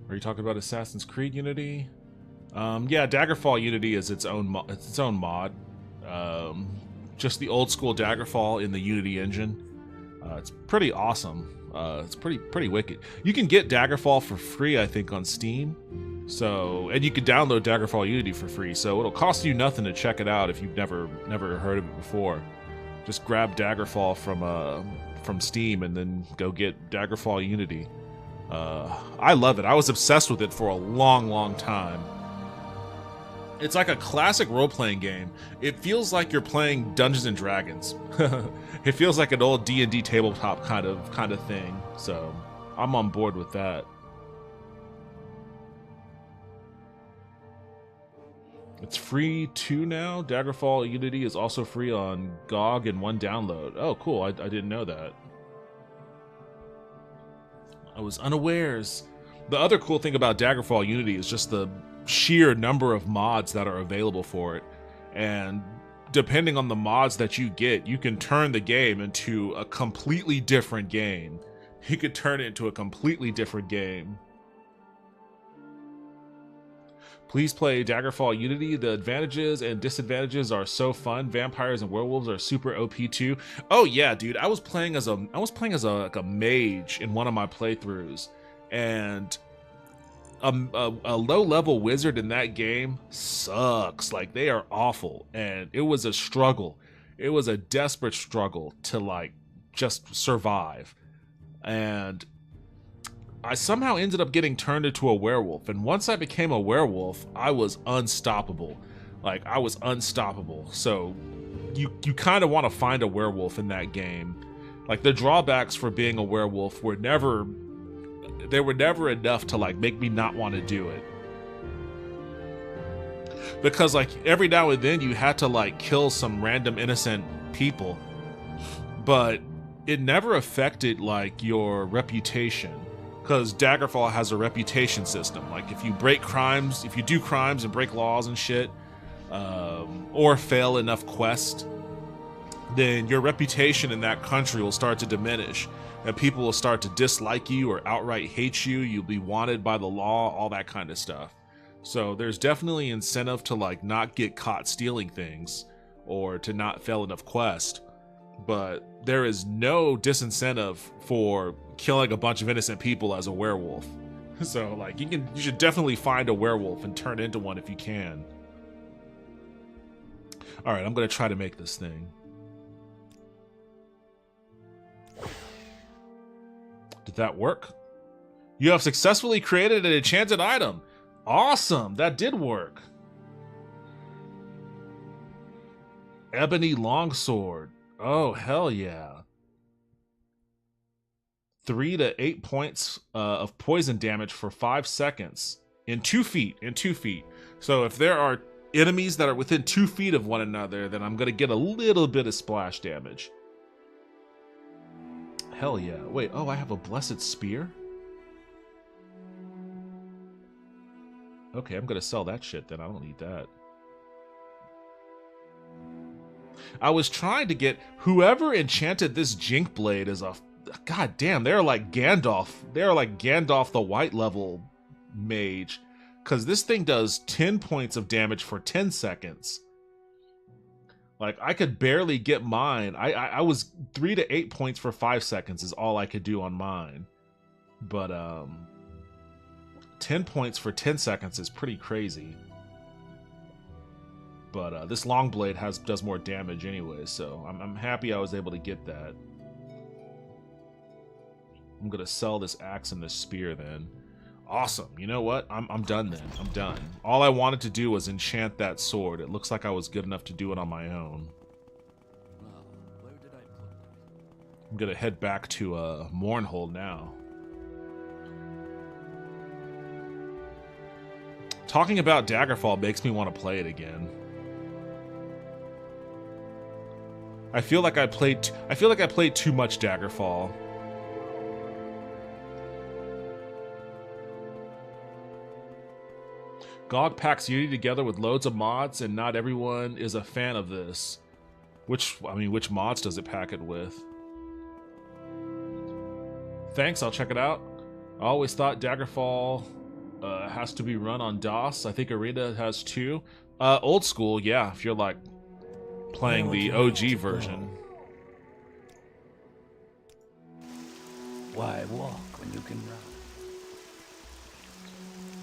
Are you talking about Assassin's Creed Unity? Yeah, Daggerfall Unity is its own mod. Just the old school Daggerfall in the Unity engine. It's pretty awesome. It's pretty wicked. You can get Daggerfall for free, I think, on Steam. So, and you can download Daggerfall Unity for free, so it'll cost you nothing to check it out if you've never heard of it before. Just grab Daggerfall from Steam and then go get Daggerfall Unity. I love it. I was obsessed with it for a long time. It's like a classic role-playing game. It feels like you're playing Dungeons and Dragons. It feels like an old D&D tabletop kind of thing. So I'm on board with that. It's free too now. Daggerfall Unity is also free on GOG and one download. Oh, cool. I didn't know that. I was unawares. The other cool thing about Daggerfall Unity is just the sheer number of mods that are available for it. And depending on the mods that you get, you can turn the game into a completely different game. You could turn it into a completely different game. Please play Daggerfall Unity. The advantages and disadvantages are so fun. Vampires and werewolves are super OP too. Oh yeah, dude. I was playing as a like a mage in one of my playthroughs, and a low-level wizard in that game sucks. Like, they are awful, and it was a struggle. It was a desperate struggle to like just survive, and I somehow ended up getting turned into a werewolf, and once I became a werewolf, I was unstoppable. Like, I was unstoppable. So you kind of want to find a werewolf in that game. Like, the drawbacks for being a werewolf were never enough to like make me not want to do it. Because like every now and then you had to like kill some random innocent people, but it never affected like your reputation. Because Daggerfall has a reputation system. Like, if you break crimes, if you do crimes and break laws and shit, or fail enough quests, then your reputation in that country will start to diminish. And people will start to dislike you or outright hate you. You'll be wanted by the law, all that kind of stuff. So there's definitely incentive to, like, not get caught stealing things or to not fail enough quests. But there is no disincentive for killing a bunch of innocent people as a werewolf. So like you should definitely find a werewolf and turn into one if you can. All right, I'm gonna try to make this thing. Did that work? You have successfully created an enchanted item. Awesome, that did work. Ebony longsword. Oh, hell yeah. 3 to 8 points of poison damage for 5 seconds. In 2 feet. So if there are enemies that are within 2 feet of one another, then I'm going to get a little bit of splash damage. Hell yeah. Wait, oh, I have a blessed spear? Okay, I'm going to sell that shit then. I don't need that. I was trying to get whoever enchanted this Jink Blade is a god damn, they're like Gandalf. They're like Gandalf the white level mage, because this thing does 10 points of damage for 10 seconds. Like, I could barely get mine. I was 3 to 8 points for 5 seconds is all I could do on mine. But 10 points for 10 seconds is pretty crazy. But this long blade does more damage anyway, so I'm happy I was able to get that. I'm gonna sell this axe and this spear then. Awesome. You know what? I'm done then. I'm done. All I wanted to do was enchant that sword. It looks like I was good enough to do it on my own. I'm gonna head back to Mournhold now. Talking about Daggerfall makes me want to play it again. I feel like I played too much Daggerfall. GOG packs Unity together with loads of mods, and not everyone is a fan of this. Which mods does it pack it with? Thanks, I'll check it out. I always thought Daggerfall has to be run on DOS. I think Arena has too. Old school, yeah, if you're like playing the OG version. Why walk when you can run?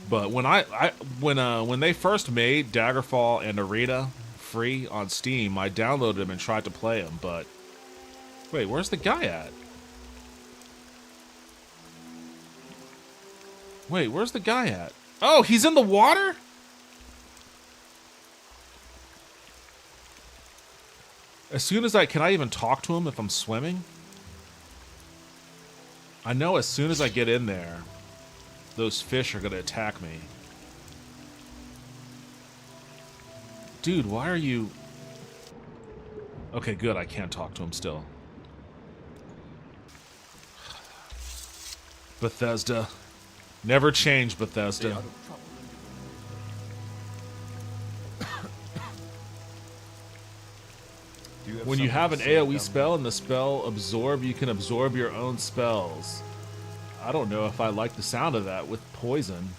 But when they first made Daggerfall and Arena free on Steam, I downloaded them and tried to play them, but wait, where's the guy at? Wait, where's the guy at? Oh, he's in the water? As soon as can I even talk to him if I'm swimming? I know as soon as I get in there, those fish are gonna attack me. Dude, why are you... Okay, good, I can't talk to him still. Bethesda. Never change, Bethesda. When you have an AoE spell and the spell absorb, you can absorb your own spells. I don't know if I like the sound of that with poison.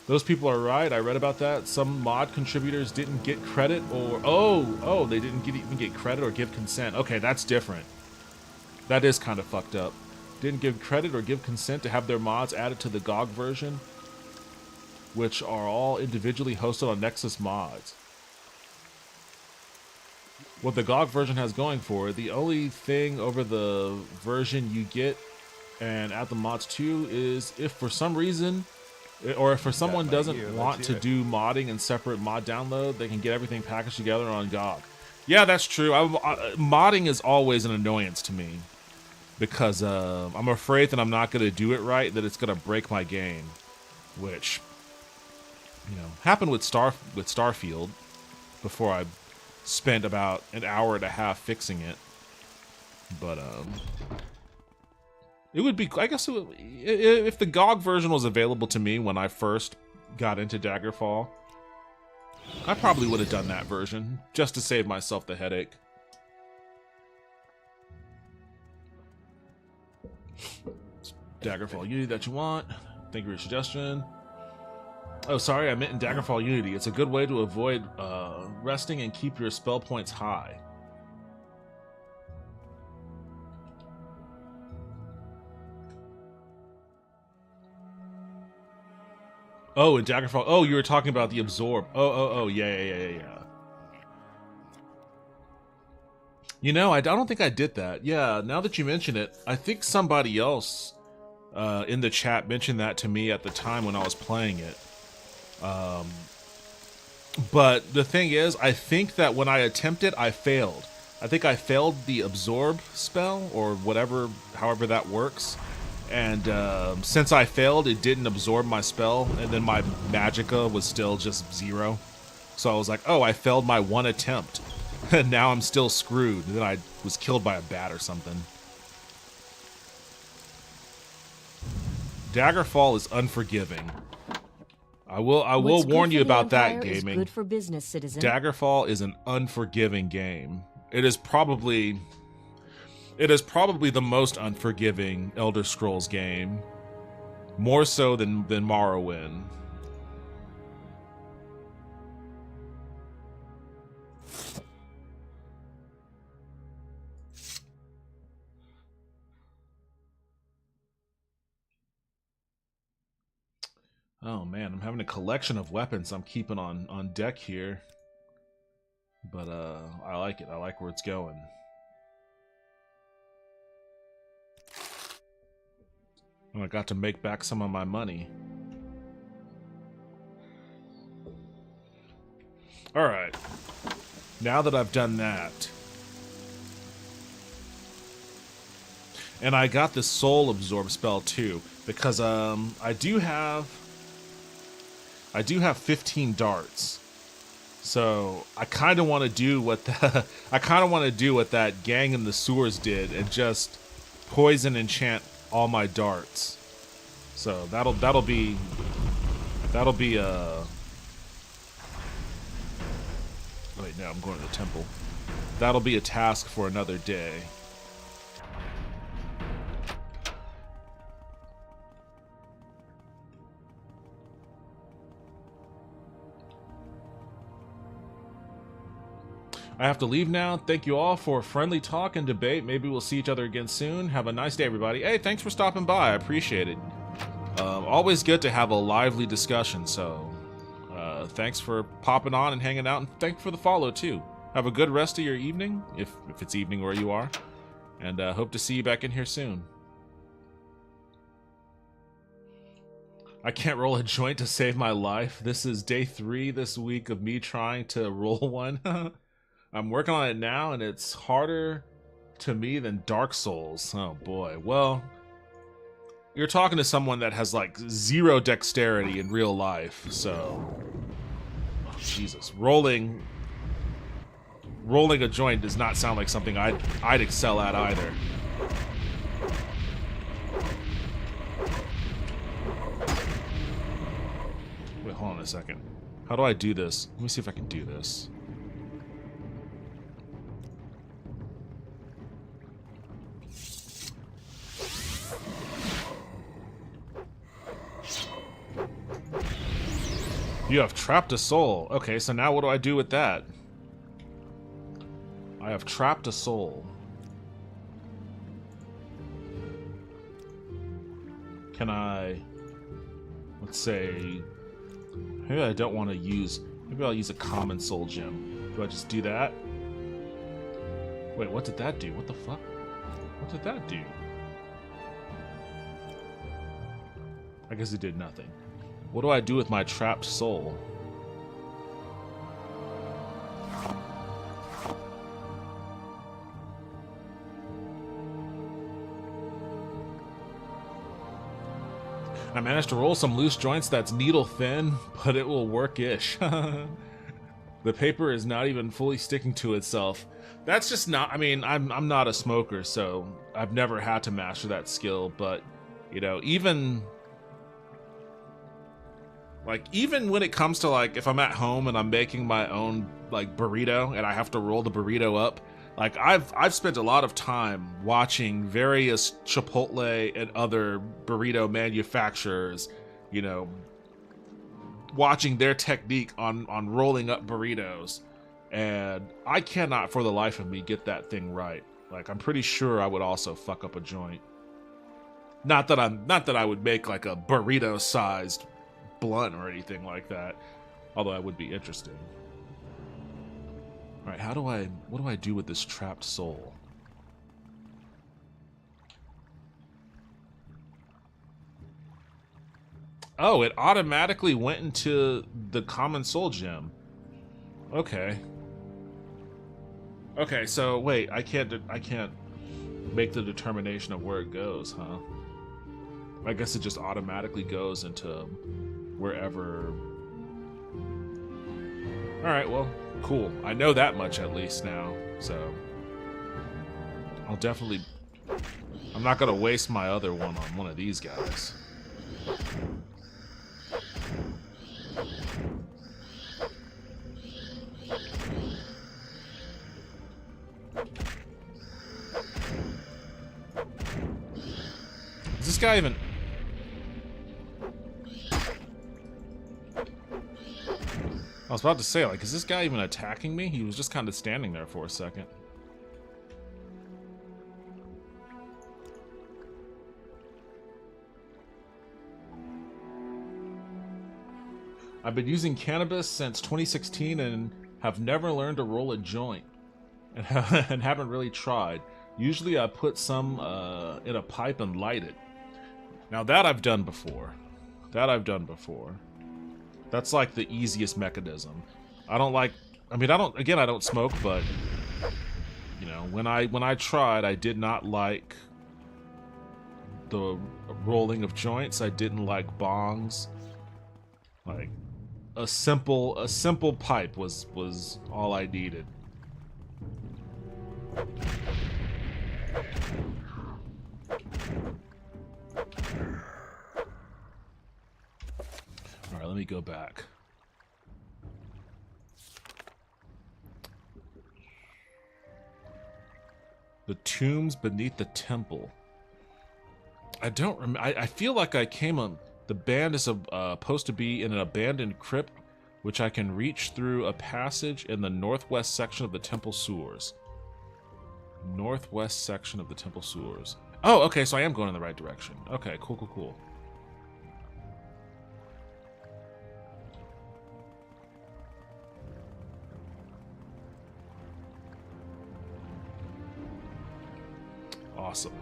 Those people are right. I read about that. Some mod contributors didn't get credit or... Oh, they didn't even get credit or give consent. Okay, that's different. That is kind of fucked up. Didn't give credit or give consent to have their mods added to the GOG version, which are all individually hosted on Nexus Mods. What the GOG version has going for it, the only thing over the version you get and add the mods to is if for some reason, or if for someone doesn't want to do modding and separate mod download, they can get everything packaged together on GOG. Yeah, that's true. Modding is always an annoyance to me because I'm afraid that I'm not going to do it right, that it's going to break my game, which, you know, happened with Starfield before I spent about an hour and a half fixing it. But it would be, I guess, if the GOG version was available to me when I first got into Daggerfall, I probably would have done that version just to save myself the headache. Daggerfall Unity that you want. Thank you for your suggestion. Oh, sorry, I meant in Daggerfall Unity. It's a good way to avoid resting and keep your spell points high. Oh, in Daggerfall. Oh, you were talking about the absorb. Oh, yeah. You know, I don't think I did that. Yeah, now that you mention it, I think somebody else in the chat mentioned that to me at the time when I was playing it. But the thing is, I think that when I attempted, I failed. I think I failed the absorb spell, or whatever, however that works. And since I failed, it didn't absorb my spell, and then my magicka was still just 0. So I was like, oh, I failed my one attempt. And now I'm still screwed. And then I was killed by a bat or something. Daggerfall is unforgiving. I will warn you about that, gaming. Good for business, citizen. Daggerfall is an unforgiving game. It is probably the most unforgiving Elder Scrolls game, more so than Morrowind. Oh man, I'm having a collection of weapons I'm keeping on deck here. But I like it. I like where it's going. Oh, I got to make back some of my money. Alright. Now that I've done that. And I got this soul absorb spell too. Because I do have 15 darts. So I kind of want to do what that gang in the sewers did and just poison enchant all my darts. So that'll be wait, no, I'm going to the temple. That'll be a task for another day. I have to leave now. Thank you all for friendly talk and debate. Maybe we'll see each other again soon. Have a nice day, everybody. Hey, thanks for stopping by. I appreciate it. Always good to have a lively discussion, so thanks for popping on and hanging out, and thanks for the follow, too. Have a good rest of your evening, if it's evening where you are, and hope to see you back in here soon. I can't roll a joint to save my life. This is day 3 this week of me trying to roll one. I'm working on it now, and it's harder to me than Dark Souls. Oh boy. Well, you're talking to someone that has like 0 dexterity in real life, so... Oh, Jesus. Rolling a joint does not sound like something I'd excel at either. Wait, hold on a second. How do I do this? Let me see if I can do this. You have trapped a soul. Okay, so now what do I do with that? I have trapped a soul. Can I... Let's say... Maybe I don't want to use... Maybe I'll use a common soul gem. Do I just do that? Wait, what did that do? What the fuck? What did that do? I guess it did nothing. What do I do with my trapped soul? I managed to roll some loose joints that's needle thin, but it will work-ish. The paper is not even fully sticking to itself. That's just not... I mean, I'm not a smoker, so I've never had to master that skill, but, you know, even when it comes to, like, if I'm at home and I'm making my own, like, burrito and I have to roll the burrito up, like, I've spent a lot of time watching various Chipotle and other burrito manufacturers, you know, watching their technique on rolling up burritos, and I cannot for the life of me get that thing right. Like, I'm pretty sure I would also fuck up a joint. Not that I would make like a burrito-sized blunt or anything like that, although I would be interested. All right, what do I do with this trapped soul? Oh, it automatically went into the common soul gem. Okay. Okay, so wait, I can't make the determination of where it goes, huh? I guess it just automatically goes into wherever. All right, well, cool. I know that much at least now, so I'll definitely... I'm not gonna waste my other one on one of these guys. Is this guy even... I was about to say, like, is this guy even attacking me? He was just kind of standing there for a second. I've been using cannabis since 2016 and have never learned to roll a joint. And haven't really tried. Usually I put some in a pipe and light it. Now that I've done before. That's like the easiest mechanism. I don't smoke, but you know, when I tried, I did not like the rolling of joints. I didn't like bongs. Like a simple pipe was all I needed. Alright, let me go back. The tombs beneath the temple. I don't remember. I feel like I came on... The band is supposed to be in an abandoned crypt, which I can reach through a passage in the northwest section of the temple sewers. Northwest section of the temple sewers. Oh, okay, so I am going in the right direction. Okay, cool. Awesome.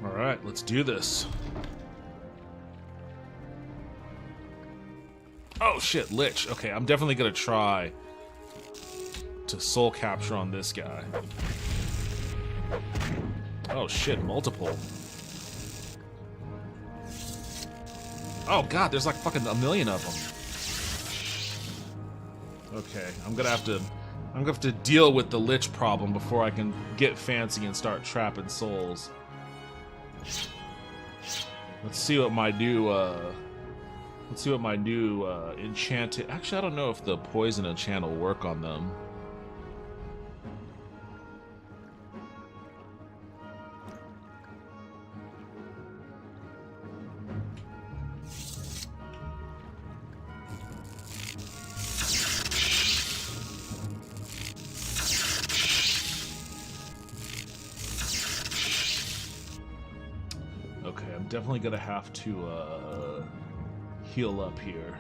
Alright, let's do this. Oh shit, Lich. Okay, I'm definitely gonna try to soul capture on this guy. Oh shit, multiple. Oh god, there's like fucking a million of them. Okay, I'm gonna have to deal with the Lich problem before I can get fancy and start trapping souls. Let's see what my new enchanted. Actually, I don't know if the poison enchant will work on them. Okay, I'm definitely gonna have to heal up here.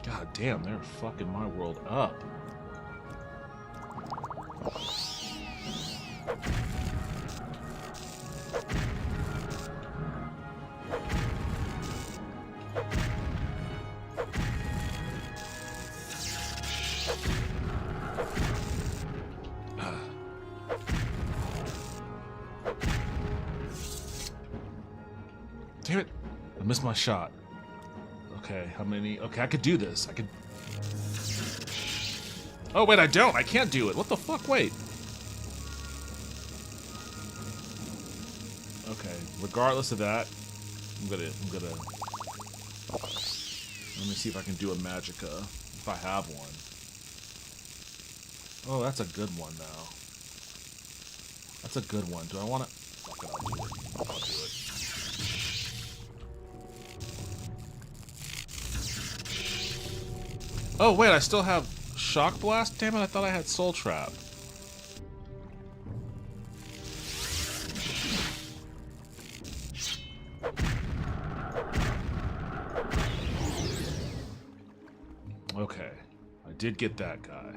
God damn, they're fucking my world up. Damn it! I missed my shot. Okay, how many? Okay, I could do this. I could. Oh wait, I don't. I can't do it. What the fuck? Wait. Okay. Regardless of that, I'm gonna. Let me see if I can do a magicka if I have one. Oh, that's a good one though. That's a good one. Do I want to? Fuck it, I'll do it. I'll do it. Oh wait, I still have Shock Blast? Damn it, I thought I had Soul Trap. Okay, I did get that guy.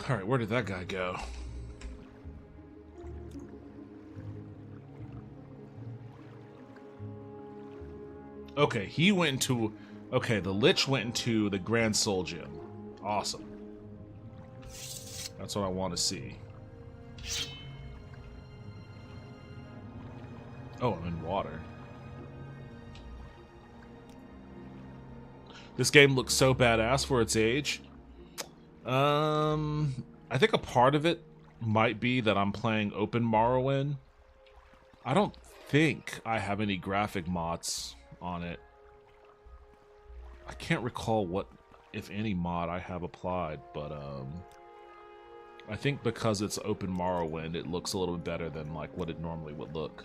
Alright, where did that guy go? Okay, he went into... Okay, the Lich went into the Grand Soul Gym. Awesome. That's what I want to see. Oh, I'm in water. This game looks so badass for its age. I think a part of it might be that I'm playing open Morrowind. I don't think I have any graphic mods on it. I can't recall what, if any, mod I have applied, but I think because it's open Morrowind, it looks a little bit better than like what it normally would look.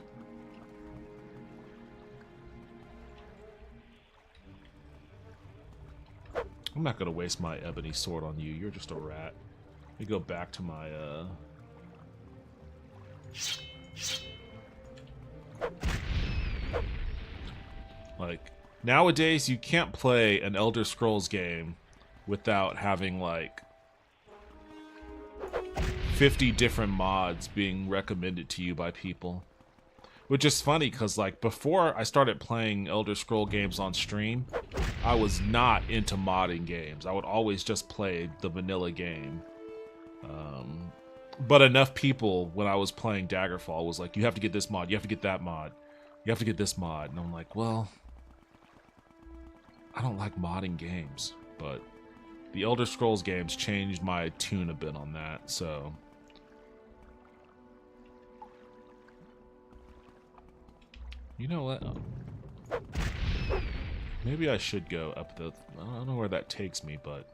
I'm not gonna waste my ebony sword on you. You're just a rat. Let me go back to my like, nowadays you can't play an Elder Scrolls game without having like 50 different mods being recommended to you by people. Which is funny because like before I started playing Elder Scroll games on stream, I was not into modding games. I would always just play the vanilla game. But enough people when I was playing Daggerfall was like, you have to get this mod, you have to get that mod, you have to get this mod. And I'm like, well, I don't like modding games, but the Elder Scrolls games changed my tune a bit on that, so... You know what? Maybe I should go up the... I don't know where that takes me, but...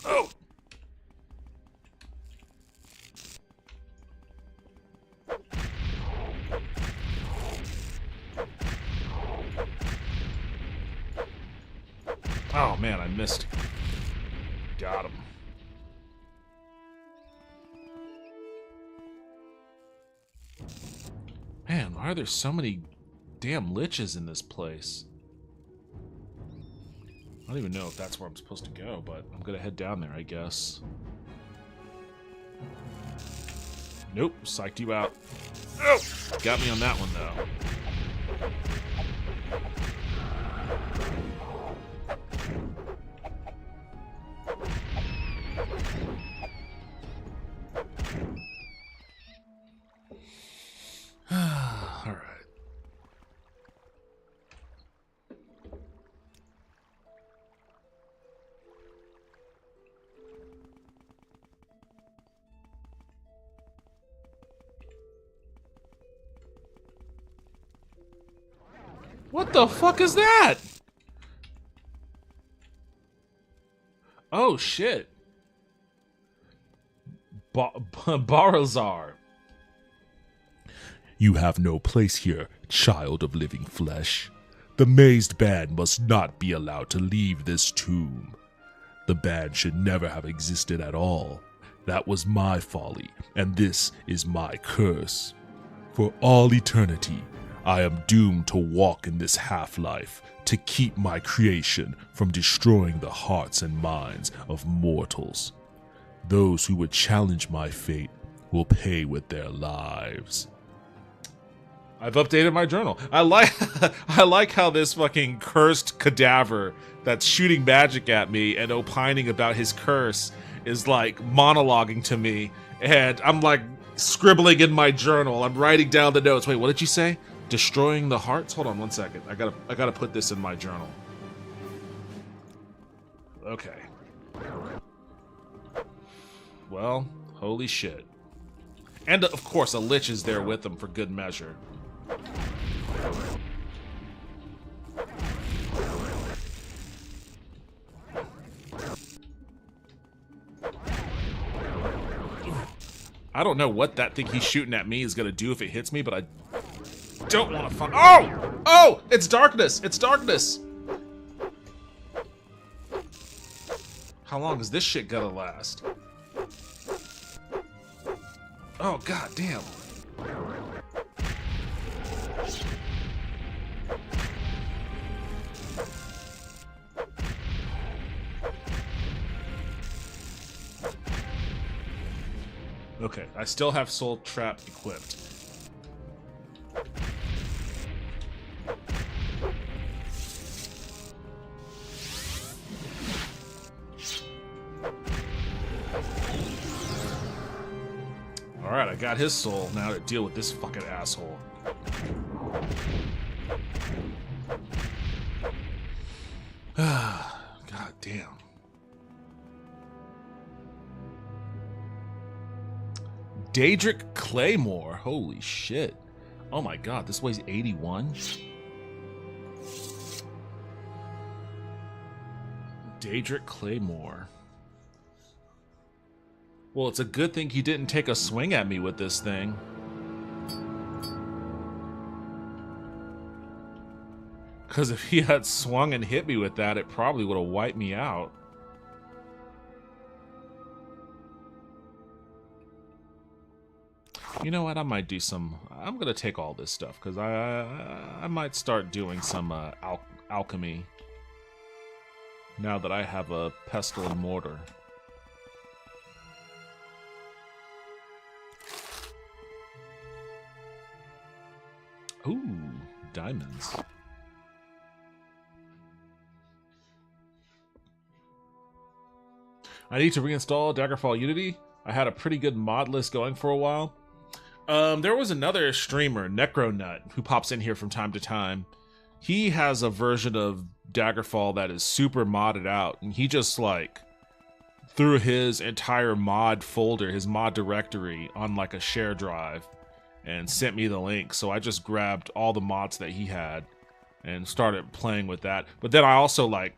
Oh! Oh man, I missed. Got him. Man, why are there so many damn liches in this place? I don't even know if that's where I'm supposed to go, but I'm gonna head down there, I guess. Nope, psyched you out. Oh! Got me on that one, though. All right. What the fuck is that? Oh shit. Barazar. You have no place here, child of living flesh. The mazed band must not be allowed to leave this tomb. The band should never have existed at all. That was my folly, and this is my curse. For all eternity, I am doomed to walk in this half-life to keep my creation from destroying the hearts and minds of mortals. Those who would challenge my fate will pay with their lives. I've updated my journal. I like how this fucking cursed cadaver that's shooting magic at me and opining about his curse is like monologuing to me, and I'm like scribbling in my journal. I'm writing down the notes. Wait, what did you say? Destroying the hearts? Hold on one second. I gotta put this in my journal. Okay. Well, holy shit. And of course a lich is there with them for good measure. I don't know what that thing he's shooting at me is gonna do if it hits me, but I don't want to find. Oh! Oh! It's darkness! It's darkness! How long is this shit gonna last? Oh, god damn. Okay, I still have Soul Trap equipped. Alright, I got his soul. Now to deal with this fucking asshole. God damn. Daedric Claymore. Holy shit. Oh my god, this weighs 81? Daedric Claymore. Well, it's a good thing he didn't take a swing at me with this thing. Because if he had swung and hit me with that, it probably would have wiped me out. You know what? I might do some... I'm going to take all this stuff, because I might start doing some alchemy. Now that I have a pestle and mortar. Ooh, diamonds. I need to reinstall Daggerfall Unity. I had a pretty good mod list going for a while. There was another streamer, Necronut, who pops in here from time to time. He has a version of Daggerfall that is super modded out, and he just like threw his entire mod folder, his mod directory, on like a share drive and sent me the link. So I just grabbed all the mods that he had and started playing with that. But then I also like,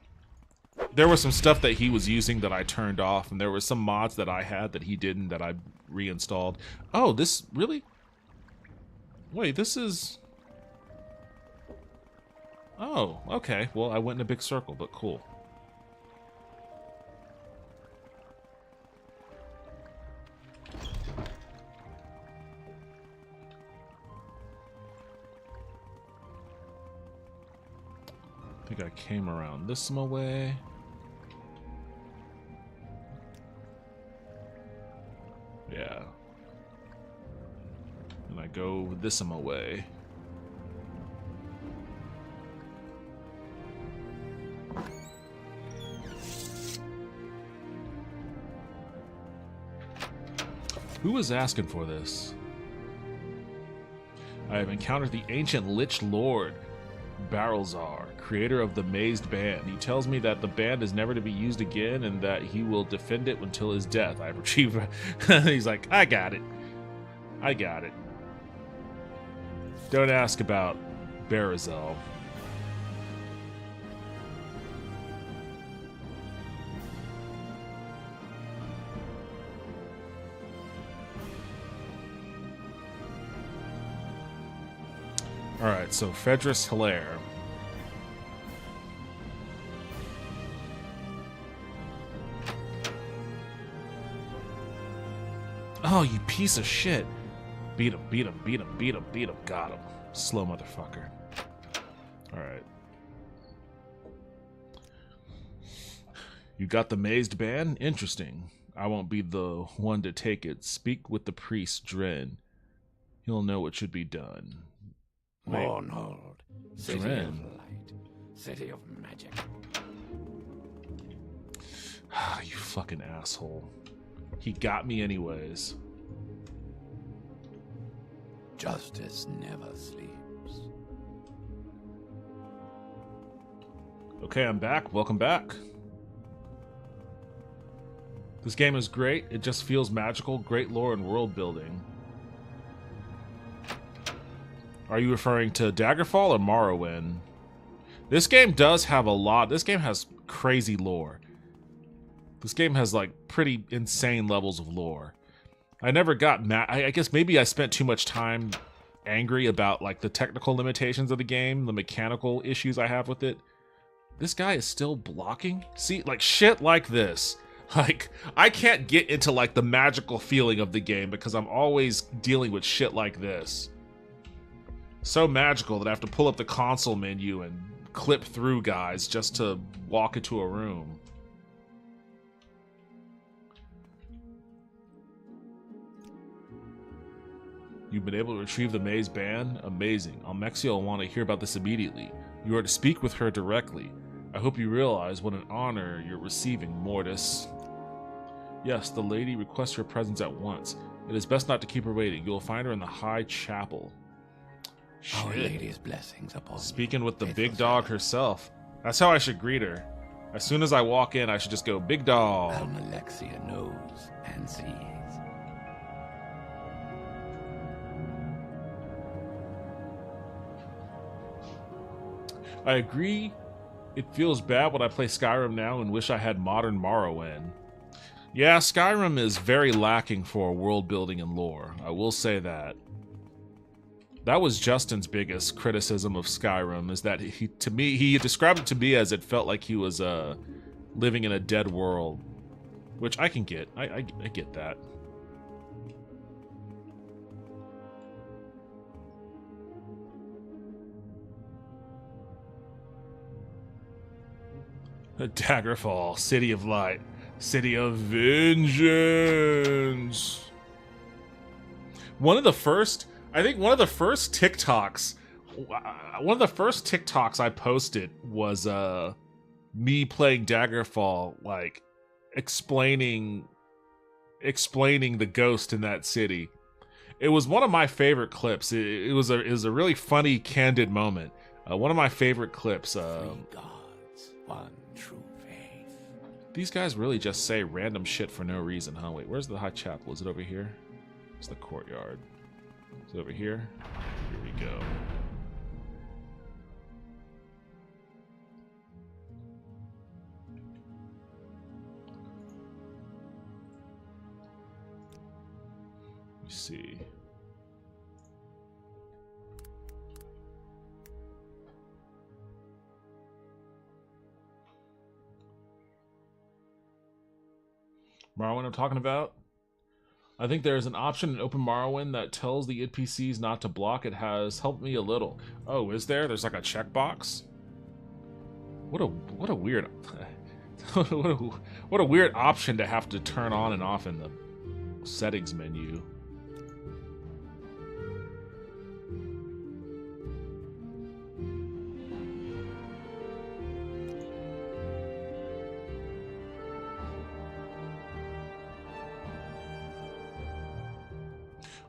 there was some stuff that he was using that I turned off, and there were some mods that I had that he didn't that I reinstalled. Oh, this really? Wait, this is... Oh, okay. Well, I went in a big circle, but cool. think I came around this way. Yeah. And I go this way. Who was asking for this? I have encountered the ancient Lich Lord, Barrelzar, creator of the Mazed Band. He tells me that the band is never to be used again and that he will defend it until his death. I have retrieved... He's like, I got it. I got it. Don't ask about Barrelzar. Alright, so Fedris Hilaire. Oh, you piece of shit. Beat him, beat him, beat him, beat him, beat him. Got him. Slow motherfucker. Alright. You got the Mazed Band? Interesting. I won't be the one to take it. Speak with the priest, Dren. He'll know what should be done. Mornhold, city Dren. of light, city of magic. You fucking asshole. He got me anyways. Justice never sleeps. Okay, I'm back. Welcome back. This game is great. It just feels magical. Great lore and world building. Are you referring to Daggerfall or Morrowind? This game does have a lot. This game has crazy lore. This game has like pretty insane levels of lore. I never got mad. I guess maybe I spent too much time angry about like the technical limitations of the game, the mechanical issues I have with it. This guy is still blocking? See, like shit like this. Like, I can't get into like the magical feeling of the game because I'm always dealing with shit like this. So magical that I have to pull up the console menu and clip through guys just to walk into a room. You've been able to retrieve the Mazed Band? Amazing. Almexia will want to hear about this immediately. You are to speak with her directly. I hope you realize what an honor you're receiving, Mortis. Yes, the lady requests your presence at once. It is best not to keep her waiting. You will find her in the High Chapel. Our Shit. Lady's blessings upon you. Speaking with the faithful big dog servant. herself. That's how I should greet her. As soon as I walk in, I should just go, big dog. Almalexia knows and sees. I agree. It feels bad when I play Skyrim now and wish I had modern Morrowind. Yeah, Skyrim is very lacking for world building and lore. I will say that. That was Justin's biggest criticism of Skyrim, is that he described it to me as it felt like he was living in a dead world, which I can get. I get that. Daggerfall, City of Light, City of Vengeance. One of the first TikToks I posted was me playing Daggerfall, like explaining the ghost in that city. It was one of my favorite clips. It was a really funny, candid moment. One of my favorite clips. Three gods, one true faith. These guys really just say random shit for no reason, huh? Wait, where's the High Chapel? Is it over here? It's the courtyard. Is it over here? Here we go. Let me see. Morrowind I'm talking about? I think there is an option in Open Morrowind that tells the NPCs not to block. It has helped me a little. Oh, is there? There's like a checkbox? What a weird what a weird option to have to turn on and off in the settings menu.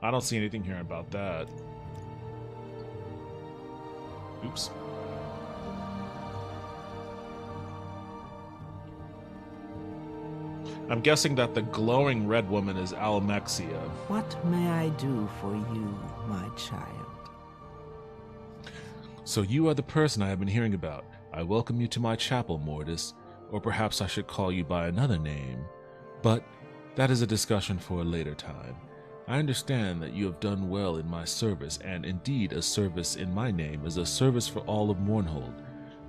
I don't see anything here about that. Oops. I'm guessing that the glowing red woman is Alamexia. What may I do for you, my child? So you are the person I have been hearing about. I welcome you to my chapel, Mortis. Or perhaps I should call you by another name. But that is a discussion for a later time. I understand that you have done well in my service, and indeed a service in my name is a service for all of Mournhold.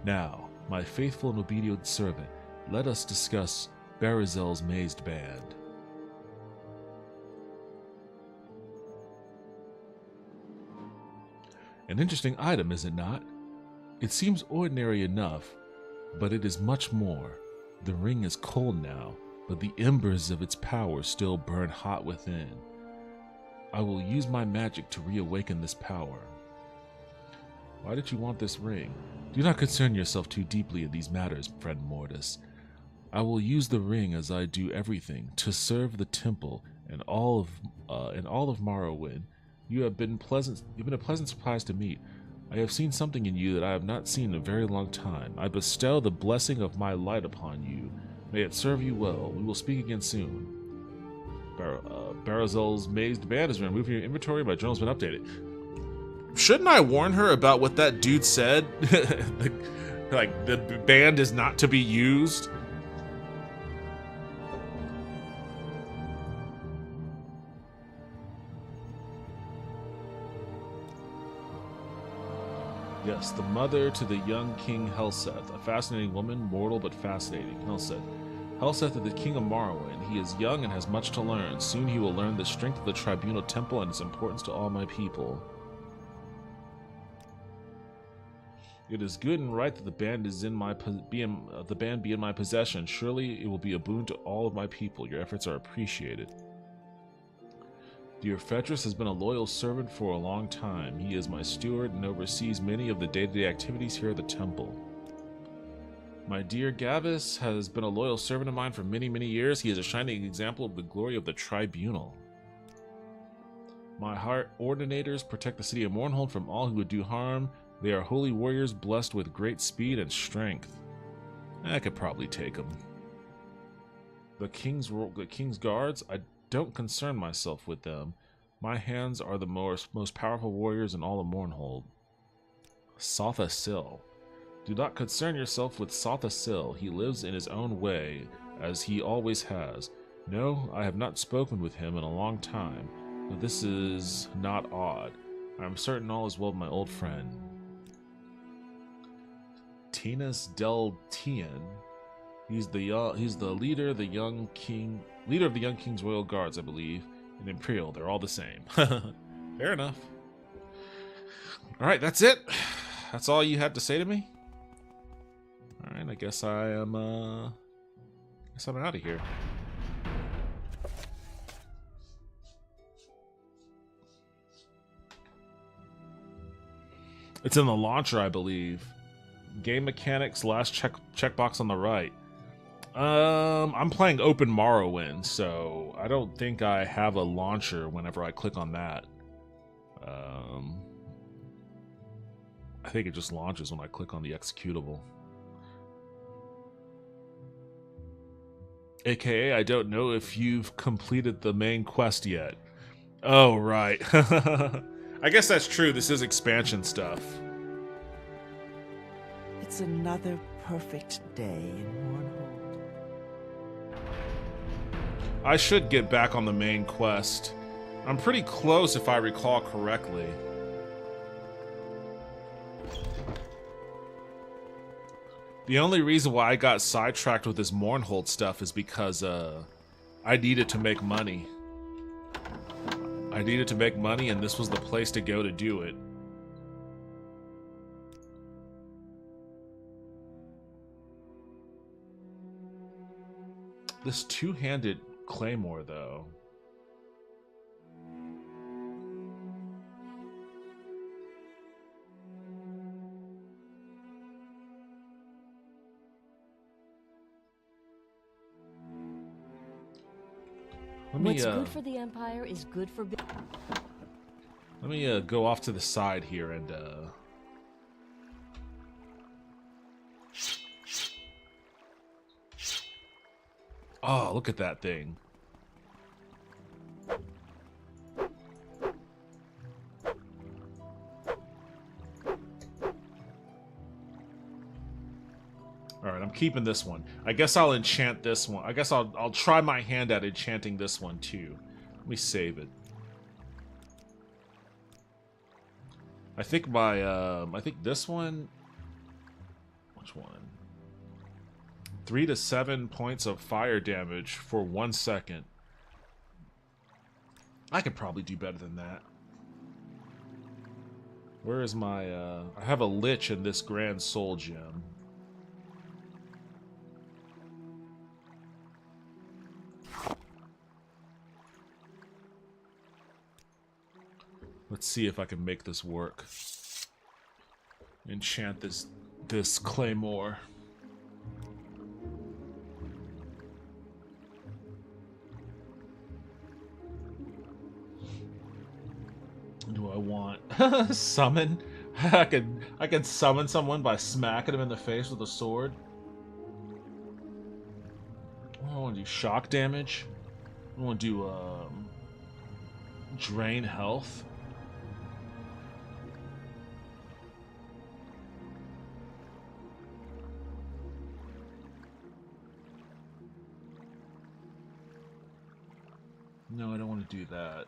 Now, my faithful and obedient servant, let us discuss Barazel's mazed band. An interesting item, is it not? It seems ordinary enough, but it is much more. The ring is cold now, but the embers of its power still burn hot within. I will use my magic to reawaken this power. Why did you want this ring? Do not concern yourself too deeply in these matters, friend Mortis. I will use the ring as I do everything to serve the temple and all of Morrowind. You've been a pleasant surprise to meet. I have seen something in you that I have not seen in a very long time. I bestow the blessing of my light upon you. May it serve you well. We will speak again soon. Barazel's mazed band is removed from your inventory. My journal's been updated. Shouldn't I warn her about what that dude said? like the band is not to be used? Yes, the mother to the young King Helseth, a fascinating woman, mortal but fascinating. Helseth is the king of Morrowind. He is young and has much to learn. Soon he will learn the strength of the Tribunal Temple and its importance to all my people. It is good and right that the band be in my possession. Surely it will be a boon to all of my people. Your efforts are appreciated. Dear Fetris has been a loyal servant for a long time. He is my steward and oversees many of the day-to-day activities here at the temple. My dear Gavis has been a loyal servant of mine for many, many years. He is a shining example of the glory of the Tribunal. My heart ordinators protect the city of Mournhold from all who would do harm. They are holy warriors blessed with great speed and strength. I could probably take them. The king's guards, I don't concern myself with them. My hands are the most powerful warriors in all of Mournhold. Sotha Sil. Do not concern yourself with Sotha Sil. He lives in his own way, as he always has. No, I have not spoken with him in a long time, but this is not odd. I am certain all is well with my old friend. Tinas Del Tien. He's the leader of the young king's royal guards, I believe. And Imperial, they're all the same. Fair enough. Alright, that's it. That's all you had to say to me? Alright, I guess I'm out of here. It's in the launcher, I believe. Game mechanics, last checkbox on the right. I'm playing Open Morrowind, so I don't think I have a launcher whenever I click on that. I think it just launches when I click on the executable. AKA, I don't know if you've completed the main quest yet. Oh, right. I guess that's true. This is expansion stuff. It's another perfect day in Mournhold. I should get back on the main quest. I'm pretty close if I recall correctly. The only reason why I got sidetracked with this Mournhold stuff is because I needed to make money. I needed to make money, and this was the place to go to do it. This two-handed claymore, though. What's good for the Empire is good for let me go off to the side here and oh, look at that thing. Alright, I'm keeping this one. I guess I'll enchant this one. I guess I'll try my hand at enchanting this one too. Let me save it. I think I think this one, which one? 3 to 7 points of fire damage for 1 second. I could probably do better than that. Where is my, I have a lich in this Grand Soul Gem. Let's see if I can make this work. Enchant this claymore. What do I want? Summon? I could summon someone by smacking him in the face with a sword. I want to do shock damage. I want to do drain health. No, I don't want to do that.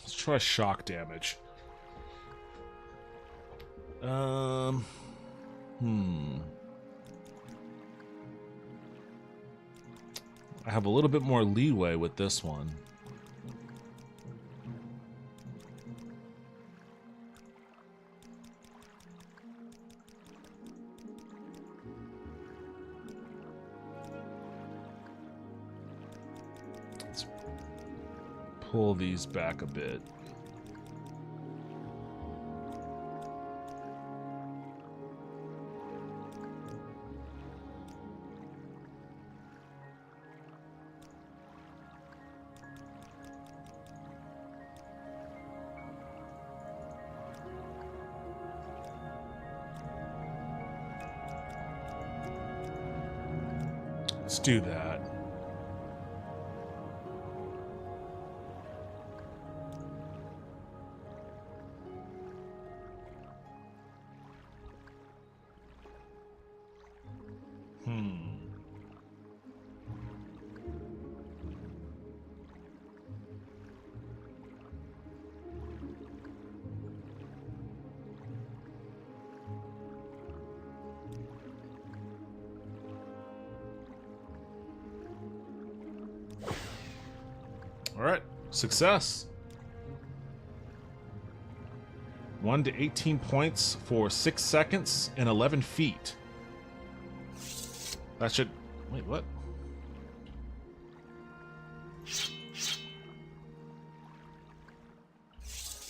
Let's try shock damage. I have a little bit more leeway with this one. Let's pull these back a bit. Let's do that. Alright, success. 1 to 18 points for 6 seconds and 11 feet. That should... Wait, what?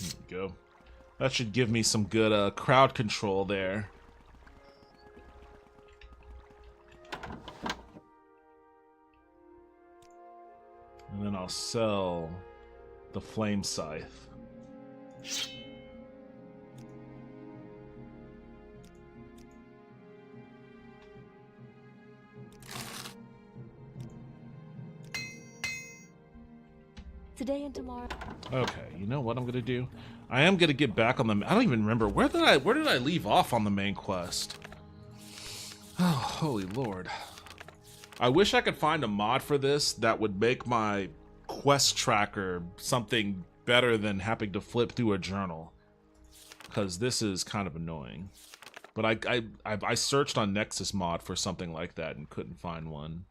There we go. That should give me some good crowd control there. And then I'll sell the flame scythe. today and tomorrow. Okay, you know what I'm gonna do? I am gonna get back on the... I don't even remember. Where did I leave off on the main quest? Oh, holy lord. I wish I could find a mod for this that would make my quest tracker something better than having to flip through a journal. Because this is kind of annoying. But I searched on Nexus mod for something like that and couldn't find one.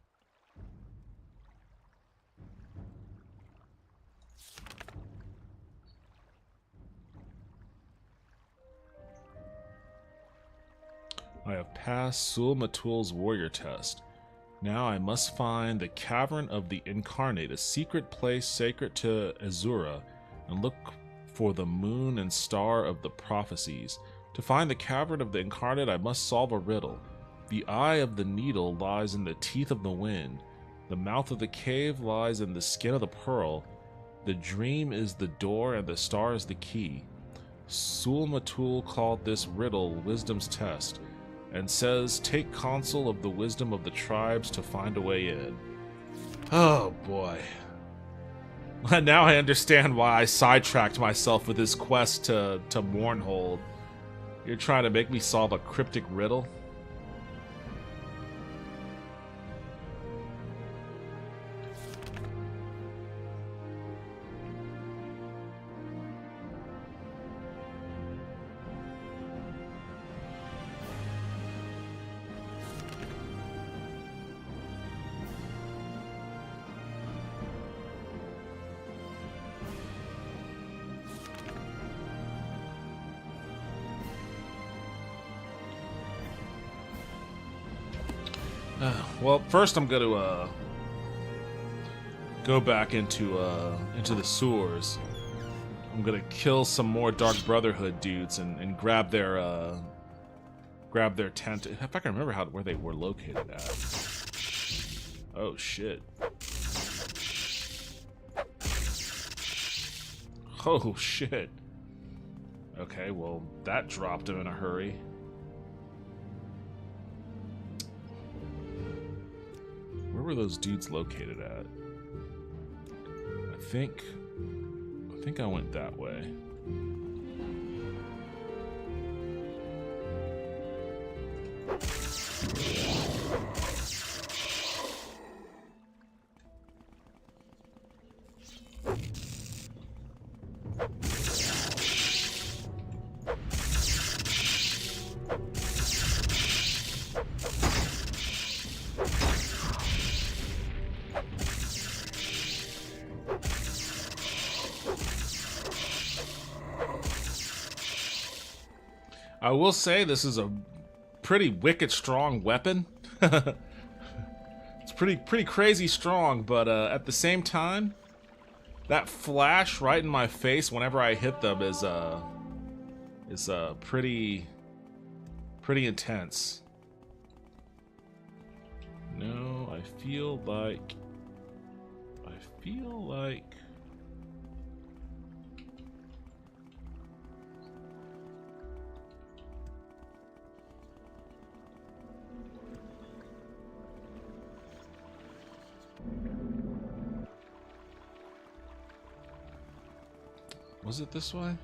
I have passed Sul Matul's warrior test. Now I must find the Cavern of the Incarnate, a secret place sacred to Azura, and look for the moon and star of the prophecies. To find the Cavern of the Incarnate, I must solve a riddle. The eye of the needle lies in the teeth of the wind. The mouth of the cave lies in the skin of the pearl. The dream is the door and the star is the key. Sul Matul called this riddle Wisdom's Test, and says take counsel of the wisdom of the tribes to find a way in. Oh boy. Now I understand why I sidetracked myself with this quest to Mournhold. You're trying to make me solve a cryptic riddle? Well, first I'm gonna go back into the sewers. I'm gonna kill some more Dark Brotherhood dudes and grab their tent. If I can remember where they were located at. Oh shit! Oh shit! Okay, well that dropped him in a hurry. Where were those dudes located at? I think I went that way. I will say this is a pretty wicked strong weapon. It's pretty crazy strong, but at the same time, that flash right in my face whenever I hit them is pretty intense. No, I feel like was it this way?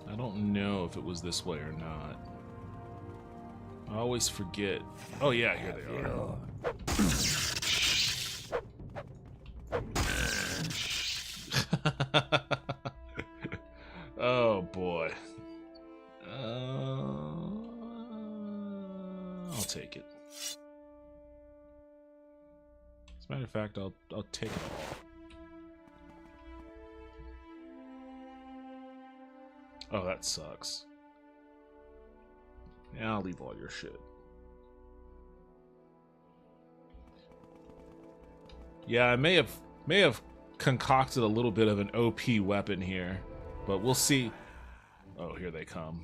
I don't know if it was this way or not. I always forget. Oh yeah, here they are. Oh boy. I'll take it. As a matter of fact, I'll take it all. Oh, that sucks. Yeah, I'll leave all your shit. Yeah, I may have concocted a little bit of an OP weapon here, but we'll see. Oh, here they come.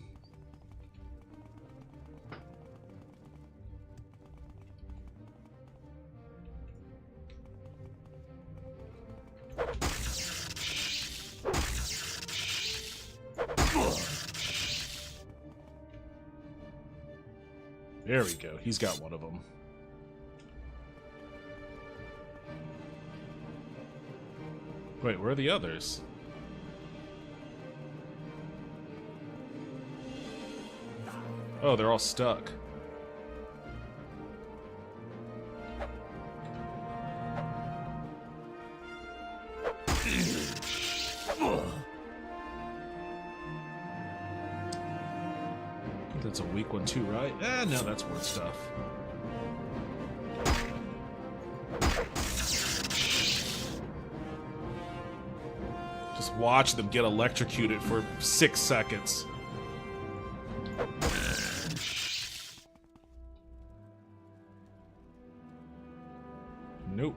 There we go. He's got one of them. Wait, where are the others? Oh, they're all stuck. That's a weak one too, right? No, that's worth stuff. Just watch them get electrocuted for 6 seconds. Nope.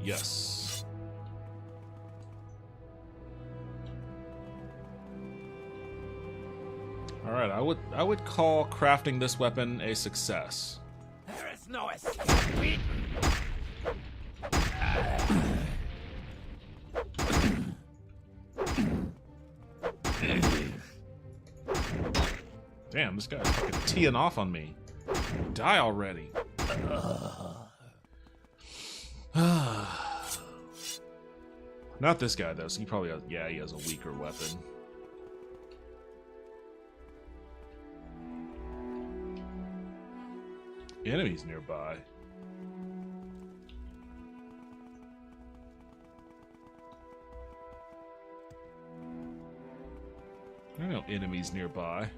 Yes. All right, I would call crafting this weapon a success. There is no escape. Damn, this guy's fucking teeing off on me. Die already. Not this guy though. So he probably has, yeah, he has a weaker weapon. Enemies nearby. There are no enemies nearby.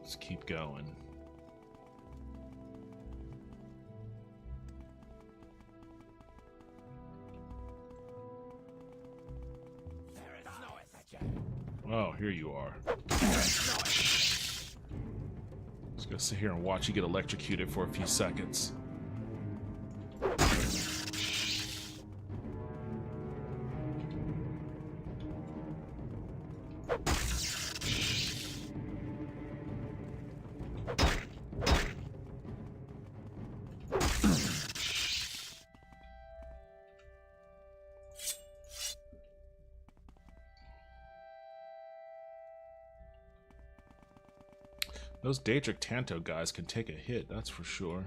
Let's keep going. Oh, here you are. Just gonna sit here and watch you get electrocuted for a few seconds. Those Daedric Tanto guys can take a hit, that's for sure.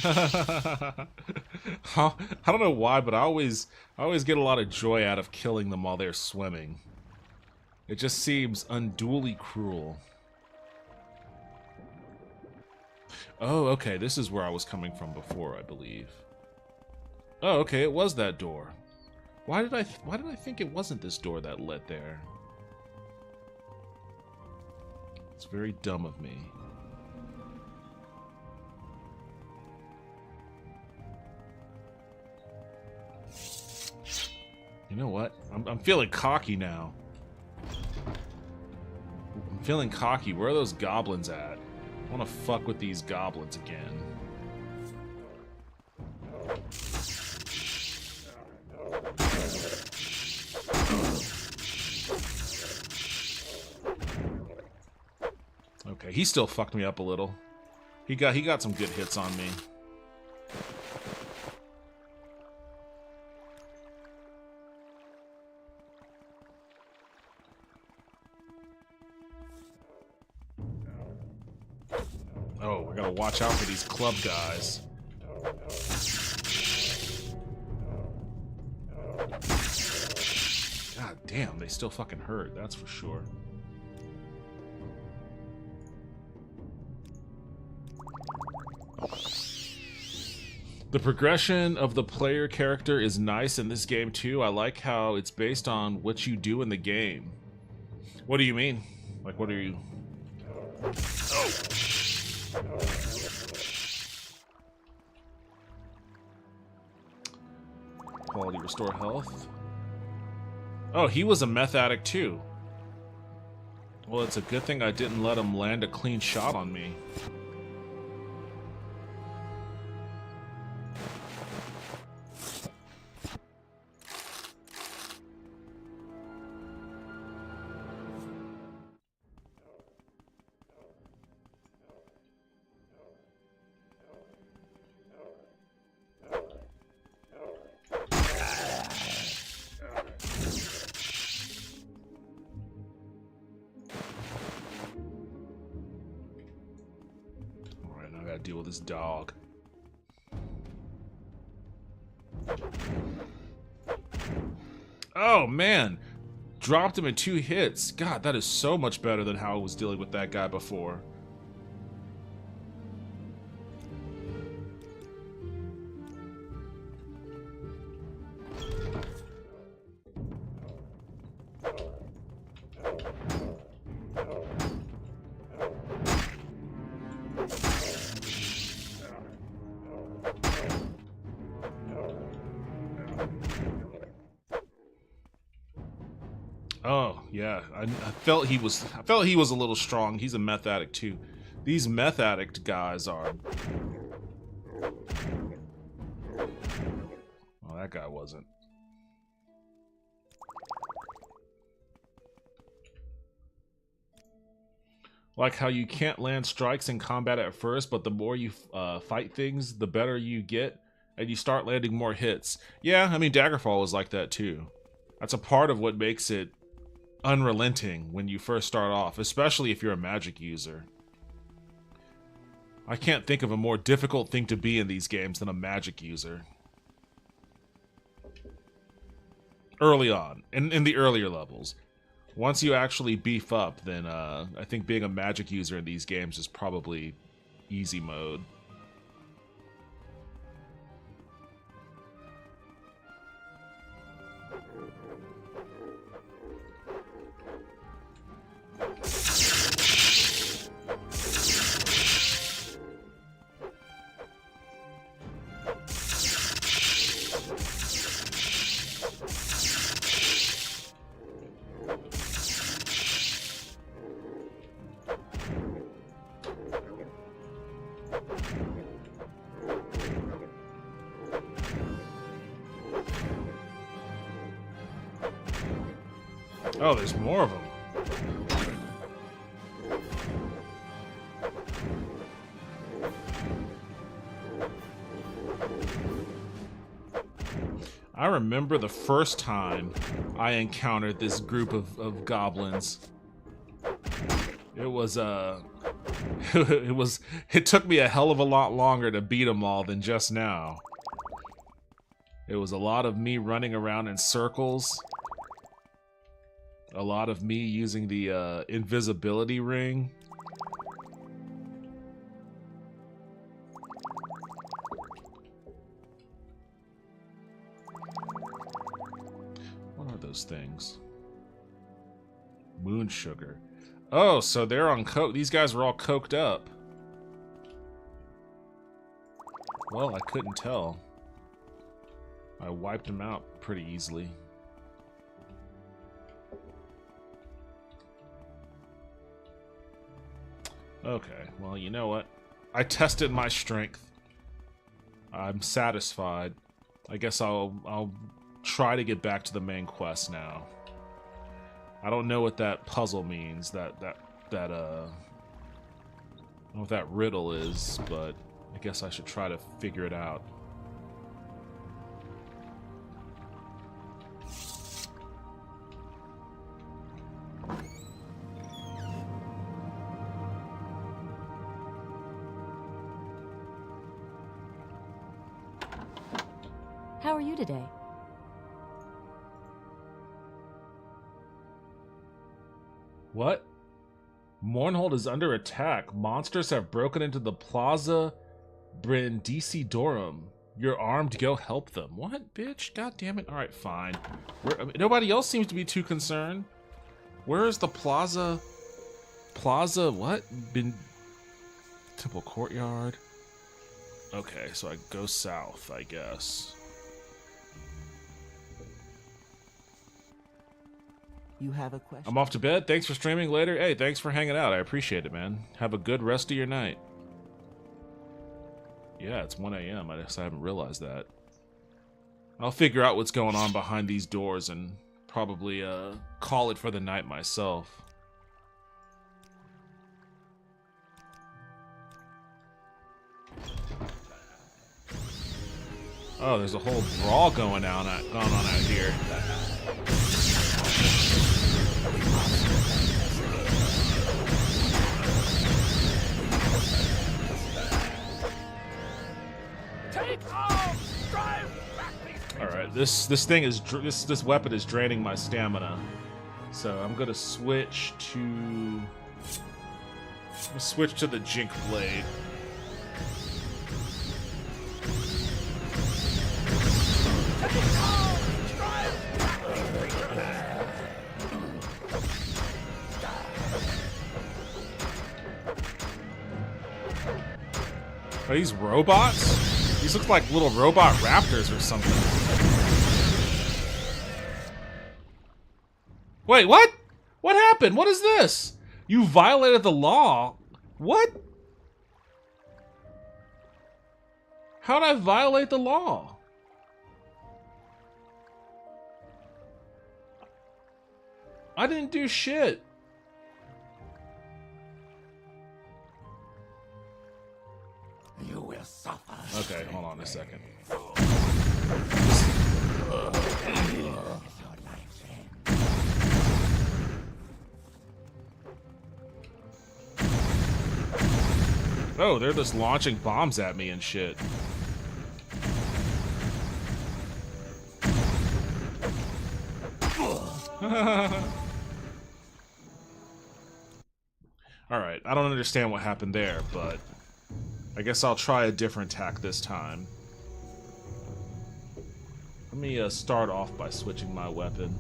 I don't know why, but I always get a lot of joy out of killing them while they're swimming. It just seems unduly cruel. Oh, okay, this is where I was coming from before, I believe. Oh, okay, it was that door. Why did I think it wasn't this door that led there? It's very dumb of me. You know what? I'm feeling cocky now. I'm feeling cocky. Where are those goblins at? I want to fuck with these goblins again. Okay, he still fucked me up a little. He got some good hits on me. Oh, we gotta watch out for these club guys. God damn, they still fucking hurt, that's for sure. The progression of the player character is nice in this game too. I like how it's based on what you do in the game. What do you mean? Like, what are you... Oh! Quality restore health. Oh, he was a meth addict too. Well, it's a good thing I didn't let him land a clean shot on me. deal with this dog. Oh, man. Dropped him in 2 hits. God, that is so much better than how I was dealing with that guy before. Oh yeah, I felt he was. I felt he was a little strong. He's a meth addict too. These meth addict guys are. Well, that guy wasn't. Like how you can't land strikes in combat at first, but the more you fight things, the better you get, and you start landing more hits. Yeah, I mean Daggerfall is like that too. That's a part of what makes it unrelenting when you first start off, especially if you're a magic user. I can't think of a more difficult thing to be in these games than a magic user. Early on, in the earlier levels. Once you actually beef up, then I think being a magic user in these games is probably easy mode. Oh, there's more of them. I remember the first time I encountered this group of goblins. It was it took me a hell of a lot longer to beat them all than just now. It was a lot of me running around in circles. A lot of me using the invisibility ring. What are those things? Moon sugar. Oh, so they're on coke. These guys were all coked up. Well, I couldn't tell. I wiped them out pretty easily. Okay, well, you know what? I tested my strength. I'm satisfied. I guess I'll try to get back to the main quest now. I don't know what that puzzle means, I don't know what that riddle is, but I guess I should try to figure it out. How are you today? What? Mournhold is under attack. Monsters have broken into the Plaza Brindisidorum. You're armed, go help them. What, bitch? God damn it. Alright, fine. Nobody else seems to be too concerned. Where is the Plaza? Plaza what? Temple Courtyard? Okay, so I go south, I guess. You have a question? I'm off to bed. Thanks for streaming later. Hey, thanks for hanging out. I appreciate it, man. Have a good rest of your night. Yeah, it's 1 a.m. I guess I haven't realized that. I'll figure out what's going on behind these doors and probably call it for the night myself. Oh, there's a whole brawl going on out here. this thing is this weapon is draining my stamina, so I'm gonna switch to the Jink blade. Are these robots? These look like little robot raptors or something. Wait, what? What happened? What is this? You violated the law. What? How'd I violate the law? I didn't do shit. You will suffer. Okay, hold on a second. Oh, they're just launching bombs at me and shit. Alright, I don't understand what happened there, but I guess I'll try a different tack this time. Let me start off by switching my weapon.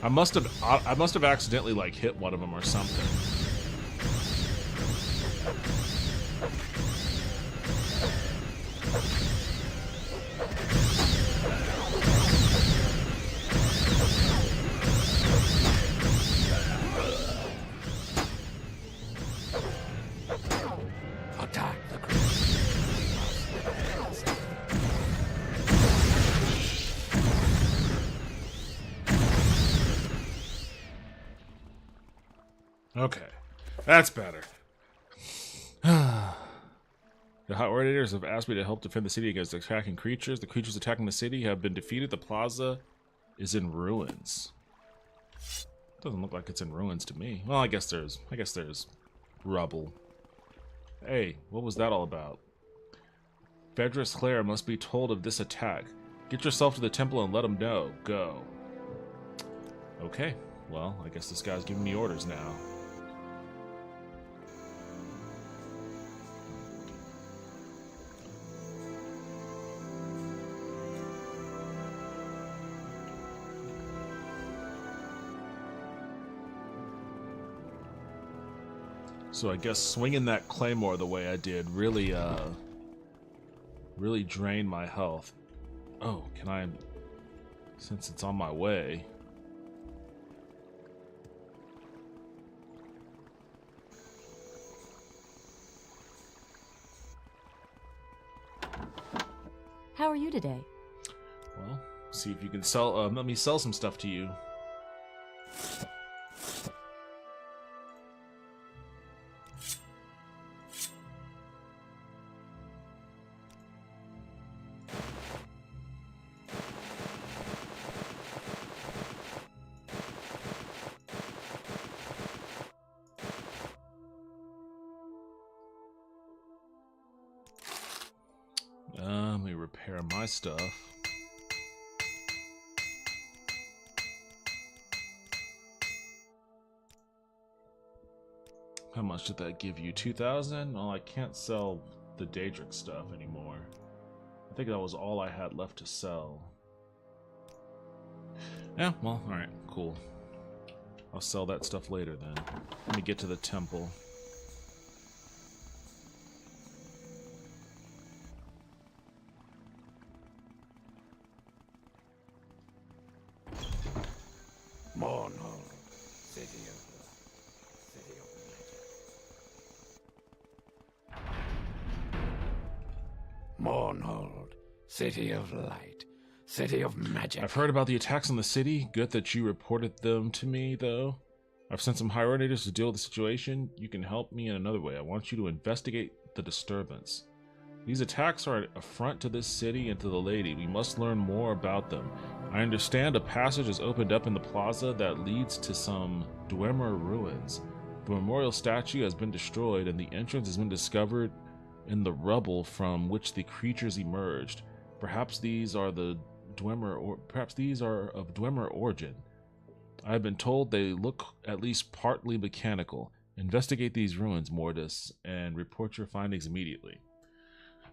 I must have accidentally like hit one of them or something. Attack the Okay, that's better. The hot orators have asked me to help defend the city against attacking creatures. The creatures attacking the city have been defeated. The plaza is in ruins. Doesn't look like it's in ruins to me. Well, I guess there's rubble. Hey, what was that all about? Vedris Clare must be told of this attack. Get yourself to the temple and let him know. Go. Okay, well, I guess this guy's giving me orders now. So I guess swinging that claymore the way I did really drained my health. Oh, can I, since it's on my way. How are you today? Well, see if you can sell, let me sell some stuff to you. Let me repair my stuff. How much did that give you? 2,000? Well, I can't sell the Daedric stuff anymore. I think that was all I had left to sell. Yeah, well, alright, cool. I'll sell that stuff later then. Let me get to the temple. Mournhold, city of magic. Mournhold, city of light, city of magic. I've heard about the attacks on the city. Good that you reported them to me, though. I've sent some hierarchs to deal with the situation. You can help me in another way. I want you to investigate the disturbance. These attacks are an affront to this city and to the lady. We must learn more about them. I understand a passage has opened up in the plaza that leads to some Dwemer ruins. The memorial statue has been destroyed and the entrance has been discovered in the rubble from which the creatures emerged. Perhaps these are of Dwemer origin. I have been told they look at least partly mechanical. Investigate these ruins, Mortis, and report your findings immediately.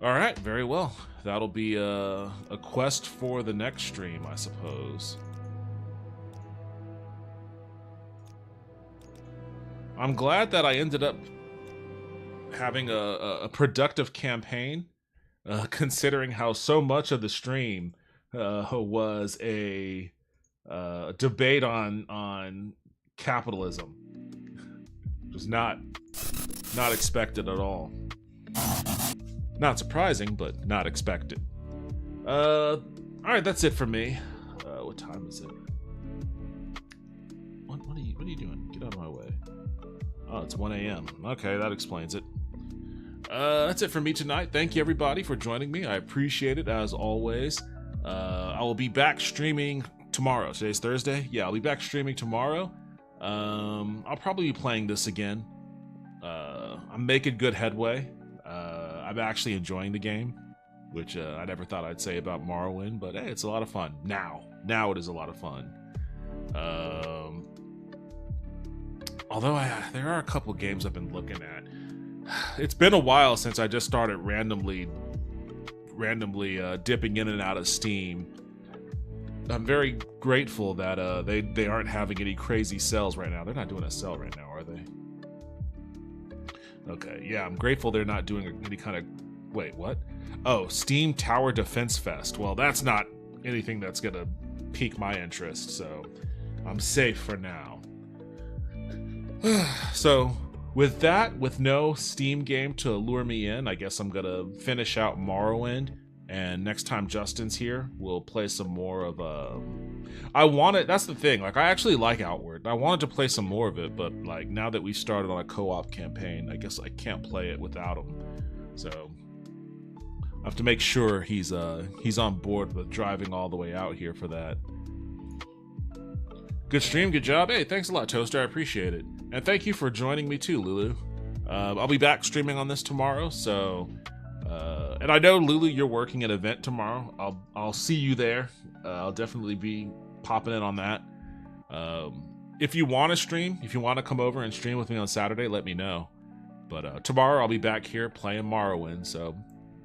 Alright, very well. That'll be a quest for the next stream, I suppose. I'm glad that I ended up having a productive campaign, considering how so much of the stream was a debate on capitalism. It was not expected at all. Not surprising, but not expected. Alright, that's it for me. What time is it? What are you doing? Get out of my way. Oh, it's 1 a.m. Okay, that explains it. That's it for me tonight. Thank you, everybody, for joining me. I appreciate it, as always. I will be back streaming tomorrow. Today's Thursday? Yeah, I'll be back streaming tomorrow. I'll probably be playing this again. I'm making good headway. I'm actually enjoying the game, which I never thought I'd say about Morrowind, but hey, it's a lot of fun. Now it is a lot of fun. Although there are a couple games I've been looking at. It's been a while since I just started randomly dipping in and out of Steam. I'm very grateful that they aren't having any crazy sales right now. They're not doing a sale right now, are they? Okay, yeah, I'm grateful they're not doing any kind of... Wait, what? Oh, Steam Tower Defense Fest. Well, that's not anything that's gonna pique my interest, so I'm safe for now. So, with that, with no Steam game to lure me in, I guess I'm gonna finish out Morrowind, and next time Justin's here, we'll play some more of that's the thing, like, I actually like Outward. I wanted to play some more of it, but like, now that we started on a co-op campaign, I guess I can't play it without him. So I have to make sure he's on board with driving all the way out here for that. Good stream, good job. Hey, thanks a lot, Toaster. I appreciate it. And thank you for joining me too, Lulu. I'll be back streaming on this tomorrow, so... and I know, Lulu, you're working an event tomorrow. I'll see you there. I'll definitely be popping in on that. If you want to stream, if you want to come over and stream with me on Saturday, let me know. But tomorrow I'll be back here playing Morrowind, so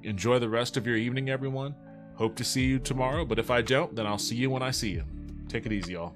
enjoy the rest of your evening, everyone. Hope to see you tomorrow, but if I don't, then I'll see you when I see you. Take it easy, y'all.